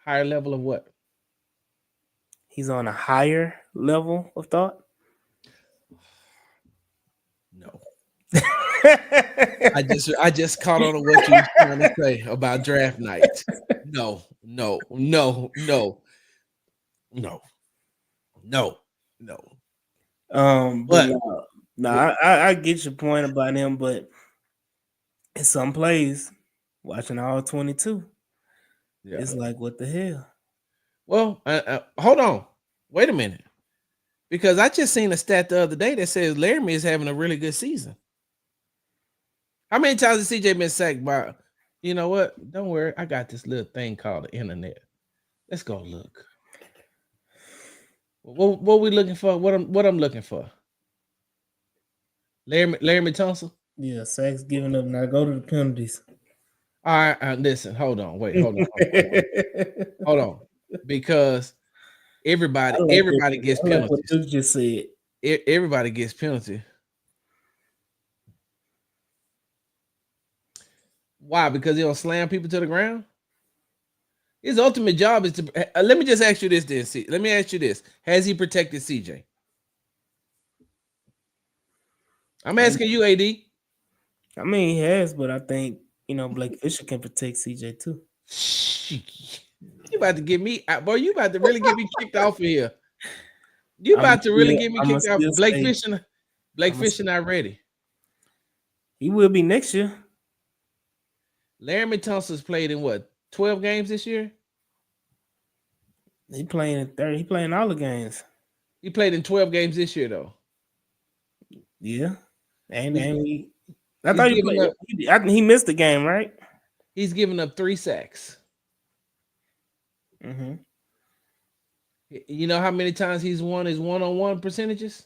[SPEAKER 1] Higher level of what?
[SPEAKER 3] He's on a higher level of thought.
[SPEAKER 1] No. I just caught on to what you were trying to say about draft night. No.
[SPEAKER 3] But I get your point about him, but in some plays, watching all 22, it's like, what the hell?
[SPEAKER 1] Well, hold on. Wait a minute. Because I just seen a stat the other day that says Laramie is having a really good season. How many times has CJ been sacked by? You know what? Don't worry. I got this little thing called the internet. Let's go look. What we looking for? What I'm looking for? Laramie Tunsil?
[SPEAKER 3] Yeah, sacks giving up. Now go to the penalties.
[SPEAKER 1] All right, listen. Hold on. Wait. Hold on. Because everybody gets penalties.
[SPEAKER 3] What you just said.
[SPEAKER 1] Everybody gets penalty. Why? Because he don't slam people to the ground? His ultimate job is to. Let me just ask you this, then. Let me ask you this: has he protected CJ? I'm asking you, AD.
[SPEAKER 3] I mean, he has, but I think Blake Fisher can protect CJ too.
[SPEAKER 1] You about to get me, boy? You about to really get me kicked off of here. You about to really get me kicked off. Blake Fisher not ready.
[SPEAKER 3] He will be next year.
[SPEAKER 1] Laramie Tunsil's played in what, 12 games this year?
[SPEAKER 3] He playing in 30. He playing all the games.
[SPEAKER 1] He played in 12 games this year, though.
[SPEAKER 3] Yeah, and he. I thought he played. He missed the game, right?
[SPEAKER 1] He's given up 3 sacks.
[SPEAKER 3] Mm-hmm.
[SPEAKER 1] You know how many times he's won his one-on-one percentages?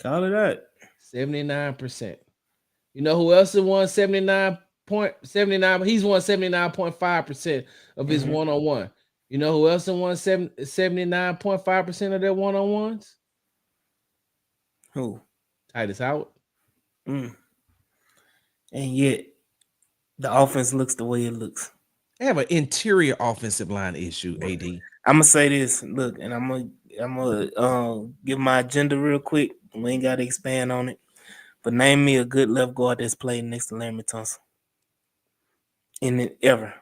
[SPEAKER 3] Call it that.
[SPEAKER 1] 79%. You know who else has won 79.79? He's won 79.5% of his one-on-one. You know who else has won 79.5% of their one-on-ones?
[SPEAKER 3] Who?
[SPEAKER 1] Titus Howard.
[SPEAKER 3] And yet, the offense looks the way it looks.
[SPEAKER 1] They have an interior offensive line issue, AD.
[SPEAKER 3] I'm gonna say this. Look, and I'm gonna give my agenda real quick. We ain't got to expand on it. But name me a good left guard that's played next to Laramie Tunsil. In it ever.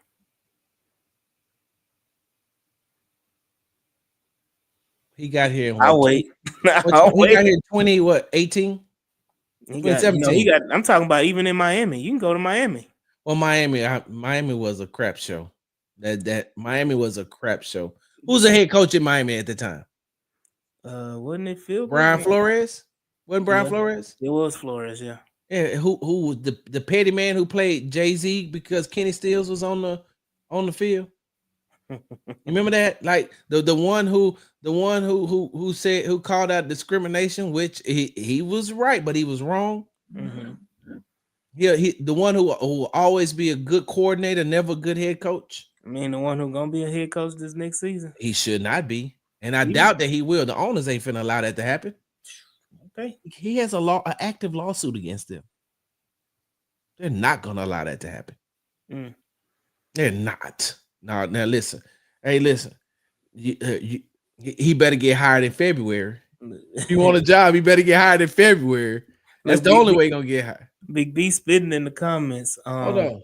[SPEAKER 1] He got here.
[SPEAKER 3] I'll wait.
[SPEAKER 1] He got here 18?
[SPEAKER 3] He got, 17. I'm talking about even in Miami. You can go to Miami.
[SPEAKER 1] Well, Miami was a crap show. That Miami was a crap show. Who's the head coach in Miami at the time?
[SPEAKER 3] Wasn't it Phil?
[SPEAKER 1] Brian Flores? Wasn't Brian Flores?
[SPEAKER 3] It was Flores, yeah.
[SPEAKER 1] Yeah, who was the petty man who played Jay-Z because Kenny Stills was on the field? You remember that? Like the one who said, who called out discrimination, which he was right, but he was wrong.
[SPEAKER 3] Mm-hmm.
[SPEAKER 1] Yeah, the one who will always be a good coordinator, never a good head coach.
[SPEAKER 3] I mean, the one who's gonna be a head coach this next season.
[SPEAKER 1] He should not be, and I doubt that he will. The owners ain't finna allow that to happen.
[SPEAKER 3] Okay,
[SPEAKER 1] he has an active lawsuit against them. They're not gonna allow that to happen. They're not. Now listen. Hey, listen. He better get hired in February. If you want a job, he better get hired in February. That's the only way he's gonna get hired.
[SPEAKER 3] Big B spitting in the comments.
[SPEAKER 1] Hold on.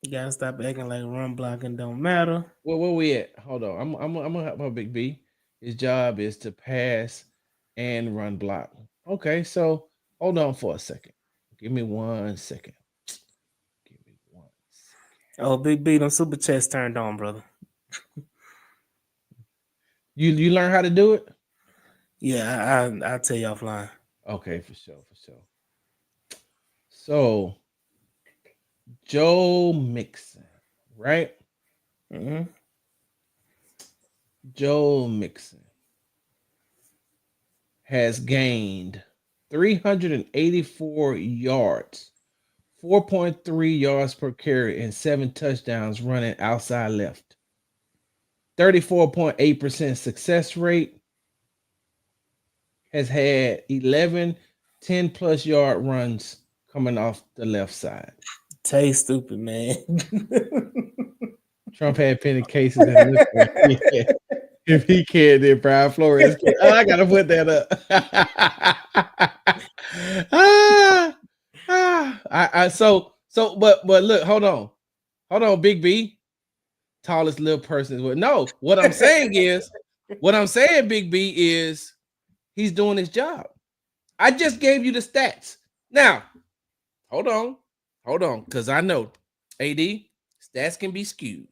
[SPEAKER 3] You gotta stop acting like run blocking don't matter.
[SPEAKER 1] Where we at? Hold on. I'm gonna help my Big B. His job is to pass and run block. Okay, so hold on for a second. Give me 1 second.
[SPEAKER 3] Oh, Big B, them super chats turned on, brother.
[SPEAKER 1] You learn how to do it?
[SPEAKER 3] Yeah, I'll tell you offline.
[SPEAKER 1] Okay, for sure. So Joe Mixon, right?
[SPEAKER 3] Mm-hmm.
[SPEAKER 1] Joe Mixon has gained 384 yards, 4.3 yards per carry, and 7 touchdowns running outside left. 34.8% success rate, has had 11 10+ yard runs coming off the left side.
[SPEAKER 3] Tay stupid, man.
[SPEAKER 1] Trump had penny cases and liquor. Yeah. If he can, then Brian Flores can. Oh, I gotta put that up. ah, but look, hold on, Big B, tallest little person. No, what I'm saying, Big B is he's doing his job. I just gave you the stats. Now, hold on, because I know AD stats can be skewed.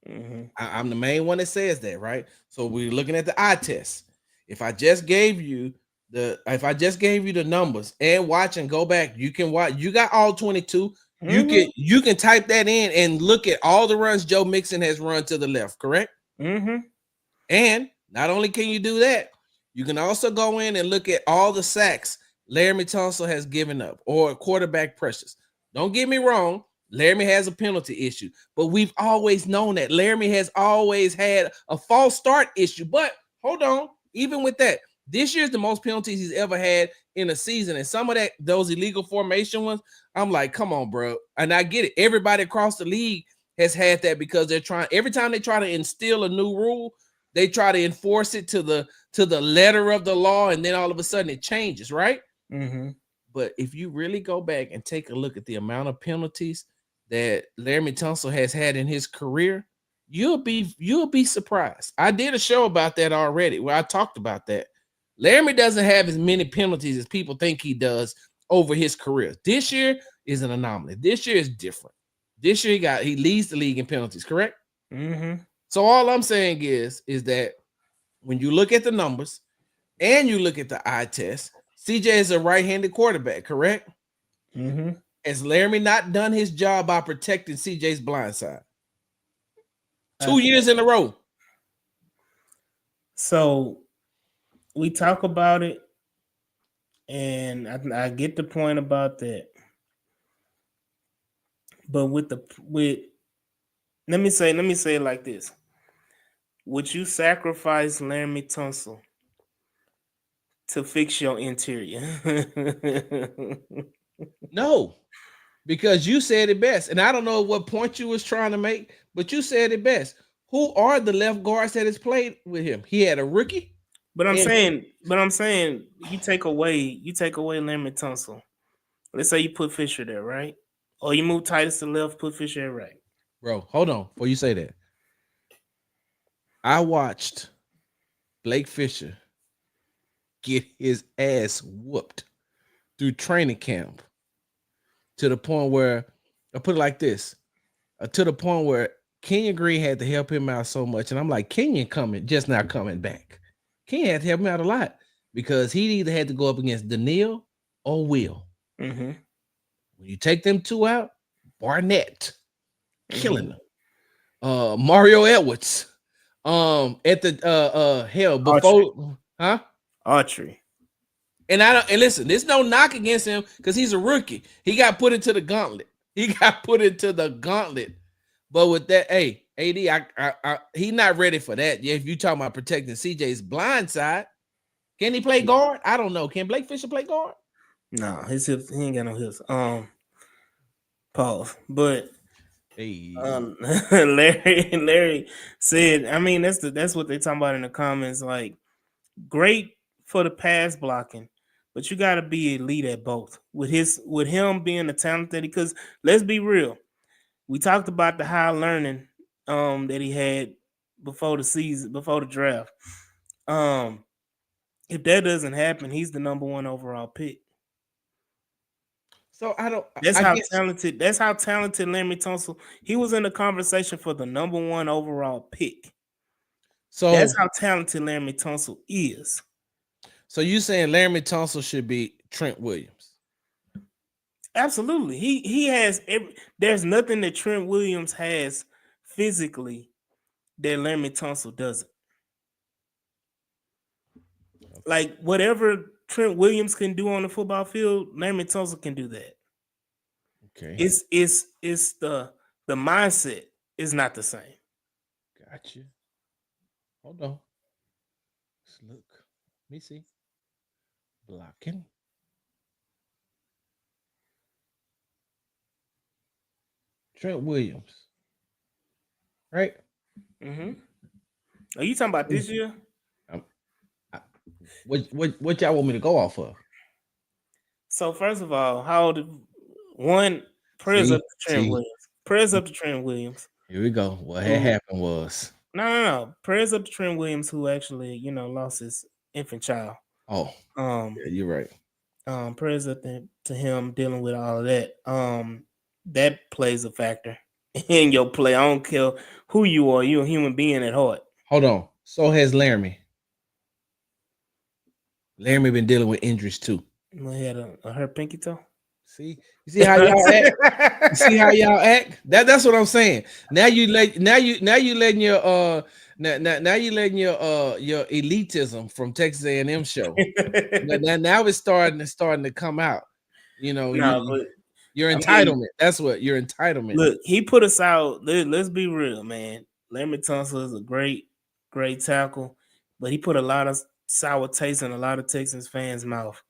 [SPEAKER 3] Mm-hmm.
[SPEAKER 1] I'm the main one that says that, right? So we're looking at the eye test. If I just gave you the numbers and watch and go back, you can watch. You got all 22. You can type that in and look at all the runs Joe Mixon has run to the left, correct?
[SPEAKER 3] Mm-hmm.
[SPEAKER 1] And not only can you do that, you can also go in and look at all the sacks Laramie Tunsil has given up or quarterback pressures. Don't get me wrong, Laramie has a penalty issue, but we've always known that. Laramie has always had a false start issue. But hold on, even with that, this year's the most penalties he's ever had in a season. And some of those illegal formation ones, I'm like, come on, bro. And I get it. Everybody across the league has had that because they're trying, every time they try to instill a new rule, they try to enforce it to the letter of the law, and then all of a sudden it changes, right?
[SPEAKER 3] Mm-hmm.
[SPEAKER 1] But if you really go back and take a look at the amount of penalties that Laramie Tunsil has had in his career, you'll be surprised. I did a show about that already where I talked about that. Laramie doesn't have as many penalties as people think he does over his career. This year is an anomaly. This year is different. This year he leads the league in penalties, correct?
[SPEAKER 3] Mm-hmm.
[SPEAKER 1] So all I'm saying is that when you look at the numbers and you look at the eye test, CJ is a right-handed quarterback, correct?
[SPEAKER 3] Mm-hmm.
[SPEAKER 1] Has Laramie not done his job by protecting CJ's blind side? 2 years in a row.
[SPEAKER 3] So we talk about it, and I get the point about that. But let me say it like this: would you sacrifice Laramie Tunsil to fix your interior?
[SPEAKER 1] No, because you said it best. And I don't know what point you was trying to make, but you said it best. Who are the left guards that has played with him? He had a rookie.
[SPEAKER 3] But I'm saying, you take away Laramie Tunsil. Let's say you put Fisher there, right? Or you move Titus to left, put Fisher at right.
[SPEAKER 1] Bro, hold on before you say that. I watched Blake Fisher get his ass whooped through training camp to the point where, I put it like this, to the point where Kenyon Green had to help him out so much. And I'm like, Kenyon just not coming back. Kenyon had to help him out a lot because he either had to go up against Daniil or Will.
[SPEAKER 3] Mm-hmm.
[SPEAKER 1] When you take them two out, Barnett killing them. Mario Edwards. At the hell before,
[SPEAKER 3] Autry.
[SPEAKER 1] And listen, there's no knock against him because he's a rookie. He got put into the gauntlet. But with that, hey, AD, he's not ready for that. Yeah, if you talking about protecting CJ's blind side, can he play guard? I don't know. Can Blake Fisher play guard?
[SPEAKER 3] No, his hips, he ain't got no hips. Pause. But
[SPEAKER 1] hey.
[SPEAKER 3] Larry said, I mean, that's what they talking about in the comments. Like, great for the pass blocking, but you got to be elite at both. With him being the talent that because let's be real, we talked about the high learning that he had before the season, before the draft. If that doesn't happen, he's the number 1 overall pick.
[SPEAKER 1] So I don't.
[SPEAKER 3] That's how talented Laramie Tunsil. He was in the conversation for the number 1 overall pick. So that's how talented Laramie Tunsil is.
[SPEAKER 1] So you saying Laramie Tunsil should be Trent Williams?
[SPEAKER 3] Absolutely. He has there's nothing that Trent Williams has physically that Larry Tunsil doesn't. Like whatever Trent Williams can do on the football field, Larry Tunsil can do that.
[SPEAKER 1] Okay.
[SPEAKER 3] It's the mindset is not the same.
[SPEAKER 1] Gotcha. Hold on. Let's look. Let me see. Blocking. Trent Williams. Right?
[SPEAKER 3] Mm-hmm. Are you talking about this year?
[SPEAKER 1] Um, I- what y'all want me to go off of?
[SPEAKER 3] So first of all, how old one prayers up
[SPEAKER 1] See,
[SPEAKER 3] to Trent
[SPEAKER 1] see,
[SPEAKER 3] Williams. Prayers up to Trent Williams.
[SPEAKER 1] here we go. What had
[SPEAKER 3] Who
[SPEAKER 1] happened was,
[SPEAKER 3] no. Prayers up to Trent Williams, who actually, lost his infant child.
[SPEAKER 1] oh,
[SPEAKER 3] Um,
[SPEAKER 1] yeah, you're right.
[SPEAKER 3] prayers up to him dealing with all of that. That plays a factor in your play. I don't care who you are, you're a human being at heart.
[SPEAKER 1] Hold on. So has Laramie. Laramie been dealing with injuries too.
[SPEAKER 3] He had a hurt pinky toe.
[SPEAKER 1] See, you see how y'all act. You see how y'all act. That's what I'm saying. Now you letting your elitism from Texas A&M show. Now it's starting to come out. You know,
[SPEAKER 3] No, but
[SPEAKER 1] your
[SPEAKER 3] I mean,
[SPEAKER 1] entitlement. That's what your entitlement.
[SPEAKER 3] look, he put us out. Let's be real, man. Larry Tunsil is a great tackle, but he put a lot of sour taste in a lot of Texans fans' mouth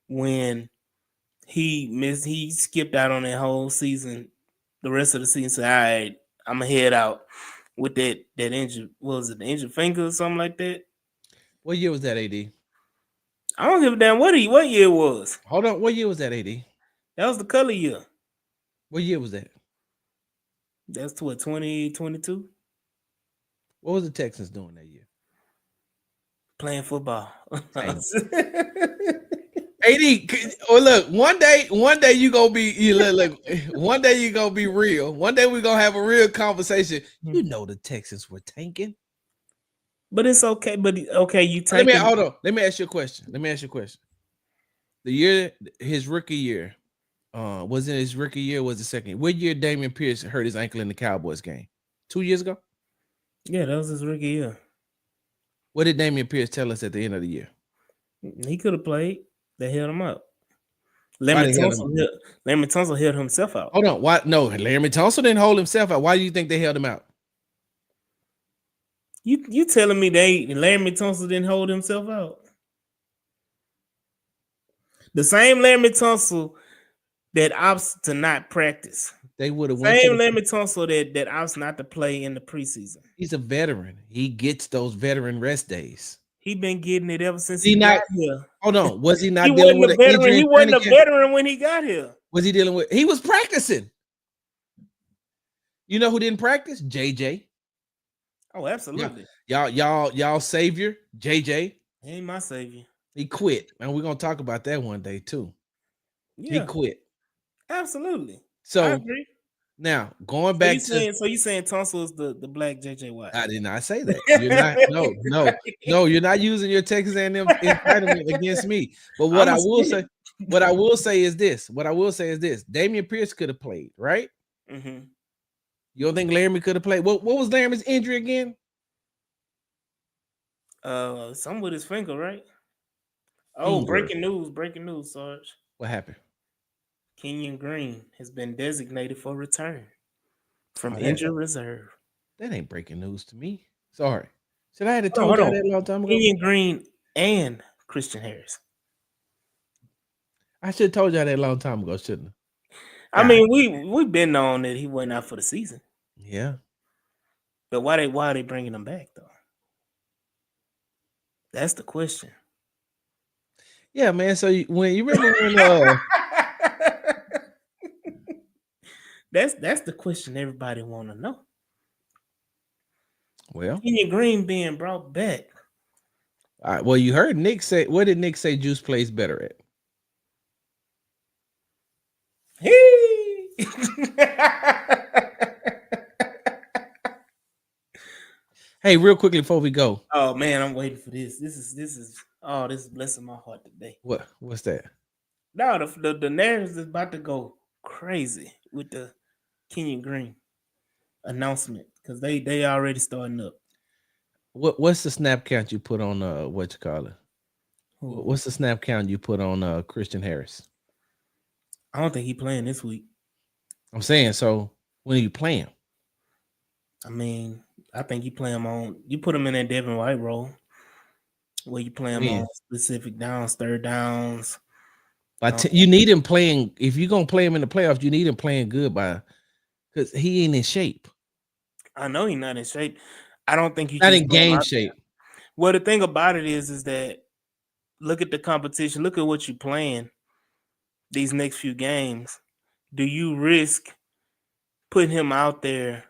[SPEAKER 3] when he skipped out on that whole season. The rest of the season, said, "All right, I'm gonna head out with that injured. What was it, the injured finger or something like that?"
[SPEAKER 1] What year was that, AD?
[SPEAKER 3] I don't give a damn what year it was.
[SPEAKER 1] Hold on. What year was that, AD?
[SPEAKER 3] That was the color year.
[SPEAKER 1] What year was that?
[SPEAKER 3] That's to 2022.
[SPEAKER 1] What was the Texans doing that year?
[SPEAKER 3] Playing football.
[SPEAKER 1] Damn. AD, look, one day you gonna be look, one day you gonna be real. One day we're gonna have a real conversation. You know the Texans were tanking.
[SPEAKER 3] But it's okay. But okay, you
[SPEAKER 1] Let me
[SPEAKER 3] tanking.
[SPEAKER 1] hold on. Let me ask you a question. The year his rookie year, was it his rookie year? Or was the second? What year Damian Pierce hurt his ankle in the Cowboys game? 2 years ago.
[SPEAKER 3] Yeah, that was his rookie year.
[SPEAKER 1] What did Damian Pierce tell us at the end of the year?
[SPEAKER 3] He could have played. They held him up.
[SPEAKER 1] Why
[SPEAKER 3] Larry
[SPEAKER 1] they held him up?
[SPEAKER 3] Tunsil held himself out.
[SPEAKER 1] Hold on. Why? No, Larry Tunsil didn't hold himself out. Why do you think they held him out?
[SPEAKER 3] You telling me Larry Tunsil didn't hold himself out? The same Larry Tunsil that opts to not practice.
[SPEAKER 1] They would have went to
[SPEAKER 3] Same Larry Tunsil that opts not to play in the preseason.
[SPEAKER 1] He's a veteran. He gets those veteran rest days.
[SPEAKER 3] He been getting it ever since
[SPEAKER 1] He
[SPEAKER 3] he
[SPEAKER 1] not
[SPEAKER 3] got here.
[SPEAKER 1] hold on. Was he not
[SPEAKER 3] He
[SPEAKER 1] dealing
[SPEAKER 3] wasn't
[SPEAKER 1] with
[SPEAKER 3] a
[SPEAKER 1] an
[SPEAKER 3] veteran.
[SPEAKER 1] injury?
[SPEAKER 3] He
[SPEAKER 1] in
[SPEAKER 3] wasn't a
[SPEAKER 1] training camp?
[SPEAKER 3] veteran when he got here.
[SPEAKER 1] Was he dealing with? He was practicing. You know who didn't practice? JJ.
[SPEAKER 3] Oh, absolutely.
[SPEAKER 1] Y'all savior, JJ.
[SPEAKER 3] He ain't my savior.
[SPEAKER 1] He quit. And we're gonna talk about that one day too. He
[SPEAKER 3] Yeah,
[SPEAKER 1] quit.
[SPEAKER 3] absolutely. I
[SPEAKER 1] So
[SPEAKER 3] agree.
[SPEAKER 1] now going
[SPEAKER 3] So
[SPEAKER 1] back
[SPEAKER 3] you
[SPEAKER 1] to
[SPEAKER 3] saying Tunsil is the black JJ Watt?
[SPEAKER 1] I did not say that. You're not no, you're not using your Texas A&M entitlement against me. But what
[SPEAKER 3] I'ma
[SPEAKER 1] I will
[SPEAKER 3] spit
[SPEAKER 1] say,
[SPEAKER 3] it.
[SPEAKER 1] what I will say is this. What I will say is this. Damian Pierce could have played, right?
[SPEAKER 3] Mm-hmm.
[SPEAKER 1] You don't think Laramie could have played? What was Laramie's injury again?
[SPEAKER 3] Some with his finger, right? Oh,
[SPEAKER 1] Finger.
[SPEAKER 3] breaking news, Sarge.
[SPEAKER 1] What happened?
[SPEAKER 3] Kenyon Green has been designated for return from
[SPEAKER 1] Oh,
[SPEAKER 3] injured reserve.
[SPEAKER 1] that ain't breaking news to me. Sorry. Should I have
[SPEAKER 3] Hold
[SPEAKER 1] told y'all
[SPEAKER 3] on.
[SPEAKER 1] that a long time ago?
[SPEAKER 3] Kenyon Green and Christian Harris.
[SPEAKER 1] I should have told y'all that a long time ago, shouldn't I?
[SPEAKER 3] I mean, we've been on that he went out for the season.
[SPEAKER 1] Yeah.
[SPEAKER 3] But why are they bringing him back though? That's the question.
[SPEAKER 1] Yeah, man. So when you remember when
[SPEAKER 3] That's the question everybody want to know.
[SPEAKER 1] well,
[SPEAKER 3] Kenyon Green being brought back.
[SPEAKER 1] well, you heard Nick say. What did Nick say? Juice plays better at.
[SPEAKER 3] Hey.
[SPEAKER 1] Hey, real quickly before we go,
[SPEAKER 3] Oh man, I'm waiting for this. This is blessing my heart today.
[SPEAKER 1] what's that?
[SPEAKER 3] No, the narrative is about to go crazy with the Kenyon Green announcement because they already starting up.
[SPEAKER 1] What's the snap count you put on what you call it?
[SPEAKER 3] Ooh,
[SPEAKER 1] What's the snap count you put on Christian Harris?
[SPEAKER 3] I don't think he playing this week.
[SPEAKER 1] I'm saying, so when are you playing?
[SPEAKER 3] I mean, I think you play him on. You put him in that Devin White role where you play him
[SPEAKER 1] When?
[SPEAKER 3] on specific downs, third downs.
[SPEAKER 1] You need him playing. If you're gonna play him in the playoffs, you need him playing good by because he ain't in shape.
[SPEAKER 3] I know he's not in shape. I don't think you
[SPEAKER 1] Not
[SPEAKER 3] just
[SPEAKER 1] in
[SPEAKER 3] throw him
[SPEAKER 1] game
[SPEAKER 3] out there.
[SPEAKER 1] shape.
[SPEAKER 3] Well, the thing about it is that look at the competition. Look at what you're playing these next few games. Do you risk putting him out there,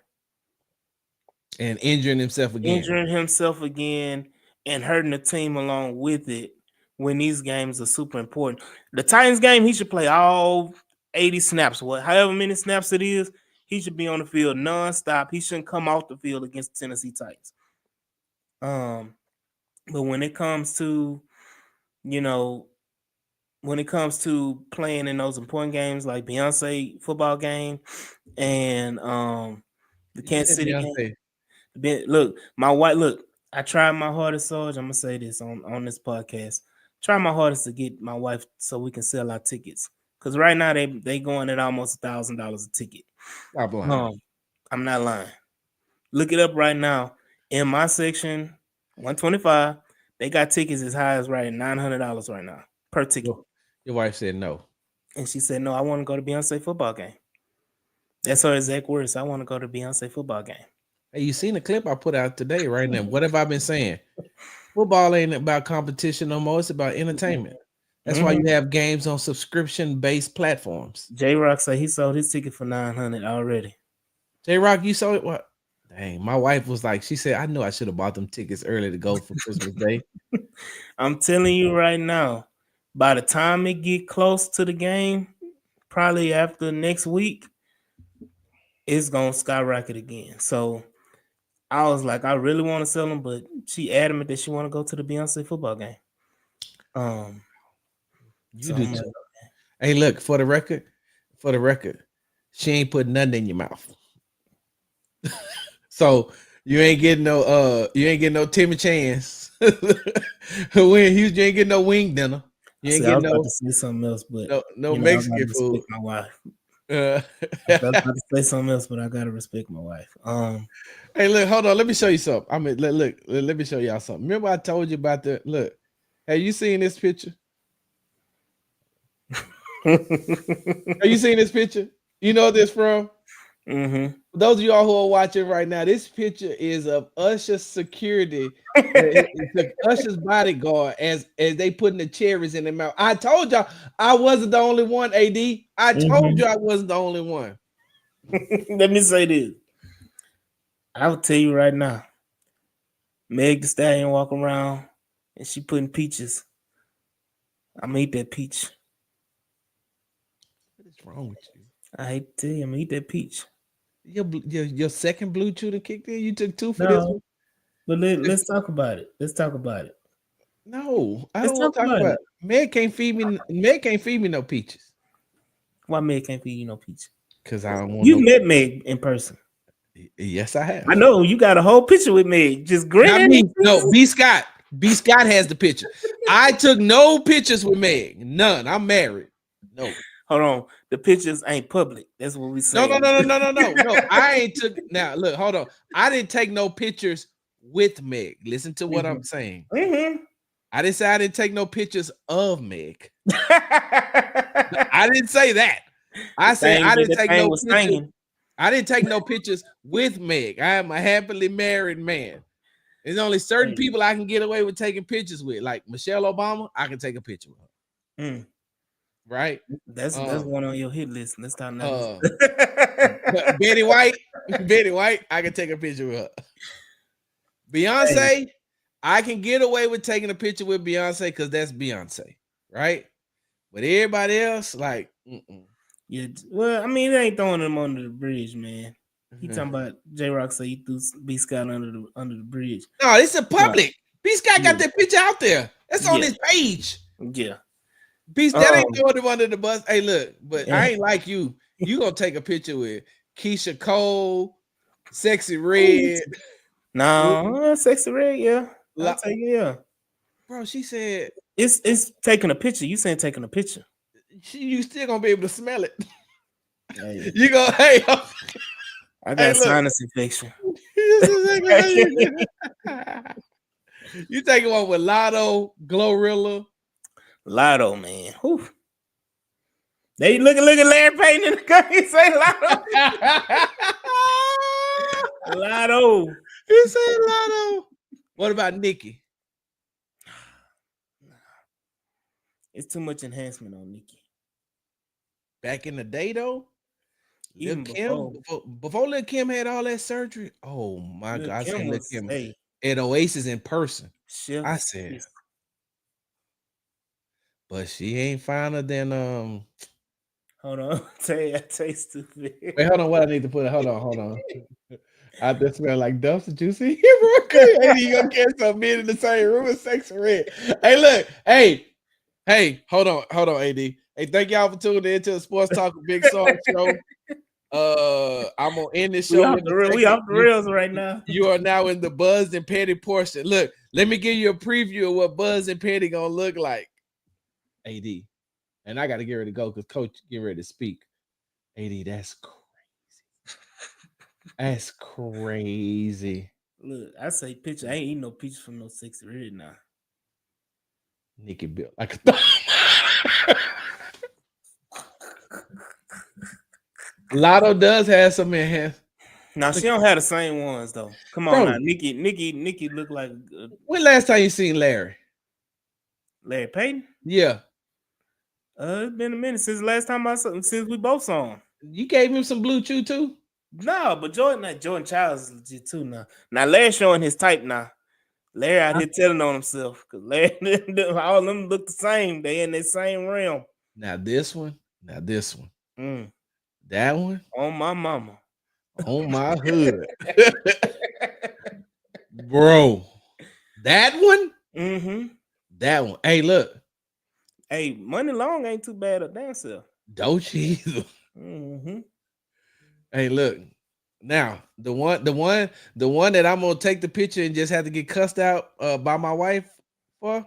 [SPEAKER 1] And injuring himself again.
[SPEAKER 3] injuring himself again, and hurting the team along with it when these games are super important? The Titans game, he should play all 80 snaps, however many snaps it is. He should be on the field nonstop. He shouldn't come off the field against the Tennessee Titans. But when it comes to, you know, when it comes to playing in those important games like Beyonce football game and the
[SPEAKER 1] You
[SPEAKER 3] Kansas
[SPEAKER 1] said
[SPEAKER 3] City game.
[SPEAKER 1] Beyonce.
[SPEAKER 3] Look, my wife. Look, I tried my hardest, Sarge. I'm gonna say this on this podcast. Try my hardest to get my wife so we can sell our tickets. Cause right now they going at almost $1,000 a ticket.
[SPEAKER 1] Stop lying.
[SPEAKER 3] I'm not lying. Look it up right now. In my section, 125, they got tickets as high as right at $900 right now per ticket.
[SPEAKER 1] Your wife said no.
[SPEAKER 3] And she said, "No, I want to go to Beyonce football game." That's her exact words. I want to go to Beyonce football game.
[SPEAKER 1] Hey, you seen the clip I put out today, right now? What have I been saying? Football ain't about competition no more. It's about entertainment. That's why you have games on subscription-based platforms.
[SPEAKER 3] J-Rock said he sold his ticket for $900 already.
[SPEAKER 1] J-Rock, you saw it? What? Dang, my wife was like, she said, I knew I should have bought them tickets early to go for Christmas Day.
[SPEAKER 3] I'm telling you right now, by the time it get close to the game, probably after next week, it's gonna skyrocket again. So I was like, I really want to sell them, but she adamant that she want to go to the Beyonce football game.
[SPEAKER 1] You do too. Hey, look, for the record, she ain't put nothing in your mouth. So you ain't getting no Timmy Chance. When you ain't getting no wing dinner. You ain't getting
[SPEAKER 3] I was about to say something else, but
[SPEAKER 1] no Mexican food.
[SPEAKER 3] My wife.
[SPEAKER 1] I
[SPEAKER 3] was about to say something else, but I gotta respect my wife.
[SPEAKER 1] Hey, look, hold on. Let me show you something. I mean, look, let me show y'all something. Remember I told you about the look. Have you seen this picture? Have you seen this picture? You know this from?
[SPEAKER 3] Mm-hmm.
[SPEAKER 1] For those of y'all who are watching right now, this picture is of Usher's security, Usher's bodyguard as they putting the cherries in their mouth. I told y'all I wasn't the only one, AD. I told you I wasn't the only one.
[SPEAKER 3] Let me say this. I will tell you right now. Meg the Stallion walk around and she putting peaches. I'm gonna eat that peach.
[SPEAKER 1] What is wrong with you?
[SPEAKER 3] I hate to tell you, I'm gonna eat that peach.
[SPEAKER 1] Your second blue chew that kicked in. You took two for this one.
[SPEAKER 3] But let's talk about it. Let's talk about it.
[SPEAKER 1] No, I don't want to talk about it. Meg can't feed me. Meg can't feed me no peaches.
[SPEAKER 3] Why Meg can't feed you no peaches?
[SPEAKER 1] Because I don't want.
[SPEAKER 3] You met Meg in person.
[SPEAKER 1] Yes, I have.
[SPEAKER 3] I know you got a whole picture with Meg. Just grinning.
[SPEAKER 1] No, B. Scott. B. Scott has the picture. I took no pictures with Meg. None. I'm married. No.
[SPEAKER 3] Hold on. The pictures ain't public. That's what we say.
[SPEAKER 1] No. I ain't took. Now look, hold on. I didn't take no pictures with Meg. Listen to what I'm saying.
[SPEAKER 3] Mm-hmm.
[SPEAKER 1] I didn't say I didn't take no pictures of Meg. I didn't say that. I said I didn't take no pictures. I didn't take no pictures with Meg. I am a happily married man. There's only certain people I can get away with taking pictures with, like Michelle Obama. I can take a picture with her. Right?
[SPEAKER 3] That's one on your hit list. Let's talk now.
[SPEAKER 1] Betty White. Betty White. I can take a picture with her. Beyonce. I can get away with taking a picture with Beyonce because that's Beyonce, right? But everybody else, like,
[SPEAKER 3] yeah. Well, I mean, it ain't throwing them under the bridge, man. He talking about J-Rock say he threw B. Scott under the bridge.
[SPEAKER 1] No, it's a public. B. Scott got that picture out there. That's on his page.
[SPEAKER 3] Yeah.
[SPEAKER 1] Beast, that ain't throwing him under the bus. Hey, look, but I
[SPEAKER 3] Yeah.
[SPEAKER 1] ain't like you. You gonna take a picture with Keisha Cole, Sexy
[SPEAKER 3] Who
[SPEAKER 1] Red.
[SPEAKER 3] No, Sexy Red, yeah. I'll
[SPEAKER 1] La-
[SPEAKER 3] take it, yeah.
[SPEAKER 1] Bro, she said
[SPEAKER 3] It's taking a picture. You saying taking a picture.
[SPEAKER 1] you still gonna be able to smell it.
[SPEAKER 3] Hey,
[SPEAKER 1] You go, hey,
[SPEAKER 3] I
[SPEAKER 1] hey,
[SPEAKER 3] got
[SPEAKER 1] look.
[SPEAKER 3] sinus infection.
[SPEAKER 1] You taking one with Lotto, Glorilla.
[SPEAKER 3] Lotto, man. Whew. They look at Larry Payton in the car. He say Lotto. Lotto.
[SPEAKER 1] He said Lotto. What about Nikki?
[SPEAKER 3] It's too much enhancement on Nikki.
[SPEAKER 1] Back in the day, though, Lil
[SPEAKER 3] Even
[SPEAKER 1] Kim, before Lil Kim had all that surgery, oh my God, I
[SPEAKER 3] Kim
[SPEAKER 1] seen Lil
[SPEAKER 3] was
[SPEAKER 1] Kim
[SPEAKER 3] hey,
[SPEAKER 1] at Oasis in person. I
[SPEAKER 3] chef's
[SPEAKER 1] said,
[SPEAKER 3] kiss.
[SPEAKER 1] but she ain't finer than
[SPEAKER 3] Hold on. I tell you stupid.
[SPEAKER 1] Wait, hold on. What I need to put? Hold on. I just smell like dumpster juicy. Hey, you gonna catch some men in the same room with Sexy Red? Hey, look, hey, hold on, AD. Hey, thank y'all for tuning in to the Sports Talk with Big Sarge show. I'm gonna end this show in a second.
[SPEAKER 3] We off the rails right now.
[SPEAKER 1] You are now in the Buzz and Petty portion. Look, let me give you a preview of what Buzz and Petty gonna look like. AD, and I got to get ready to go because Coach get ready to speak. AD, that's crazy. That's crazy.
[SPEAKER 3] Look, I say picture. I ain't eating no pictures from no Sexy Red now.
[SPEAKER 1] Nikki built like a Lotto does have some in here.
[SPEAKER 3] Now she don't have the same ones though. Come on now, Nikki look like
[SPEAKER 1] When last time you seen Larry?
[SPEAKER 3] Larry Payton.
[SPEAKER 1] Yeah,
[SPEAKER 3] It's been a minute since the last time I saw him, since we both saw him.
[SPEAKER 1] you gave him some blue chew too.
[SPEAKER 3] No, but Jordan Childs is legit too now. Now Larry showing his type now. Larry out here telling on himself because Larry, all of them look the same. They in the same realm.
[SPEAKER 1] Now this one.
[SPEAKER 3] Mm.
[SPEAKER 1] That one
[SPEAKER 3] On my mama.
[SPEAKER 1] on my hood, bro. That one.
[SPEAKER 3] Mm-hmm.
[SPEAKER 1] That one. Hey, look,
[SPEAKER 3] Hey, Money Long ain't too bad a dancer.
[SPEAKER 1] Dochi either.
[SPEAKER 3] Mm-hmm.
[SPEAKER 1] Hey, look. Now the one that I'm gonna take the picture and just have to get cussed out by my wife for.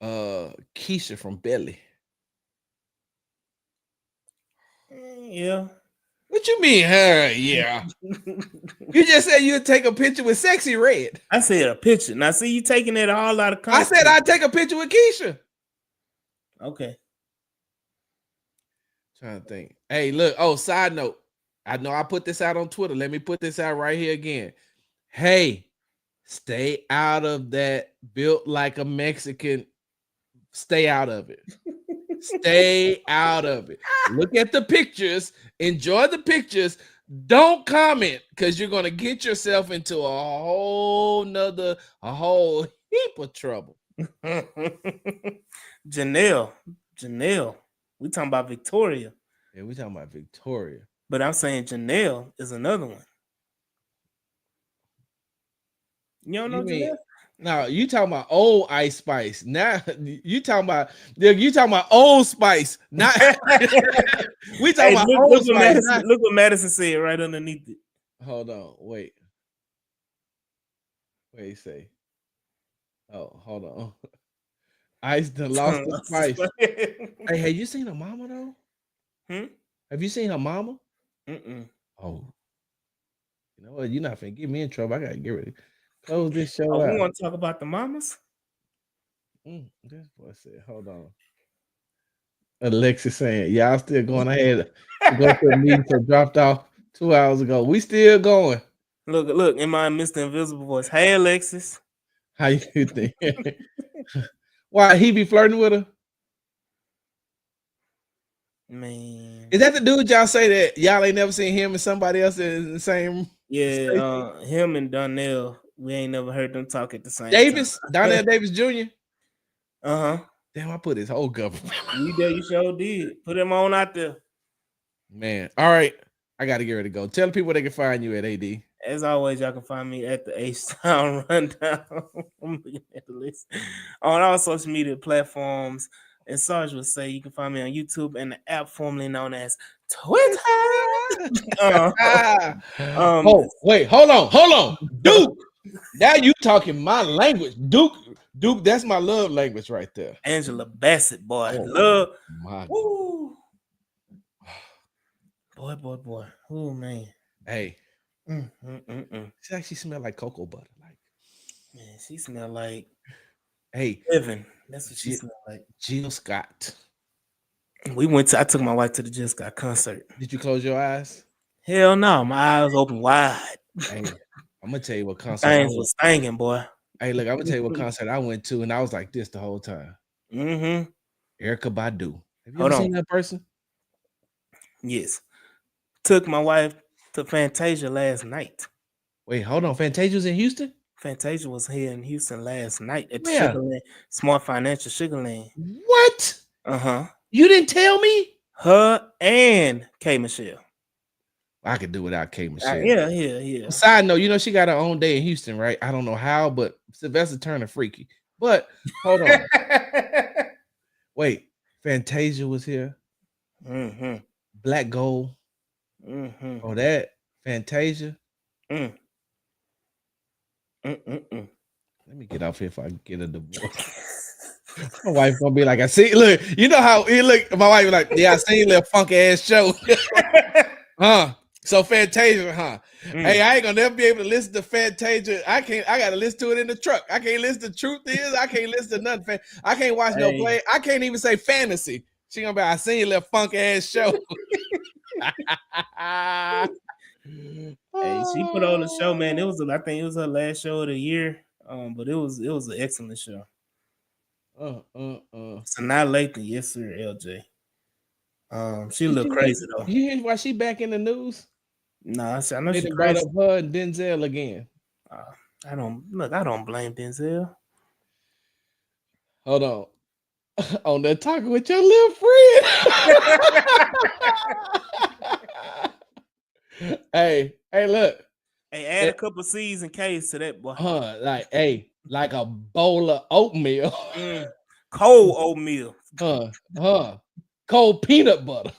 [SPEAKER 1] Keisha from Belly.
[SPEAKER 3] Yeah.
[SPEAKER 1] What you mean, her? Yeah. You just said you'd take a picture with Sexy Red.
[SPEAKER 3] I said a picture. Now, see, you taking it all out of
[SPEAKER 1] I
[SPEAKER 3] context.
[SPEAKER 1] said I'd take a picture with Keisha.
[SPEAKER 3] Okay.
[SPEAKER 1] Trying to think. Hey, look. Oh, side note. I know I put this out on Twitter. Let me put this out right here again. Hey, stay out of that built like a Mexican. Stay out of it. Stay out of it. Look at the pictures. Enjoy the pictures. Don't comment because you're gonna get yourself into a whole heap of trouble.
[SPEAKER 3] Janelle. We talking about Victoria.
[SPEAKER 1] Yeah, we talking about Victoria.
[SPEAKER 3] But I'm saying Janelle is another one. You don't know Janelle?
[SPEAKER 1] No, you talking about old Ice Spice. Now you talking about Old Spice. Not we talking about Old Spice.
[SPEAKER 3] Look what Madison said right underneath it.
[SPEAKER 1] Hold on, wait. What you say? Oh, hold on. Ice done lost the spice. Hey, have you seen her mama though? Have you seen her mama? Oh, you know what? You're not finna get me in trouble. I gotta get ready. Close this show out.
[SPEAKER 3] We want to talk about the mamas?
[SPEAKER 1] This boy said, hold on. Alexis saying, y'all still going ahead to go to a meeting so dropped off 2 hours ago. We still going.
[SPEAKER 3] Look, in my Mr. Invisible voice. Hey, Alexis.
[SPEAKER 1] How you think? Why, he be flirting with her?
[SPEAKER 3] Man.
[SPEAKER 1] Is that the dude y'all say that y'all ain't never seen him and somebody else in the same?
[SPEAKER 3] Yeah, him and Donnell, we ain't never heard them talk at the same
[SPEAKER 1] Davis?
[SPEAKER 3] time.
[SPEAKER 1] Donnell Davis Jr.?
[SPEAKER 3] Uh-huh.
[SPEAKER 1] Damn, I put his whole government.
[SPEAKER 3] You sure did. Put him on out there.
[SPEAKER 1] Man. All right. I got to get ready to go. Tell the people they can find you at AD.
[SPEAKER 3] As always, y'all can find me at the H-Town Rundown. I'm looking at the list. On all social media platforms And Sarge would say you can find me on YouTube and the app formerly known as Twitter.
[SPEAKER 1] Oh, wait, hold on. Duke. Now you talking my language. Duke, that's my love language right there.
[SPEAKER 3] Angela Bassett, boy.
[SPEAKER 1] Oh,
[SPEAKER 3] Love.
[SPEAKER 1] my
[SPEAKER 3] Woo. Boy. Oh, man.
[SPEAKER 1] Hey. She actually smell like cocoa butter. Like,
[SPEAKER 3] man, she smell like
[SPEAKER 1] hey,
[SPEAKER 3] heaven. That's what she smelled like.
[SPEAKER 1] Jill Scott.
[SPEAKER 3] I took my wife to the Jill Scott concert.
[SPEAKER 1] Did you close your eyes?
[SPEAKER 3] Hell no, my eyes open wide.
[SPEAKER 1] Hey, I'm gonna tell you what concert
[SPEAKER 3] Things was stinging, boy.
[SPEAKER 1] Hey, look, I'm gonna tell you what concert I went to, and I was like this the whole time.
[SPEAKER 3] Mm-hmm.
[SPEAKER 1] Erykah Badu. Have you
[SPEAKER 3] Hold
[SPEAKER 1] ever
[SPEAKER 3] on.
[SPEAKER 1] seen that person?
[SPEAKER 3] Yes. Took my wife to Fantasia last night.
[SPEAKER 1] Wait, hold on. Fantasia's in Houston?
[SPEAKER 3] Fantasia was here in Houston last night at the
[SPEAKER 1] Where?
[SPEAKER 3] Sugarland, Smart Financial Sugarland.
[SPEAKER 1] What?
[SPEAKER 3] Uh-huh.
[SPEAKER 1] You didn't tell me?
[SPEAKER 3] Her and K. Michelle.
[SPEAKER 1] I could do without K. Michelle.
[SPEAKER 3] Yeah.
[SPEAKER 1] Side note, you know she got her own day in Houston, right? I don't know how, but Sylvester Turner freaky. But hold on. Wait, Fantasia was here.
[SPEAKER 3] Mm-hmm.
[SPEAKER 1] Black Gold.
[SPEAKER 3] Mm-hmm.
[SPEAKER 1] Oh, that Fantasia.
[SPEAKER 3] Mm.
[SPEAKER 1] Let me get off here if I get a divorce. My wife gonna be like, I see. Look, you know how he look. My wife be like, yeah, I seen that funk ass show. So Fantasia, Hey, I ain't gonna never be able to listen to Fantasia. I gotta listen to it in the truck. I can't listen to Truth Is. I can't listen to nothing. I can't watch no play. I can't even say fantasy. She gonna be, I seen that funk ass show.
[SPEAKER 3] Hey, she put on the show, man. I think it was her last show of the year. But it was an excellent show. So now lately, yes, sir, LJ. She look crazy though.
[SPEAKER 1] You hear why she back in the news?
[SPEAKER 3] Nah, I know
[SPEAKER 1] They
[SPEAKER 3] she
[SPEAKER 1] brought
[SPEAKER 3] crazy.
[SPEAKER 1] up her and Denzel again.
[SPEAKER 3] I don't blame Denzel.
[SPEAKER 1] Hold on. On that talking with your little friend. hey, look.
[SPEAKER 3] Hey, add a couple C's and K's to that, boy.
[SPEAKER 1] Like a bowl of oatmeal.
[SPEAKER 3] Cold oatmeal.
[SPEAKER 1] Cold peanut butter.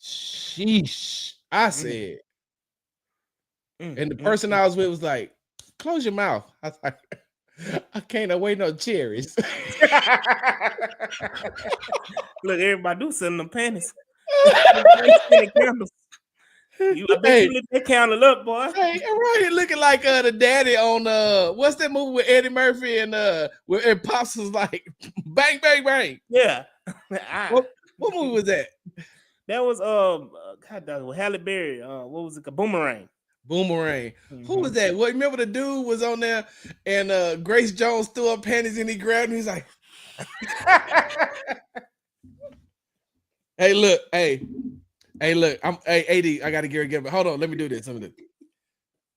[SPEAKER 1] Sheesh. I said. And the person I was with was like, close your mouth. I was like, I can't away no cherries.
[SPEAKER 3] Look, everybody do sell them panties. You lit that candle up, boy.
[SPEAKER 1] Hey, right here looking like the daddy on what's that movie with Eddie Murphy and where Pops was like bang bang bang.
[SPEAKER 3] Yeah.
[SPEAKER 1] What movie was that?
[SPEAKER 3] That was Halle Berry. What was it? Boomerang.
[SPEAKER 1] Boomerang. Who was that? What, remember the dude was on there and Grace Jones threw up panties and he grabbed him. He's like, hey, look, I'm AD. I gotta get it. Hold on, let me do this.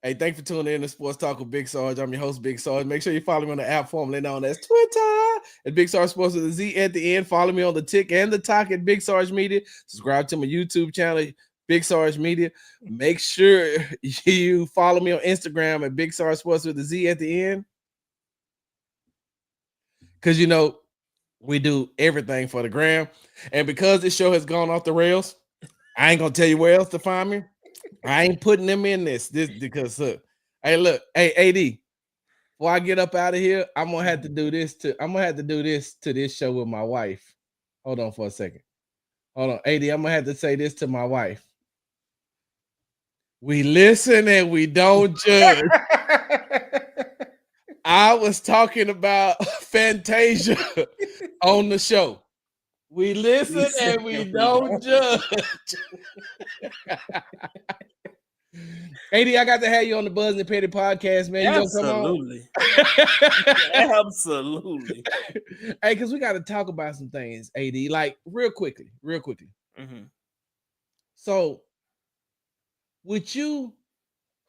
[SPEAKER 1] Hey, thanks for tuning in to Sports Talk with Big Sarge. I'm your host, Big Sarge. Make sure you follow me on the app formerly known as Twitter at Big Sarge Sports with a Z at the end. Follow me on the Tick and the Talk at Big Sarge Media. Subscribe to my YouTube channel, Big Sarge Media. Make sure you follow me on Instagram at Big Sarge Sports with a Z at the end. Because, you know, we do everything for the gram. And because this show has gone off the rails, I ain't going to tell you where else to find me. I ain't putting them in this because, hey, look, hey, AD, before I get up out of here, I'm going to have to do this to this show with my wife. Hold on for a second. Hold on, AD, I'm going to have to say this to my wife. We listen and we don't judge. I was talking about Fantasia on the show. We listen and we don't judge. AD, I got to have you on the Buzz and Petty podcast, man. You
[SPEAKER 3] Absolutely. Absolutely.
[SPEAKER 1] Hey, because we got to talk about some things, AD, like real quickly.
[SPEAKER 3] Mm-hmm.
[SPEAKER 1] So, would you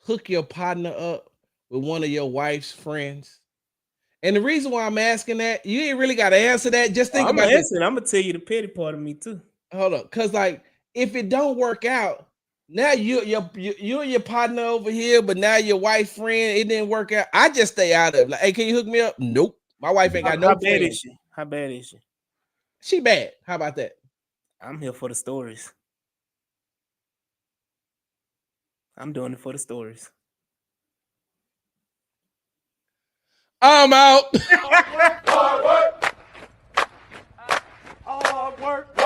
[SPEAKER 1] hook your partner up with one of your wife's friends? And the reason why I'm asking that, you ain't really got to answer that. Just think about it.
[SPEAKER 3] I'm gonna tell you the petty part of me too.
[SPEAKER 1] Hold up, because like if it don't work out, now you and your partner over here, but now your wife friend, it didn't work out. I just stay out of it. Like, hey, can you hook me up? Nope. My wife ain't got no
[SPEAKER 3] How bad
[SPEAKER 1] friends.
[SPEAKER 3] is she? How bad is she?
[SPEAKER 1] She bad. How about that?
[SPEAKER 3] I'm here for the stories. I'm doing it for the stories.
[SPEAKER 1] I'm out.
[SPEAKER 2] Hard work. Hard work.